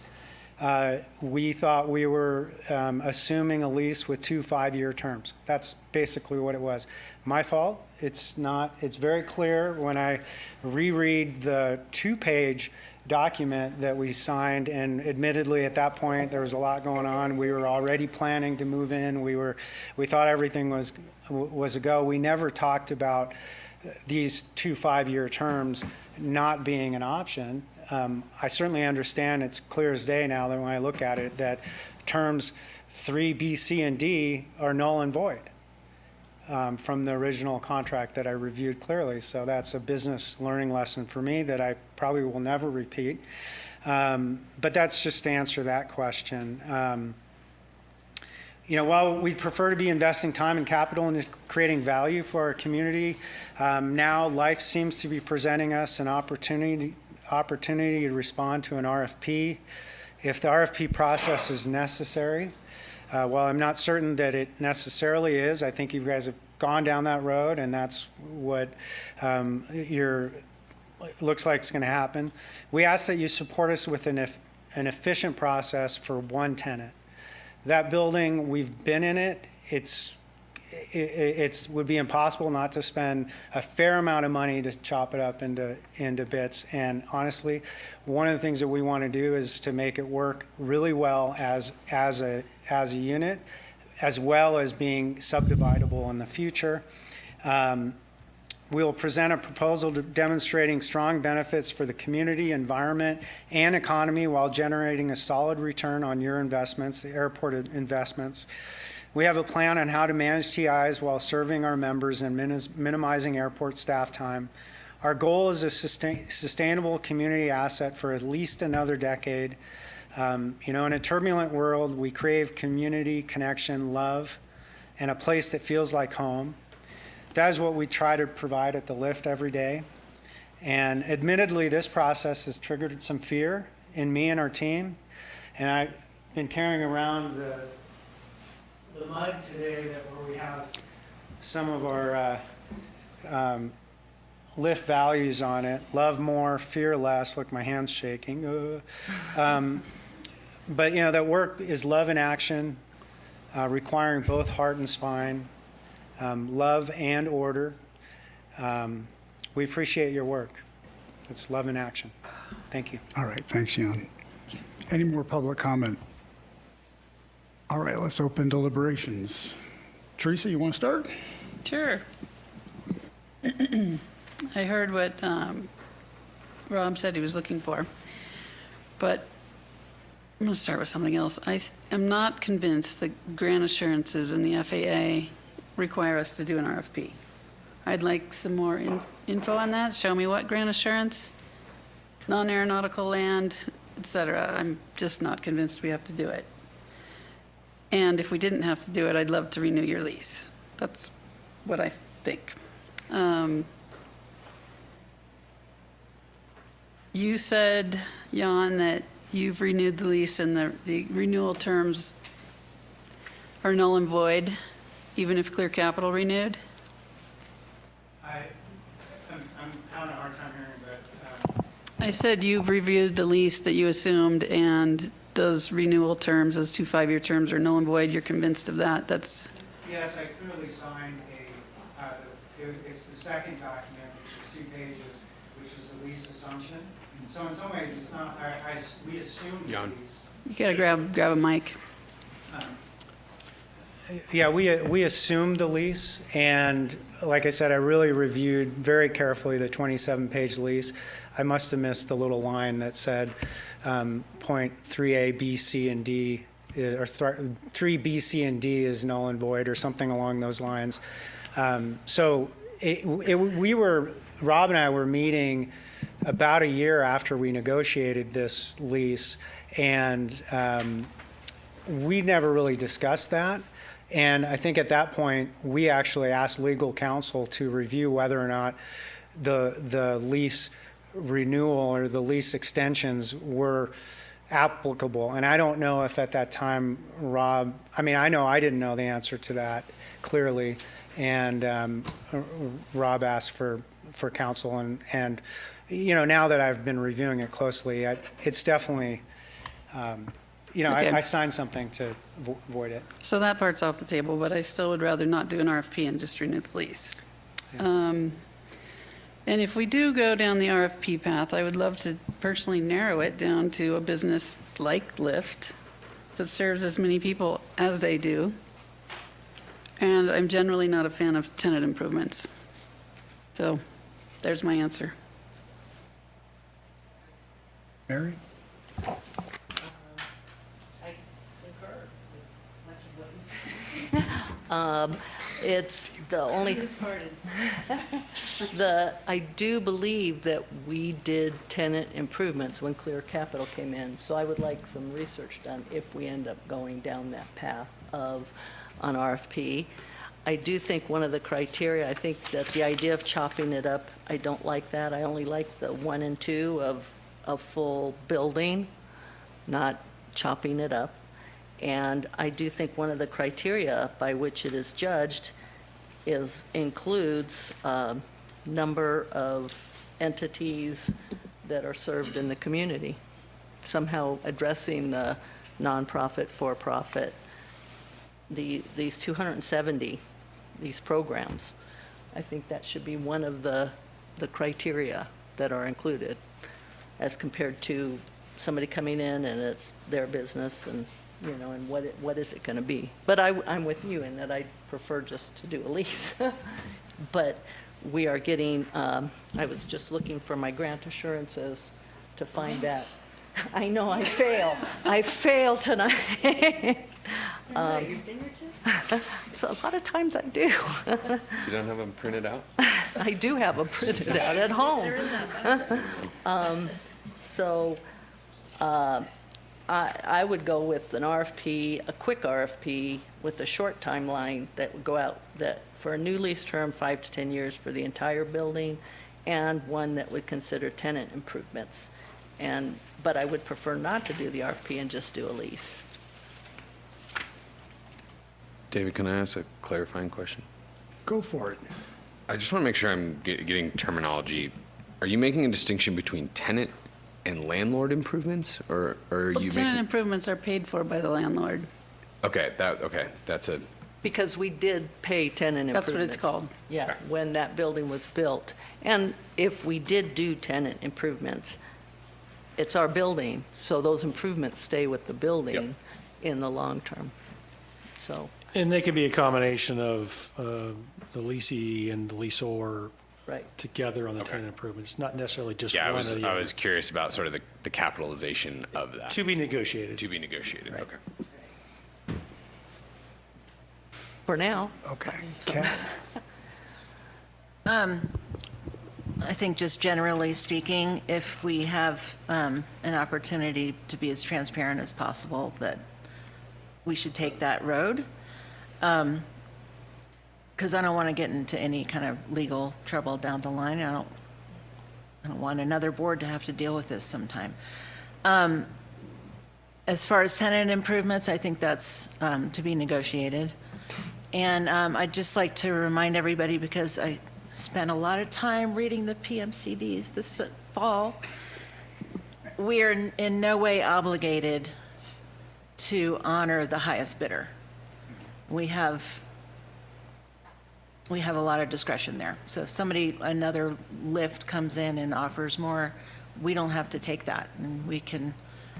We thought we were assuming a lease with 2 5-year terms. That's basically what it was. My fault. It's not. It's very clear when I reread the 2-page document that we signed, and admittedly at that point there was a lot going on. We were already planning to move in. We thought everything was a go. We never talked about these 2 5-year terms not being an option. I certainly understand, it's clear as day now that when I look at it, that terms 3, B, C, and D are null and void from the original contract that I reviewed clearly. So that's a business learning lesson for me that I probably will never repeat. But that's just to answer that question. While we prefer to be investing time and capital into creating value for our community, now life seems to be presenting us an opportunity to respond to an RFP. If the RFP process is necessary, while I'm not certain that it necessarily is, I think you guys have gone down that road, and that's what looks like it's going to happen. We ask that you support us with an efficient process for one tenant. That building, we've been in it. It would be impossible not to spend a fair amount of money to chop it up into bits. And honestly, one of the things that we want to do is to make it work really well as a unit, as well as being subdividable in the future. We'll present a proposal demonstrating strong benefits for the community, environment, and economy while generating a solid return on your investments, the airport investments. We have a plan on how to manage TIs while serving our members and minimizing airport staff time. Our goal is a sustainable community asset for at least another decade. In a turbulent world, we crave community, connection, love, and a place that feels like home. That is what we try to provide at the Lift every day. And admittedly, this process has triggered some fear in me and our team. And I've been carrying around the mug today where we have some of our Lift values on it. Love more, fear less. Look, my hand's shaking. But that work is love in action, requiring both heart and spine, love and order. We appreciate your work. It's love in action. Thank you. All right, thanks, Jan. Any more public comment? All right, let's open deliberations. Teresa, you want to start? Sure. I heard what Rob said he was looking for, but I'm going to start with something else. I'm not convinced that grant assurances in the FAA require us to do an RFP. I'd like some more info on that. Show me what grant assurance, non-aeronautical land, et cetera. I'm just not convinced we have to do it. And if we didn't have to do it, I'd love to renew your lease. That's what I think. You said, Jan, that you've renewed the lease and the renewal terms are null and void, even if Clear Capital renewed? I'm having a hard time hearing, but... I said you've reviewed the lease that you assumed, and those renewal terms, those 2 5-year terms are null and void. You're convinced of that? That's... Yes, I clearly signed it's the second document, which is 2 pages, which was the lease assumption. So in some ways, it's not, we assumed the Jan. lease. You gotta grab a mic. Yeah, we assumed the lease, and like I said, I really reviewed very carefully the 27-page lease. I must have missed the little line that said point 3A, B, C, and D, or 3B, C, and D is null and void, or something along those lines. So Rob and I were meeting about a year after we negotiated this lease, and we never really discussed that. And I think at that point, we actually asked legal counsel to review whether or not the lease renewal or the lease extensions were applicable. And I don't know if at that time, Rob, I mean, I know I didn't know the answer to that clearly. And Rob asked for counsel. And, you know, now that I've been reviewing it closely, it's definitely, you know, Okay. I signed something to void it. So that part's off the table, but I still would rather not do an RFP and just renew the lease. And if we do go down the RFP path, I would love to personally narrow it down to a business like Lyft that serves as many people as they do. And I'm generally not a fan of tenant improvements. So there's my answer. Mary? It's the only, I do believe that we did tenant improvements when Clear Capital came in, so I would like some research done if we end up going down that path of an RFP. I do think one of the criteria, I think that the idea of chopping it up, I don't like that. I only like the 1 and 2 of a full building, not chopping it up. And I do think one of the criteria by which it is judged includes number of entities that are served in the community, somehow addressing the nonprofit, for-profit, these 270, these programs. I think that should be one of the criteria that are included as compared to somebody coming in and it's their business and, you know, and what is it going to be? But I'm with you in that I prefer just to do a lease. But we are getting, I was just looking for my grant assurances to find that. I know, I fail. I fail tonight. So a lot of times I do. You don't have them printed out? I do have them printed out at home. So I would go with an RFP, a quick RFP with a short timeline that would go out that for a new lease term, 5 to 10 years for the entire building, and one that would consider tenant improvements. But I would prefer not to do the RFP and just do a lease. David, can I ask a clarifying question? Go for it. I just want to make sure I'm getting terminology. Are you making a distinction between tenant and landlord improvements, or are you Tenant making? improvements are paid for by the landlord. Okay, that's a. Because we did pay tenant improvements. That's what it's called. Yeah, when that building was built. And if we did do tenant improvements, it's our building, so those improvements stay with the building in the long term. So, And they can be a combination of the leasee and the leaseor right. together on the tenant improvements, not necessarily just Yeah, one or the I other. was curious about sort of the capitalization of that. To be negotiated. To be negotiated, okay. For now. Okay. Kat? I think just generally speaking, if we have an opportunity to be as transparent as possible, that we should take that road. Because I don't want to get into any kind of legal trouble down the line. I don't want another board to have to deal with this sometime. As far as tenant improvements, I think that's to be negotiated. And I'd just like to remind everybody, because I spent a lot of time reading the PMCDs this fall, we are in no way obligated to honor the highest bidder. We have we have a lot of discretion there. So if another lift comes in and offers more, we don't have to take that. And we can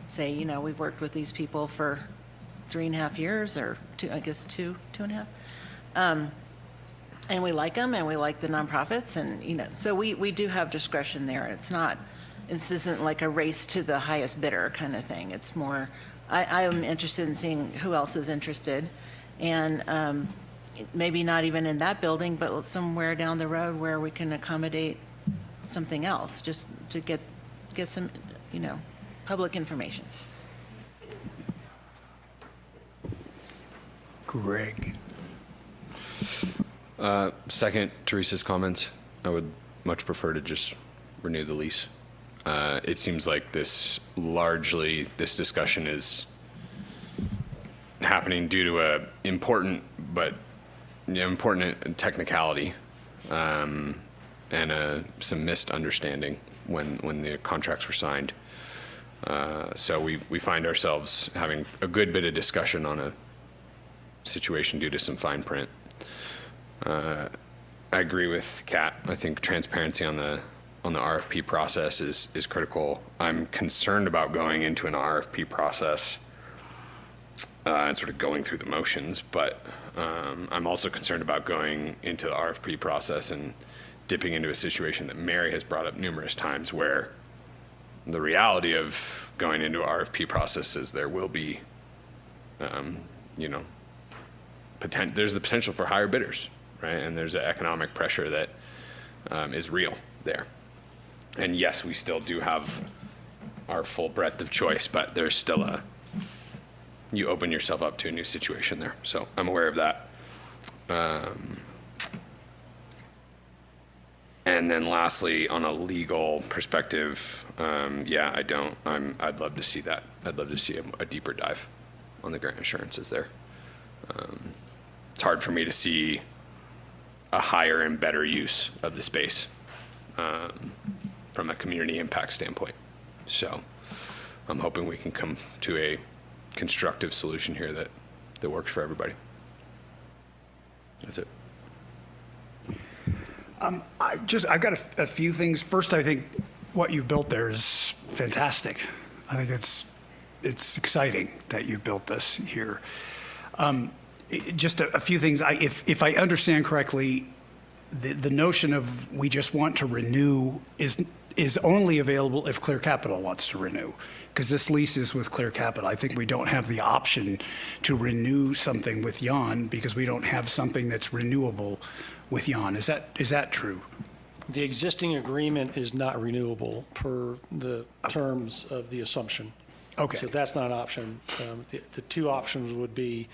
say, we've worked with these people for 3.5 years, or two and a half. And we like them, and we like the nonprofits, and, so we do have discretion there. This isn't like a race to the highest bidder kind of thing. It's more, I am interested in seeing who else is interested, and maybe not even in that building, but somewhere down the road where we can accommodate something else, just to get some, public information. Greg. Second Teresa's comments. I would much prefer to just renew the lease. It seems like this discussion is happening due to a important technicality and some misunderstanding when the contracts were signed. So we find ourselves having a good bit of discussion on a situation due to some fine print. I agree with Kat. I think transparency on the RFP process is critical. I'm concerned about going into an RFP process and sort of going through the motions, but I'm also concerned about going into the RFP process and dipping into a situation that Mary has brought up numerous times, where the reality of going into an RFP process is there will be, there's the potential for higher bidders, right? And there's an economic pressure that is real there. And yes, we still do have our full breadth of choice, but there's still you open yourself up to a new situation there. So I'm aware of that. And then lastly, on a legal perspective, I'd love to see that. I'd love to see a deeper dive on the grant assurances there. It's hard for me to see a higher and better use of the space from a community impact standpoint. So I'm hoping we can come to a constructive solution here that works for everybody. That's it. I've got a few things. First, I think what you've built there is fantastic. I think it's exciting that you've built this here. Just a few things. If I understand correctly, the notion of we just want to renew is only available if Clear Capital wants to renew, because this lease is with Clear Capital. I think we don't have the option to renew something with Jan because we don't have something that's renewable with Jan. Is that true? The existing agreement is not renewable per the terms of the assumption. Okay. So that's not an option. The two options would be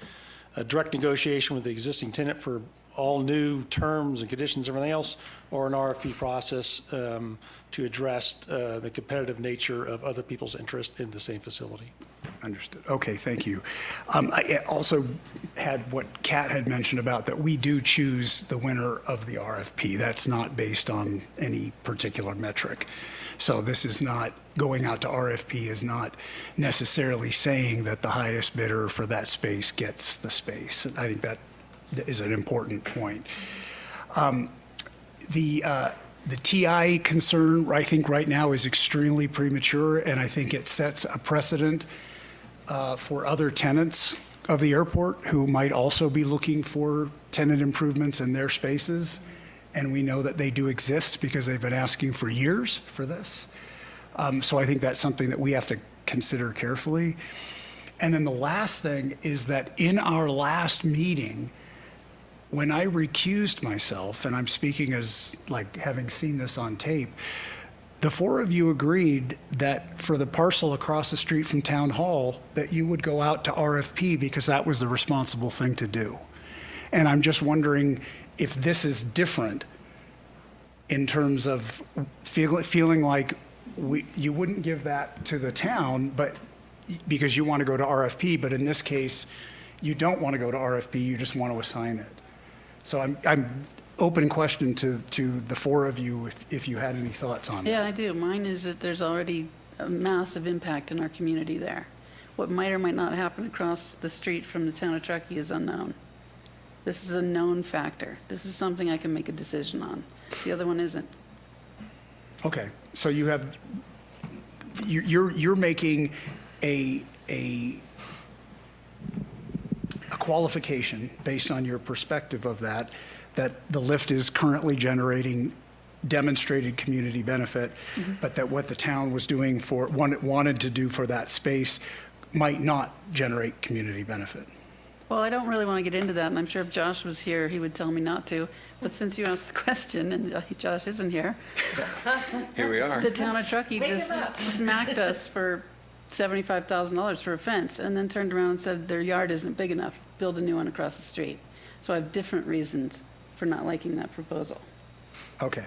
a direct negotiation with the existing tenant for all new terms and conditions, everything else, or an RFP process to address the competitive nature of other people's interest in the same facility. Understood. Okay, thank you. I also had what Kat had mentioned about that we do choose the winner of the RFP. That's not based on any particular metric. So this is not going out to RFP is not necessarily saying that the highest bidder for that space gets the space. I think that is an important point. The TI concern, I think right now is extremely premature, and I think it sets a precedent for other tenants of the airport who might also be looking for tenant improvements in their spaces. And we know that they do exist because they've been asking for years for this. So I think that's something that we have to consider carefully. And then the last thing is that in our last meeting, when I recused myself, and I'm speaking as like having seen this on tape, the four of you agreed that for the parcel across the street from Town Hall, that you would go out to RFP because that was the responsible thing to do. And I'm just wondering if this is different in terms of feeling like you wouldn't give that to the town, but because you want to go to RFP, but in this case, you don't want to go to RFP, you just want to assign it. So I'm open question to the four of you if you had any thoughts on that. Yeah, I do. Mine is that there's already a massive impact in our community there. What might or might not happen across the street from the town of Truckee is unknown. This is a known factor. This is something I can make a decision on. The other one isn't. Okay, so you're making a qualification based on your perspective of that the lift is currently generating demonstrated community benefit, but that what the town was doing wanted to do for that space might not generate community benefit. Well, I don't really want to get into that, and I'm sure if Josh was here, he would tell me not to. But since you asked the question, and Josh isn't here, Here we are. the town of Truckee just smacked us for $75,000 for a fence, and then turned around and said their yard isn't big enough, build a new one across the street. So I have different reasons for not liking that proposal. Okay,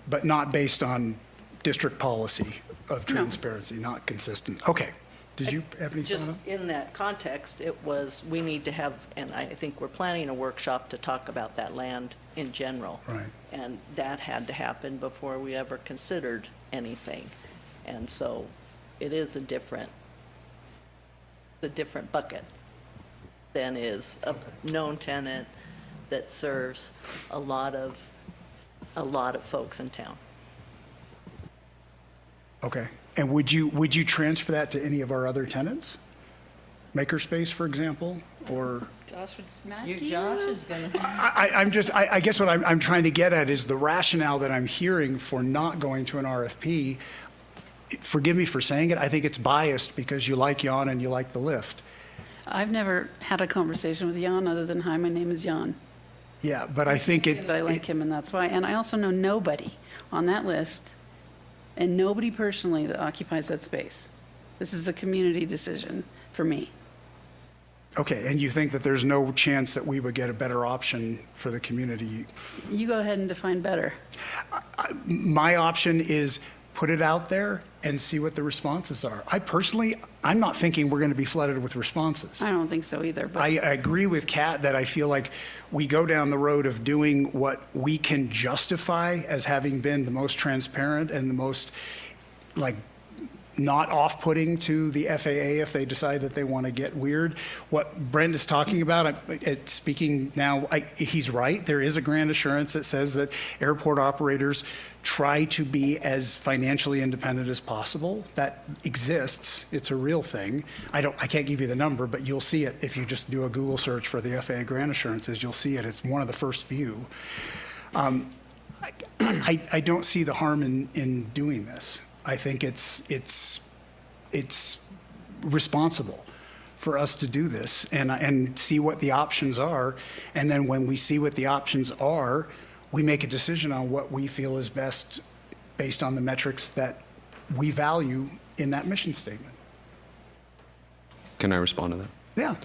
but not based on district policy of transparency, not consistent. Okay, did you have any Just thought? in that context, it was, we need to have, and I think we're planning a workshop to talk about that land in general. Right. And that had to happen before we ever considered anything. And so it is a different bucket than is a known tenant that serves a lot of folks in town. Okay, and would you transfer that to any of our other tenants? Makerspace, for example, or? Josh would smack you. Josh is going to. I guess what I'm trying to get at is the rationale that I'm hearing for not going to an RFP. Forgive me for saying it, I think it's biased because you like Jan and you like the lift. I've never had a conversation with Jan other than, hi, my name is Jan. Yeah, but I think I like him, and that's why. And I also know nobody on that list, and nobody personally that occupies that space. This is a community decision for me. Okay, and you think that there's no chance that we would get a better option for the community? You go ahead and define better. My option is put it out there and see what the responses are. I'm not thinking we're going to be flooded with responses. I don't think so either. But I agree with Kat that I feel like we go down the road of doing what we can justify as having been the most transparent and the most, like, not off-putting to the FAA if they decide that they want to get weird. What Brent is talking about, speaking now, he's right. There is a grant assurance that says that airport operators try to be as financially independent as possible. That exists. It's a real thing. I can't give you the number, but you'll see it if you just do a Google search for the FAA grant assurances. You'll see it. It's one of the first few. I don't see the harm in doing this. I think it's responsible for us to do this and see what the options are. And then when we see what the options are, we make a decision on what we feel is best based on the metrics that we value in that mission statement. Can I respond to that? Yeah.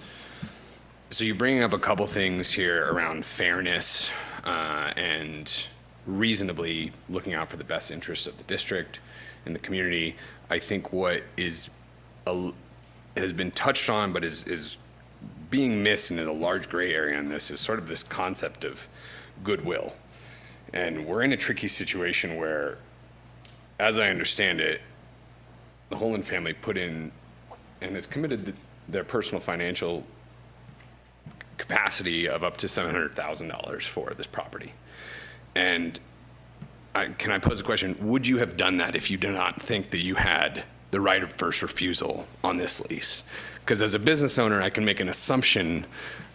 So you're bringing up a couple things here around fairness and reasonably looking out for the best interests of the district and the community. I think what has been touched on but is being missed into the large gray area in this is sort of this concept of goodwill. And we're in a tricky situation where, as I understand it, the Holland family put in and has committed their personal financial capacity of up to $700,000 for this property. And can I pose a question? Would you have done that if you did not think that you had the right of first refusal on this lease? Because as a business owner, I can make an assumption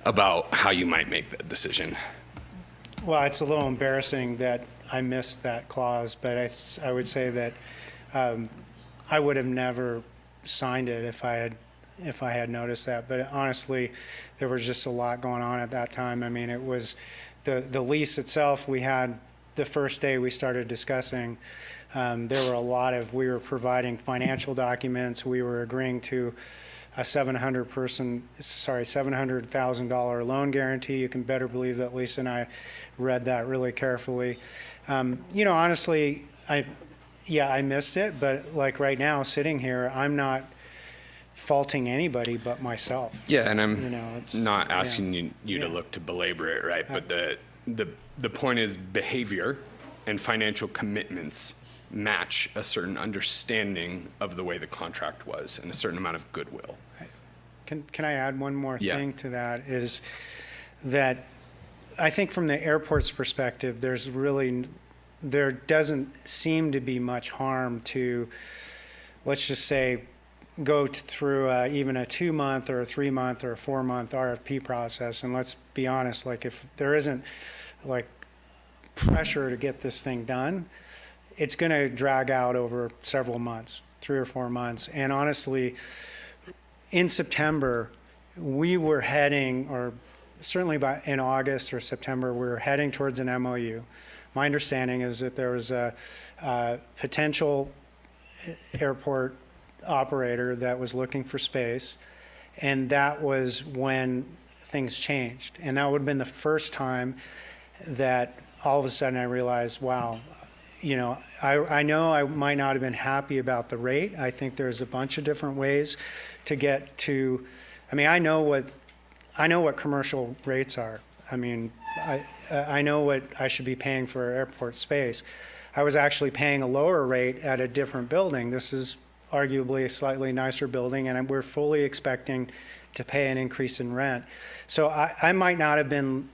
about how you might make that decision. Well, it's a little embarrassing that I missed that clause, but I would say that I would have never signed it if I had noticed that. But honestly, there was just a lot going on at that time. I mean, it was the lease itself. We had the first day we started discussing. There were we were providing financial documents. We were agreeing to a $700,000 loan guarantee. You can better believe that Lisa and I read that really carefully. Honestly, I missed it, but like right now, sitting here, I'm not faulting anybody but myself. Yeah, and I'm not asking you to look to belabor it, right? But the point is behavior and financial commitments match a certain understanding of the way the contract was and a certain amount of goodwill. Can I add one more thing to that, is that I think from the airport's perspective, there doesn't seem to be much harm to, let's just say, go through even a 2-month or a 3-month or a 4-month RFP process. And let's be honest, like if there isn't like pressure to get this thing done, it's going to drag out over several months, 3 or 4 months. And honestly, in September, we were heading, or certainly in August or September, we were heading towards an MOU. My understanding is that there was a potential airport operator that was looking for space, and that was when things changed. And that would have been the first time that all of a sudden I realized, wow, you know I might not have been happy about the rate. I think there's a bunch of different ways to get to, I mean, I know what commercial rates are. I mean, I know what I should be paying for airport space. I was actually paying a lower rate at a different building. This is arguably a slightly nicer building, and we're fully expecting to pay an increase in rent. So I might not have been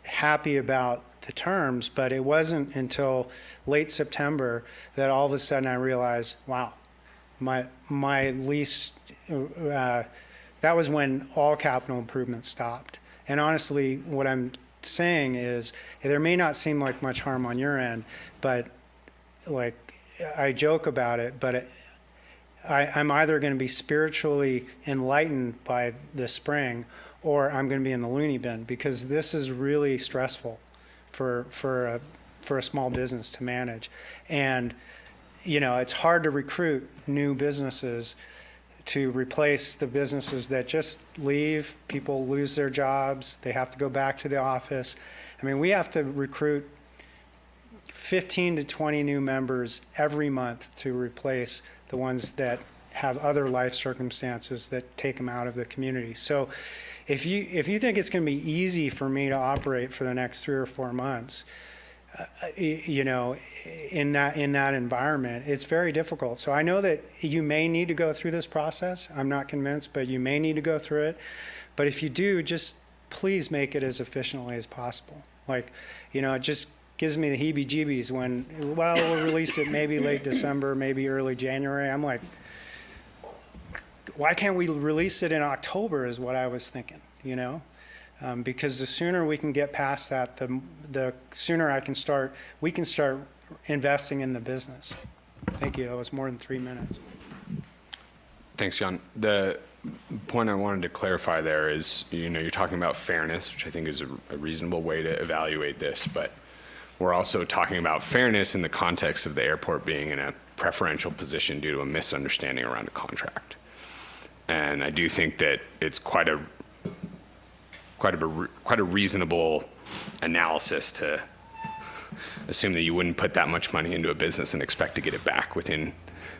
happy about the terms, but it wasn't until late September that all of a sudden I realized, wow, my lease, that was when all capital improvements stopped. And honestly, what I'm saying is, there may not seem like much harm on your end, but like I joke about it, but I'm either going to be spiritually enlightened by the spring, or I'm going to be in the loony bin, because this is really stressful for a small business to manage. And you know, it's hard to recruit new businesses to replace the businesses that just leave. People lose their jobs. They have to go back to the office. I mean, we have to recruit 15 to 20 new members every month to replace the ones that have other life circumstances that take them out of the community. So if you think it's going to be easy for me to operate for the next 3 or 4 months, you know, in that environment, it's very difficult. So I know that you may need to go through this process. I'm not convinced, but you may need to go through it. But if you do, just please make it as efficiently as possible. Like, you know, it just gives me the heebie-jeebies when, well, we'll release it maybe late December, maybe early January. I'm like, why can't we release it in October is what I was thinking, you know? Because the sooner we can get past that, the sooner we can start investing in the business. Thank you. That was more than 3 minutes. Thanks, John. The point I wanted to clarify there is, you know, you're talking about fairness, which I think is a reasonable way to evaluate this, but we're also talking about fairness in the context of the airport being in a preferential position due to a misunderstanding around a contract. And I do think that it's quite a reasonable analysis to assume that you wouldn't put that much money into a business and expect to get it back within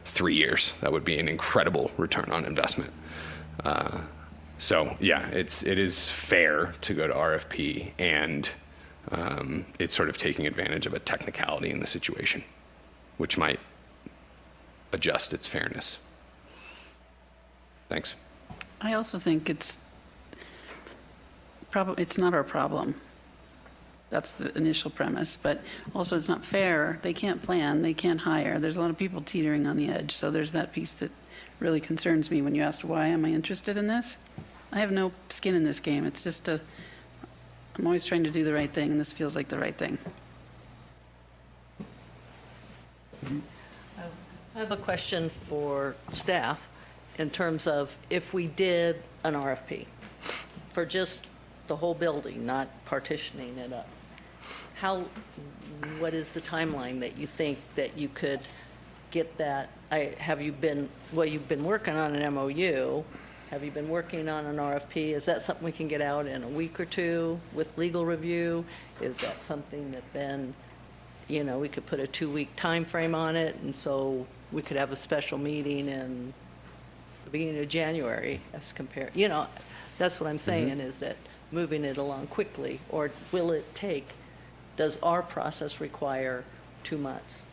3 years. That would be an incredible return on investment. So yeah, it is fair to go to RFP, and it's sort of taking advantage of a technicality in the situation, which might adjust its fairness. Thanks. I also think it's not our problem. That's the initial premise, but also it's not fair. They can't plan, they can't hire. There's a lot of people teetering on the edge. So there's that piece that really concerns me when you asked why am I interested in this. I have no skin in this game. It's just I'm always trying to do the right thing, and this feels like the right thing. I have a question for staff in terms of if we did an RFP for just the whole building, not partitioning it up. What is the timeline that you think that you could get that? You've been working on an MOU. Have you been working on an RFP? Is that something we can get out in a week or two with legal review? Is that something that then, you know, we could put a 2-week time frame on it, and so we could have a special meeting in the beginning of January as compared, you know, that's what I'm saying, is that moving it along quickly, or will it take, does our process require 2 months?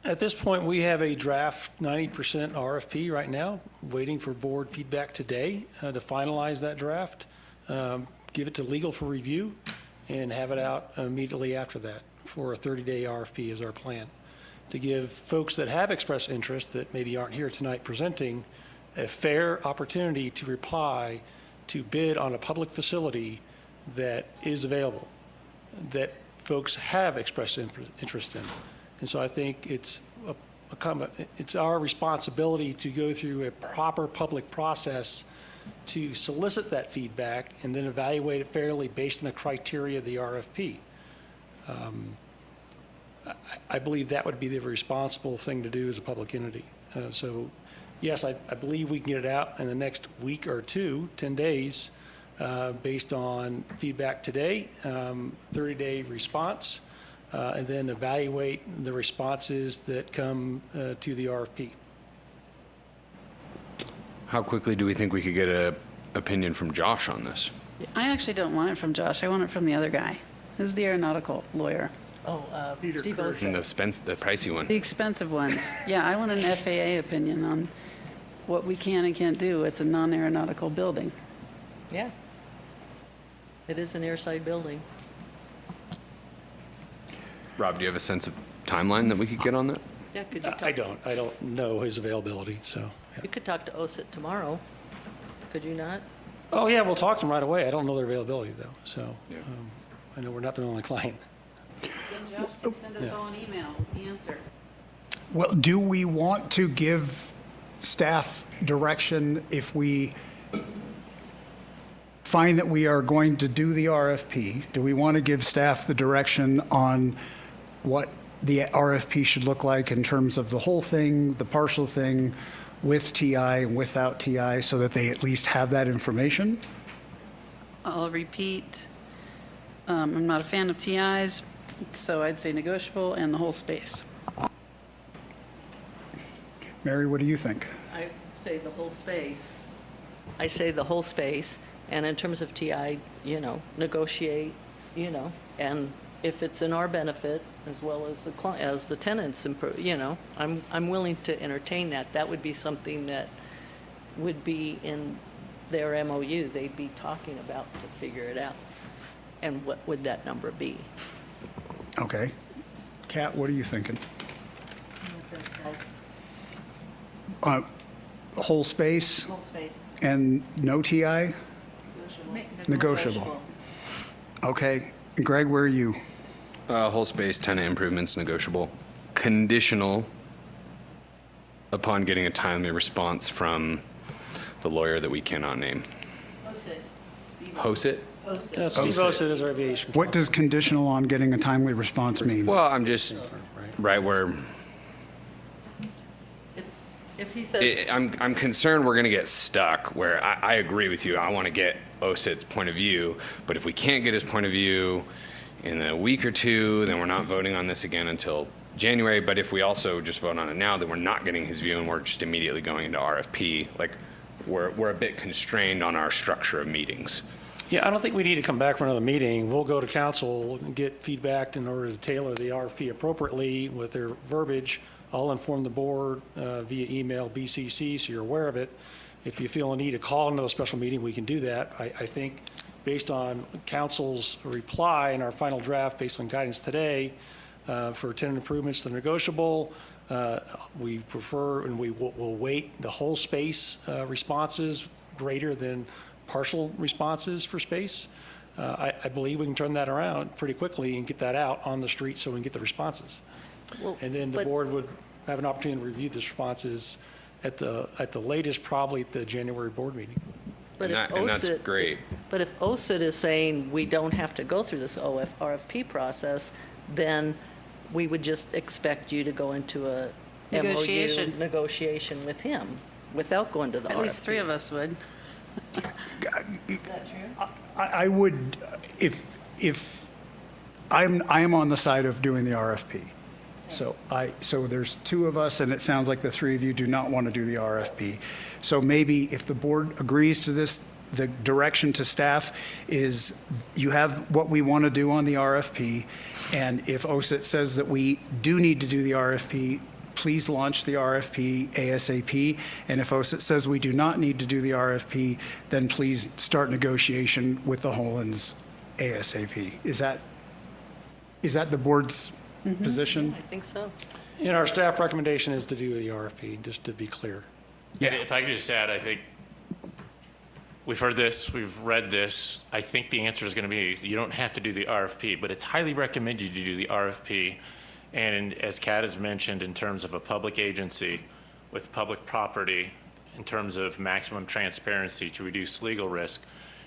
At this point, we have a draft 90% RFP right now, waiting for board feedback today to finalize that draft, give it to legal for review, and have it out immediately after that for a 30-day RFP is our plan. To give folks that have expressed interest that maybe aren't here tonight presenting a fair opportunity to reply to bid on a public facility that is available, that folks have expressed interest in. And so I think it's it's our responsibility to go through a proper public process to solicit that feedback and then evaluate it fairly based on the criteria of the RFP. I believe that would be the responsible thing to do as a public entity. So yes, I believe we can get it out in the next week or two, 10 days, based on feedback today, 30-day response, and then evaluate the responses that come to the RFP. How quickly do we think we could get an opinion from Josh on this? I actually don't want it from Josh. I want it from the other guy. Who's the aeronautical lawyer? Oh, Steve And Osen. the pricey one. The expensive ones. Yeah, I want an FAA opinion on what we can and can't do with a non-aeronautical building. Yeah. It is an airside building. Rob, do you have a sense of timeline that we could get on that? Yeah, could you talk? I don't know his availability, so. Yeah. You could talk to OSIT tomorrow, could you not? Oh, yeah, we'll talk to them right away. I don't know their availability, though, so I know we're not the only client. Then Josh can send us all an email with the answer. Well, do we want to give staff direction if we find that we are going to do the RFP? Do we want to give staff the direction on what the RFP should look like in terms of the whole thing, the partial thing, with TI and without TI, so that they at least have that information? I'll repeat, I'm not a fan of TIs, so I'd say negotiable and the whole space. Mary, what do you think? I say the whole space. I say the whole space, and in terms of TI, negotiate, and if it's in our benefit, as well as the tenants, I'm willing to entertain that. That would be something that would be in their MOU. They'd be talking about to figure it out. And what would that number be? Okay. Kat, what are you thinking? Whole space Whole space. and no TI? Negotiable. Okay. Greg, where are you? Whole space, tenant improvements, negotiable. Conditional upon getting a timely response from the lawyer that we cannot name. Hosit? Steve Osit is our aviation. What does conditional on getting a timely response mean? Well, I'm just, right where, If he says, I'm concerned we're going to get stuck where I agree with you. I want to get OSIT's point of view, but if we can't get his point of view in a week or two, then we're not voting on this again until January. But if we also just vote on it now, then we're not getting his view and we're just immediately going into RFP. Like, we're a bit constrained on our structure of meetings. Yeah, I don't think we need to come back for another meeting. We'll go to council and get feedback in order to tailor the RFP appropriately with their verbiage. I'll inform the board via email, BCC, so you're aware of it. If you feel a need to call another special meeting, we can do that. I think based on council's reply in our final draft, based on guidance today, for tenant improvements, the negotiable, we prefer and we'll weight the whole space responses greater than partial responses for space. I believe we can turn that around pretty quickly and get that out on the street so we can get the responses. And then the board would have an opportunity to review the responses at the latest, probably at the January board meeting. but And that's great. But if OSIT is saying we don't have to go through this RFP process, then we would just expect you to go into a Negotiation. MOU negotiation with him without going to the RFP. At least three of us would. Is that true? I would, if I am on the side of doing the RFP. So there's two of us, and it sounds like the three of you do not want to do the RFP. So maybe if the board agrees to this the direction to staff is you have what we want to do on the RFP, and if OSIT says that we do need to do the RFP, please launch the RFP ASAP, and if OSIT says we do not need to do the RFP, then please start negotiation with the Hollands ASAP. Is that the board's position? I think so. And our staff recommendation is to do the RFP, just to be clear. And if I could just add, I think we've heard this, we've read this. I think the answer is going to be you don't have to do the RFP, but it's highly recommended you do the RFP. And as Kat has mentioned, in terms of a public agency with public property, in terms of maximum transparency to reduce legal risk,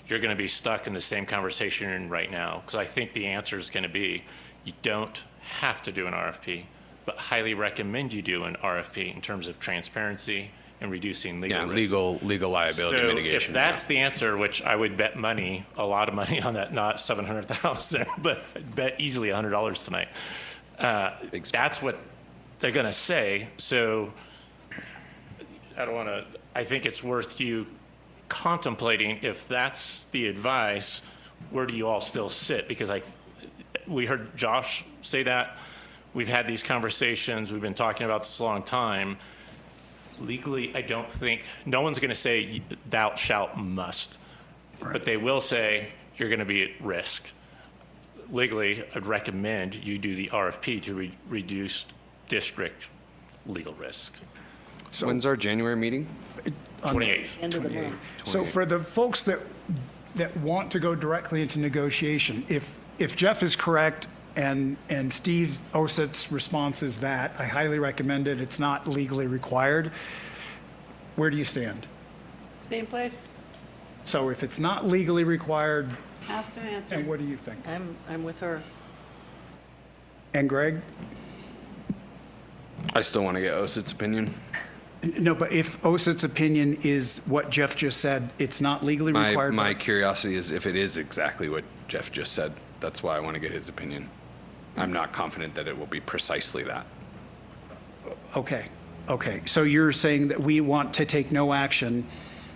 you're going to be stuck in the same conversation you're in right now. Because I think the answer is going to be you don't have to do an RFP, but highly recommend you do an RFP in terms of transparency and reducing legal risk. legal liability So mitigation. if that's the answer, which I would bet money, a lot of money on that, not 700,000, but I'd bet easily $100 tonight. That's what they're going to say. So I think it's worth you contemplating if that's the advice, where do you all still sit? Because we heard Josh say that. We've had these conversations. We've been talking about this a long time. Legally, I don't think, no one's going to say thou shalt must, but they will say you're going to be at risk. Legally, I'd recommend you do the RFP to reduce district legal risk. So when's our January meeting? 28th. End of the month. So for the folks that want to go directly into negotiation, if Jeff is correct and Steve Osit's response is that, I highly recommend it, it's not legally required, where do you stand? Same place, So if it's not legally required, asked and answered. and what do you think? I'm with her. And Greg? I still want to get OSIT's opinion. No, but if OSIT's opinion is what Jeff just said, it's not legally required? My curiosity is if it is exactly what Jeff just said. That's why I want to get his opinion. I'm not confident that it will be precisely that. Okay. So you're saying that we want to take no action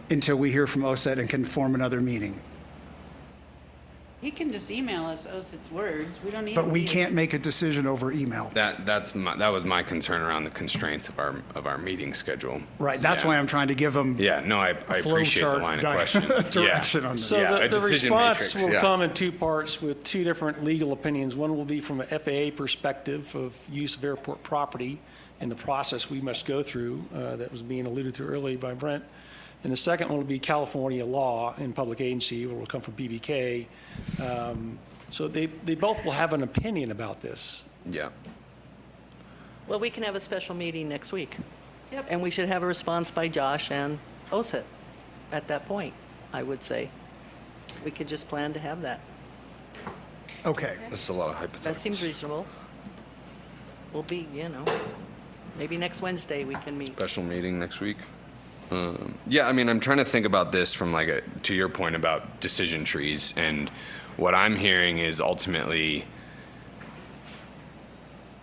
until we hear from OSIT and can form another meeting? He can just email us OSIT's words. We don't need. But we can't make a decision over email. That was my concern around the constraints of our meeting schedule. Right, that's Yeah. why I'm trying to give them. Yeah, no, I appreciate the line of question. Direction on So that. Yeah, the a decision response matrix, will yeah. come in two parts with two different legal opinions. One will be from an FAA perspective of use of airport property and the process we must go through that was being alluded to earlier by Brent. And the second one will be California law and public agency, or will come from BBK. So they both will have an opinion about this. Yeah. Well, we can have a special meeting next week. Yep. And we should have a response by Josh and OSIT at that point, I would say. We could just plan to have that. Okay. That's a lot of hypotheticals. That seems reasonable. We'll be, maybe next Wednesday we can meet. Special meeting next week. Yeah, I mean, I'm trying to think about this from to your point about decision trees, and what I'm hearing is ultimately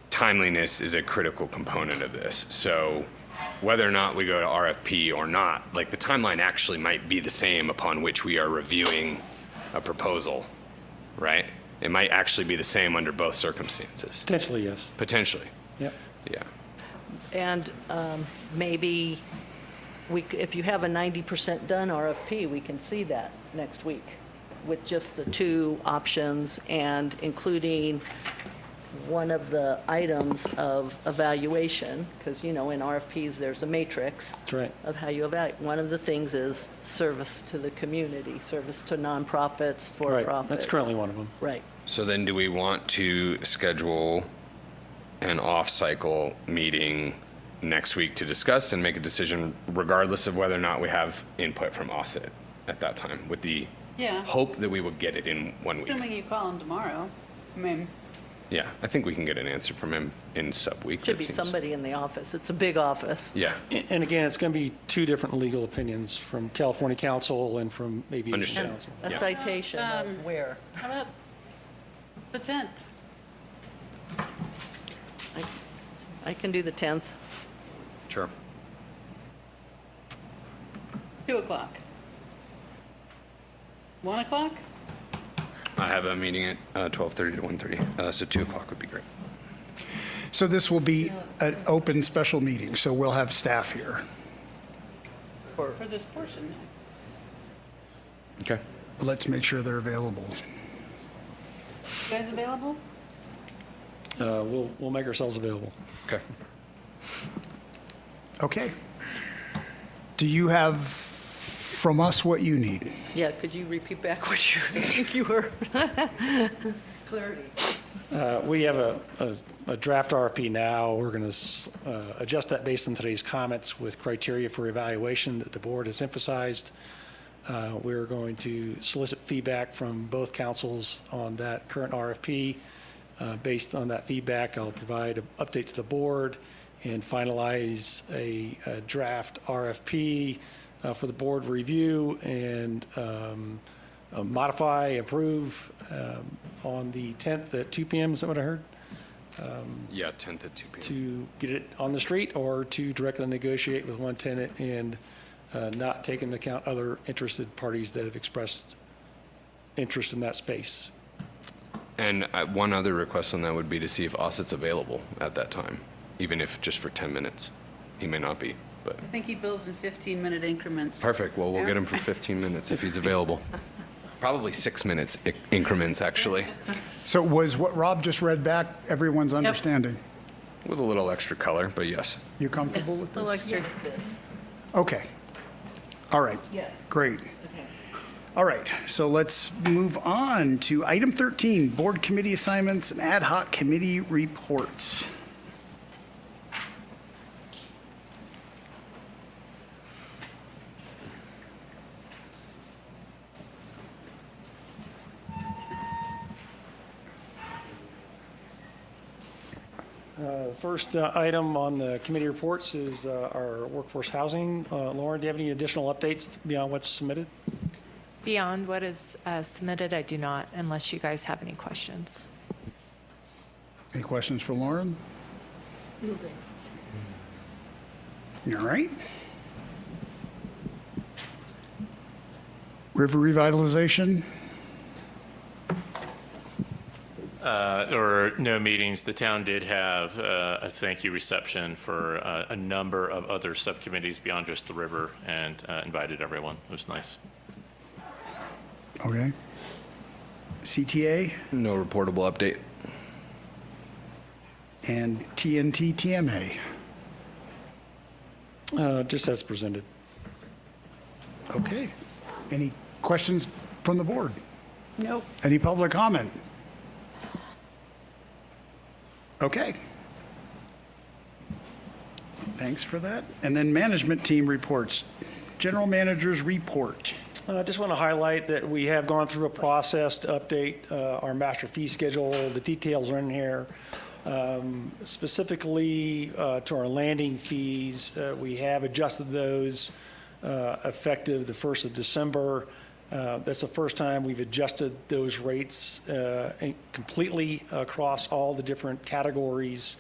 timeliness is a critical component of this. So whether or not we go to RFP or not, the timeline actually might be the same upon which we are reviewing a proposal, right? It might actually be the same under both circumstances. Potentially, yes. Potentially. Yep. Yeah. And maybe if you have a 90% done RFP, we can see that next week with just the two options and including one of the items of evaluation, because, in RFPs, there's a matrix That's right. of how you evaluate. One of the things is service to the community, service to nonprofits, for-profits. Right. That's currently one of them. Right. So then do we want to schedule an off-cycle meeting next week to discuss and make a decision regardless of whether or not we have input from OSIT at that time, with the Yeah. hope that we will get it in 1 week? Assuming you call him tomorrow. I mean, Yeah, I think we can get an answer from him in sub-week. Should it be seems. somebody in the office. It's a big office. Yeah. And again, it's going to be two different legal opinions from California Council and from Aviation Understood. Council. A citation of where? how about the 10th? I can do the 10th. Sure. 2 o'clock. 1 o'clock? I have a meeting at 12:30 to 1:30, so 2 o'clock would be great. So this will be an open special meeting, so we'll have staff here. For this portion. Okay. Let's make sure they're available. You guys available? We'll make ourselves available. Okay. Okay. Do you have from us what you need? Yeah, could you repeat back what you think you heard? Clarity. We have a draft RFP now. We're going to adjust that based on today's comments with criteria for evaluation that the board has emphasized. We're going to solicit feedback from both councils on that current RFP. Based on that feedback, I'll provide an update to the board and finalize a draft RFP for the board review and modify, approve on the 10th at 2 p.m. Is that what I heard? Yeah, 10th at 2 p.m. To get it on the street or to directly negotiate with one tenant and not take into account other interested parties that have expressed interest in that space. And one other request on that would be to see if Osset's available at that time, even if just for 10 minutes. He may not be, but. I think he bills in 15-minute increments. Perfect. Well, we'll get him for 15 minutes if he's available. Probably 6 minutes increments, actually. So was what Rob just read back everyone's understanding? With a little extra color, but yes. You comfortable with A little this? extra. Okay. All right. Yeah. Great. All right, so let's move on to item 13, board committee assignments and ad hoc committee reports. First item on the committee reports is our workforce housing. Lauren, do you have any additional updates beyond what's submitted? Beyond what is submitted, I do not, unless you guys have any questions. Any questions for Lauren? All right. River revitalization? There were no meetings. The town did have a thank you reception for a number of other subcommittees beyond just the river and invited everyone. It was nice. Okay. CTA? No reportable update. And TNT TMA? Just as presented. Okay. Any questions from the board? Nope. Any public comment? Okay. Thanks for that. And then management team reports. General manager's report. I just want to highlight that we have gone through a process to update our master fee schedule. The details are in here. Specifically to our landing fees, we have adjusted those effective the 1st of December. That's the first time we've adjusted those rates completely across all the different categories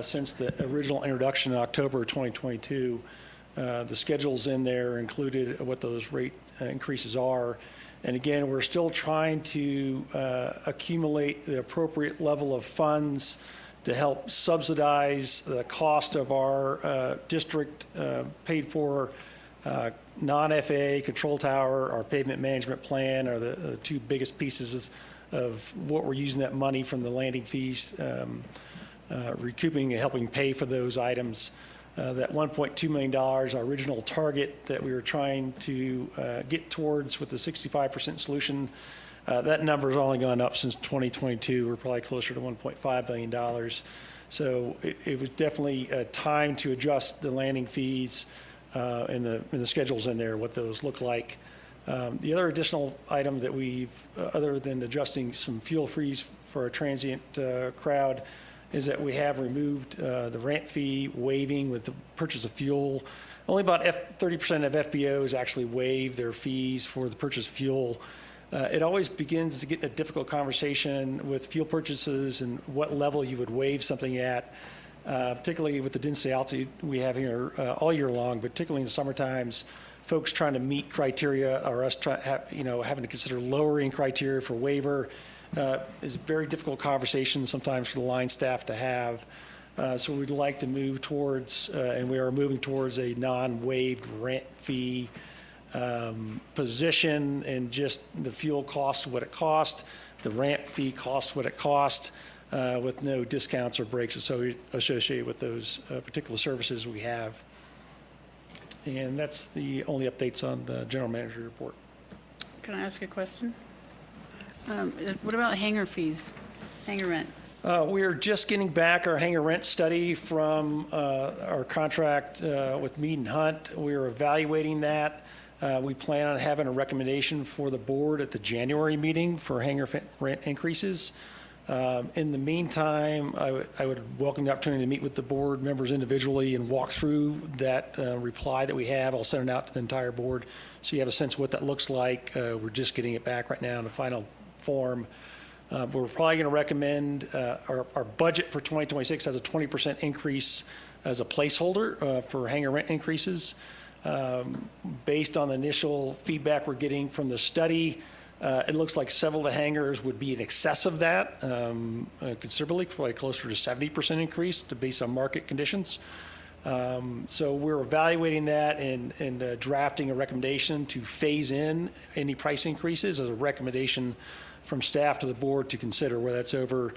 since the original introduction in October 2022. The schedules in there included what those rate increases are. And again, we're still trying to accumulate the appropriate level of funds to help subsidize the cost of our district paid for non-FAA control tower. Our pavement management plan are the two biggest pieces of what we're using that money from the landing fees, recouping and helping pay for those items. That $1.2 million, our original target that we were trying to get towards with the 65% solution, that number has only gone up since 2022. We're probably closer to $1.5 billion. So it was definitely a time to adjust the landing fees and the schedules in there, what those look like. The other additional item that we've, other than adjusting some fuel fees for our transient crowd, is that we have removed the ramp fee waiving with the purchase of fuel. Only about 30% of FBOs actually waive their fees for the purchase of fuel. It always begins to get in a difficult conversation with fuel purchases and what level you would waive something at, particularly with the density altitude we have here all year long, but particularly in the summer times. folks trying to meet criteria or us having to consider lowering criteria for waiver is a very difficult conversation sometimes for the line staff to have. So we'd like to move towards, and we are moving towards a non-waived rent fee position, and just the fuel costs what it costs, the ramp fee costs what it costs, with no discounts or breaks associated with those particular services we have. And that's the only updates on the general manager report. Can I ask a question? What about hangar fees, hangar rent? We are just getting back our hangar rent study from our contract with Mead and Hunt. We are evaluating that. We plan on having a recommendation for the board at the January meeting for hangar rent increases. In the meantime, I would welcome the opportunity to meet with the board members individually and walk through that reply that we have. I'll send it out to the entire board so you have a sense of what that looks like. We're just getting it back right now in the final form. But we're probably going to recommend our budget for 2026 has a 20% increase as a placeholder for hangar rent increases. Based on the initial feedback we're getting from the study, it looks like several of the hangars would be in excess of that considerably, probably closer to 70% increase based on market conditions. So we're evaluating that and drafting a recommendation to phase in any price increases as a recommendation from staff to the board to consider, whether that's over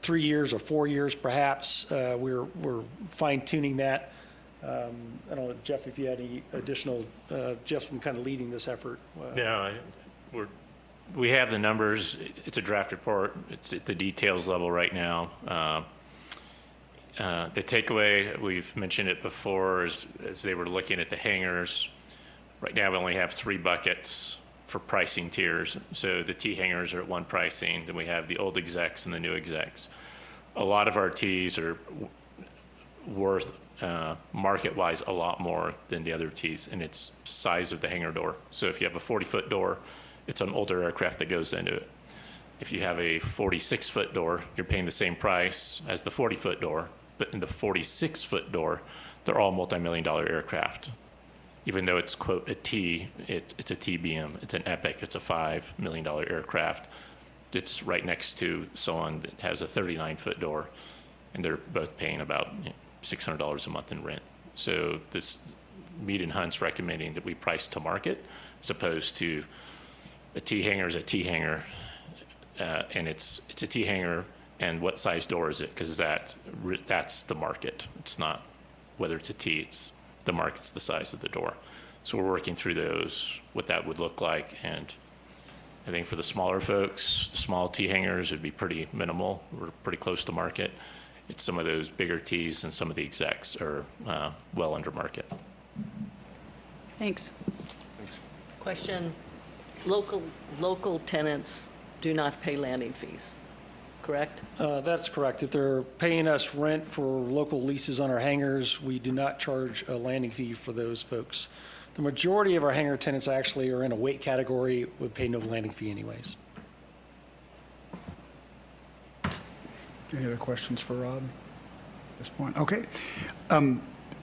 3 years or 4 years perhaps. We're fine-tuning that. I don't know, Jeff, if you had any additional, Jeff's been kind of leading this effort. No, we have the numbers. It's a draft report. It's at the details level right now. The takeaway, we've mentioned it before, is as they were looking at the hangars, right now we only have 3 buckets for pricing tiers. So the T hangars are at one pricing, then we have the old execs and the new execs. A lot of our Ts are worth market-wise a lot more than the other Ts, and it's the size of the hangar door. So if you have a 40-foot door, it's an older aircraft that goes into it. If you have a 46-foot door, you're paying the same price as the 40-foot door, but in the 46-foot door, they're all multi-million-dollar aircraft. Even though it's, quote, a T, it's a TBM, it's an Epic, it's a $5 million aircraft. It's right next to someone that has a 39-foot door, and they're both paying about $600 a month in rent. So this Mead and Hunt's recommending that we price to market as opposed to a T hangar is a T hangar, and it's a T hangar, and what size door is it? Because that's the market. It's not whether it's a T, it's the market's the size of the door. So we're working through those, what that would look like, and I think for the smaller folks, the small T hangars would be pretty minimal. We're pretty close to market. It's some of those bigger Ts and some of the execs are well under market. Thanks. Question, local tenants do not pay landing fees, correct? That's correct. If they're paying us rent for local leases on our hangars, we do not charge a landing fee for those folks. The majority of our hangar tenants actually are in a weight category, would pay no landing fee anyways. Any other questions for Rob at this point? Okay.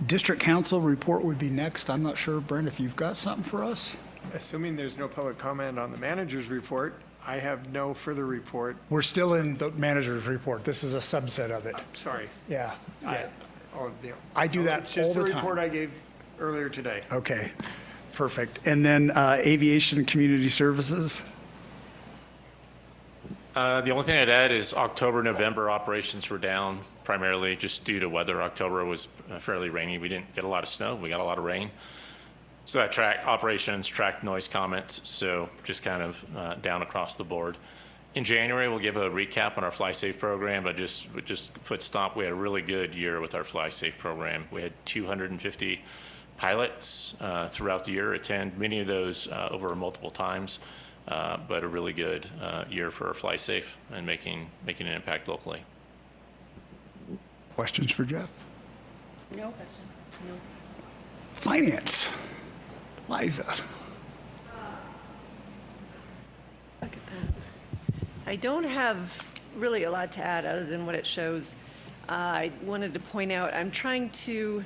District Council report would be next. I'm not sure, Brent, if you've got something for us? Assuming there's no public comment on the manager's report, I have no further report. We're still in the manager's report. This is a subset of it. Sorry. Yeah. I do that It's just all the the time. report I gave earlier today. Okay, perfect. And then Aviation Community Services? The only thing I'd add is October, November operations were down primarily just due to weather. October was fairly rainy. We didn't get a lot of snow. We got a lot of rain. So that operations tracked noise comments, so just kind of down across the board. In January, we'll give a recap on our Fly Safe program, but just foot stomp, we had a really good year with our Fly Safe program. We had 250 pilots throughout the year attend, many of those over multiple times, but a really good year for our Fly Safe and making an impact locally. Questions for Jeff? No questions. No. Finance? Liza? I don't have really a lot to add other than what it shows. I wanted to point out, I'm trying to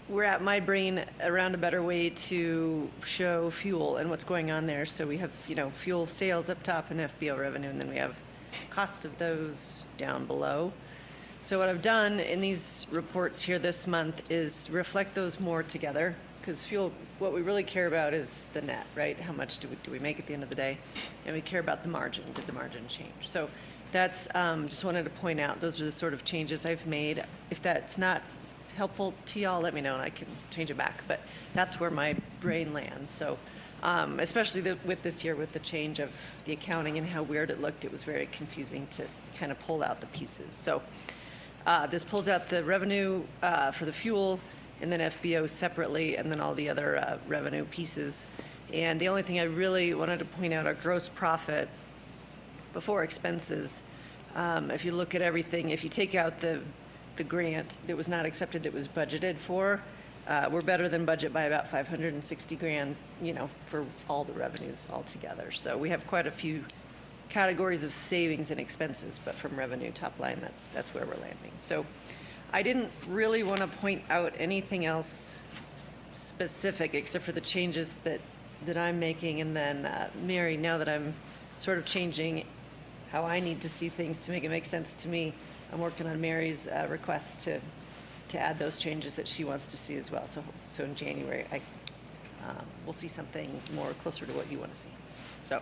wrap my brain around a better way to show fuel and what's going on there. So we have, fuel sales up top and FBO revenue, and then we have cost of those down below. So what I've done in these reports here this month is reflect those more together, because fuel, what we really care about is the net, right? How much do we make at the end of the day? And we care about the margin. Did the margin change? So that's, just wanted to point out, those are the sort of changes I've made. If that's not helpful to y'all, let me know and I can change it back. But that's where my brain lands. So especially with this year, with the change of the accounting and how weird it looked, it was very confusing to kind of pull out the pieces. So this pulls out the revenue for the fuel, and then FBO separately, and then all the other revenue pieces. And the only thing I really wanted to point out are gross profit before expenses. If you look at everything, if you take out the grant that was not accepted that was budgeted for, we're better than budget by about 560 grand, for all the revenues altogether. So we have quite a few categories of savings and expenses, but from revenue top line, that's where we're landing. So I didn't really want to point out anything else specific except for the changes that I'm making. And then Mary, now that I'm sort of changing how I need to see things to make it make sense to me, I'm working on Mary's request to add those changes that she wants to see as well. So in January, we'll see something more closer to what you want to see. So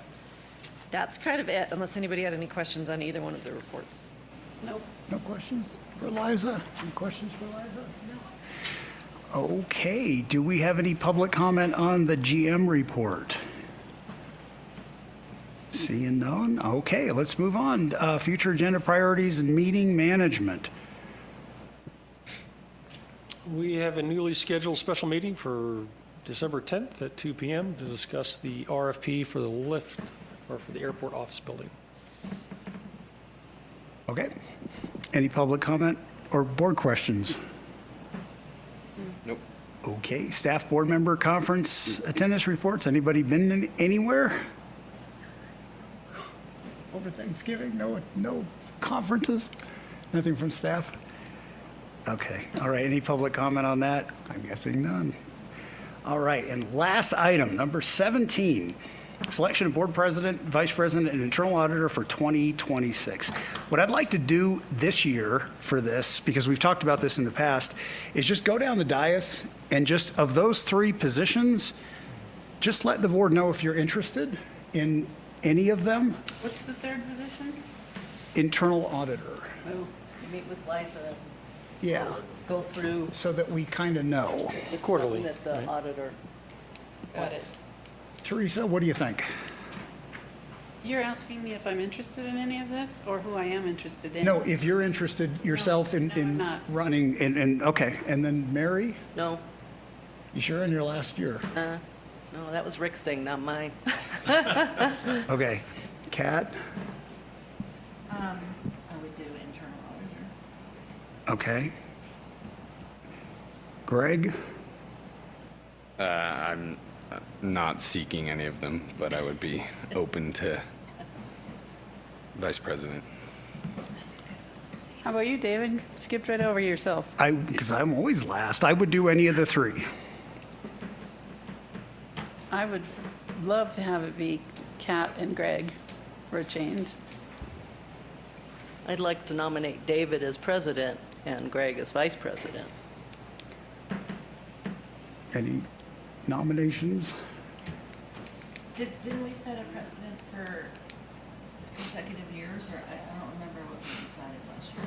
that's kind of it, unless anybody had any questions on either one of the reports. Nope. No questions for Liza? Any questions for Liza? No. Okay, do we have any public comment on the GM report? Seeing none? Okay, let's move on. Future agenda priorities and meeting management. We have a newly scheduled special meeting for December 10th at 2 p.m. to discuss the RFP for the lift, or for the airport office building. Okay. Any public comment or board questions? Nope. Okay, staff board member conference attendance reports. Anybody been anywhere? Over Thanksgiving? No conferences? Nothing from staff? Okay, all right, any public comment on that? I'm guessing none. All right, and last item, number 17, selection of board president, vice president, and internal auditor for 2026. What I'd like to do this year for this, because we've talked about this in the past, is just go down the dais and just, of those three positions, just let the board know if you're interested in any of them. What's the third position? Internal auditor. Oh, meet with Liza. Yeah. Go through. So that we kind of know. It's Quarterly, something that the auditor. Teresa, what do you think? You're asking me if I'm interested in any of this, or who I am interested in? No, if you're interested yourself No, I'm in not. running, and okay, and then Mary, No, you sure in your last year? no, that was Rick's thing, not mine. Okay, Kat, I would do internal auditor. okay. Greg, I'm not seeking any of them, but I would be open to vice president. How about you, David? Skipped right over yourself. because I'm always last, I would do any of the three. I would love to have it be Kat and Greg for a change. I'd like to nominate David as president and Greg as vice president. Any nominations? Didn't we set a precedent for consecutive years, or I don't remember what we decided last year?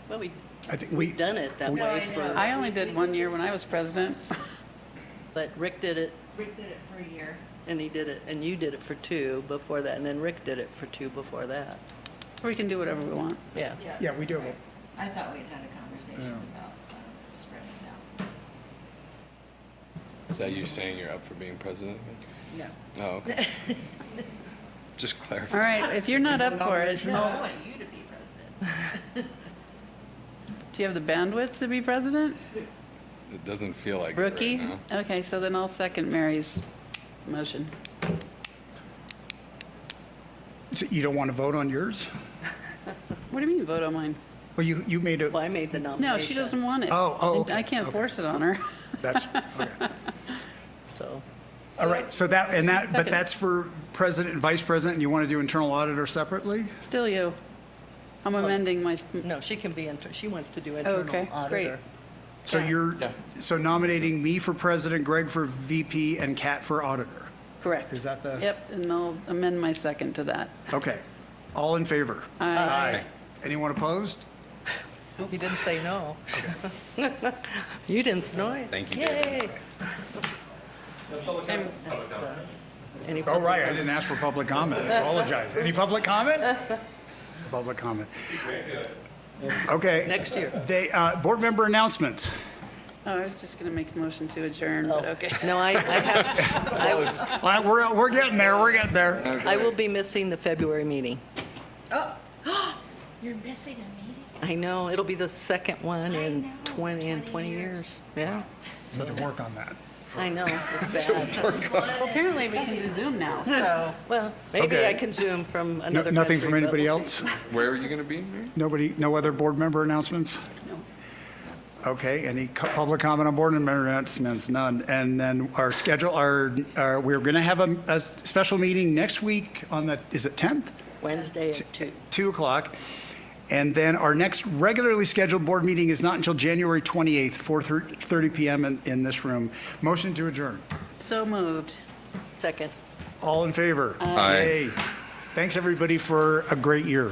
Well, I think we've done it that No, way I for. know. I only did 1 year when I was president. But Rick did it, Rick did it for a year. and he did it, and you did it for 2 before that, and then Rick did it for 2 before that. We can do whatever we want. Yeah. Yeah, we do. Right. I thought we'd had a conversation about spreading it out. Is that you saying you're up for being president? No. Oh, okay. Just clarify. All right, if you're not up for it, No, I want you to be president. do you have the bandwidth to be president? It doesn't feel like Rookie? it right now. Okay, so then I'll second Mary's motion. So you don't want to vote on yours? What do you mean, vote on mine? Well, you made it. Well, I made the nomination. No, she doesn't want it. Oh, okay, I can't force it on her. That's, okay. So, All right, so but that's for president and vice president, and you want to do internal auditor separately? Still you. I'm amending my, no, she can be, she wants to do internal okay, great. auditor. So so nominating me for president, Greg for VP, and Kat for auditor? Correct. Is that the? Yep, and I'll amend my second to that. Okay. All in favor? Aye. Anyone opposed? He didn't say no. You didn't say no. Thank you, Yay. Any Oh, right, I didn't ask for public comment. I apologize. Any public comment? Public comment. Okay. Next year. Board member announcements. Oh, I was just going to make a motion to adjourn, but okay. No, I have, All right, we're getting there, we're getting there. I will be missing the February meeting. You're missing a meeting? I know, it'll be the second one in 20 years. Yeah, Need to work on that. I know, it's bad. Well, apparently we can do Zoom now, so. Well, maybe Okay. I can Zoom from another country. Nothing from but anybody we'll else? see. Where are you going to be, Mary? Nobody, no other board member announcements? No. Okay, any public comment on board member announcements? None. And then our schedule, we're going to have a special meeting next week on the, is it 10th? Wednesday at 2. 2 o'clock. And then our next regularly scheduled board meeting is not until January 28th, 4:30 PM in this room. Motion to adjourn. So moved. Second. All in favor? Aye. Yay. Thanks, everybody, for a great year.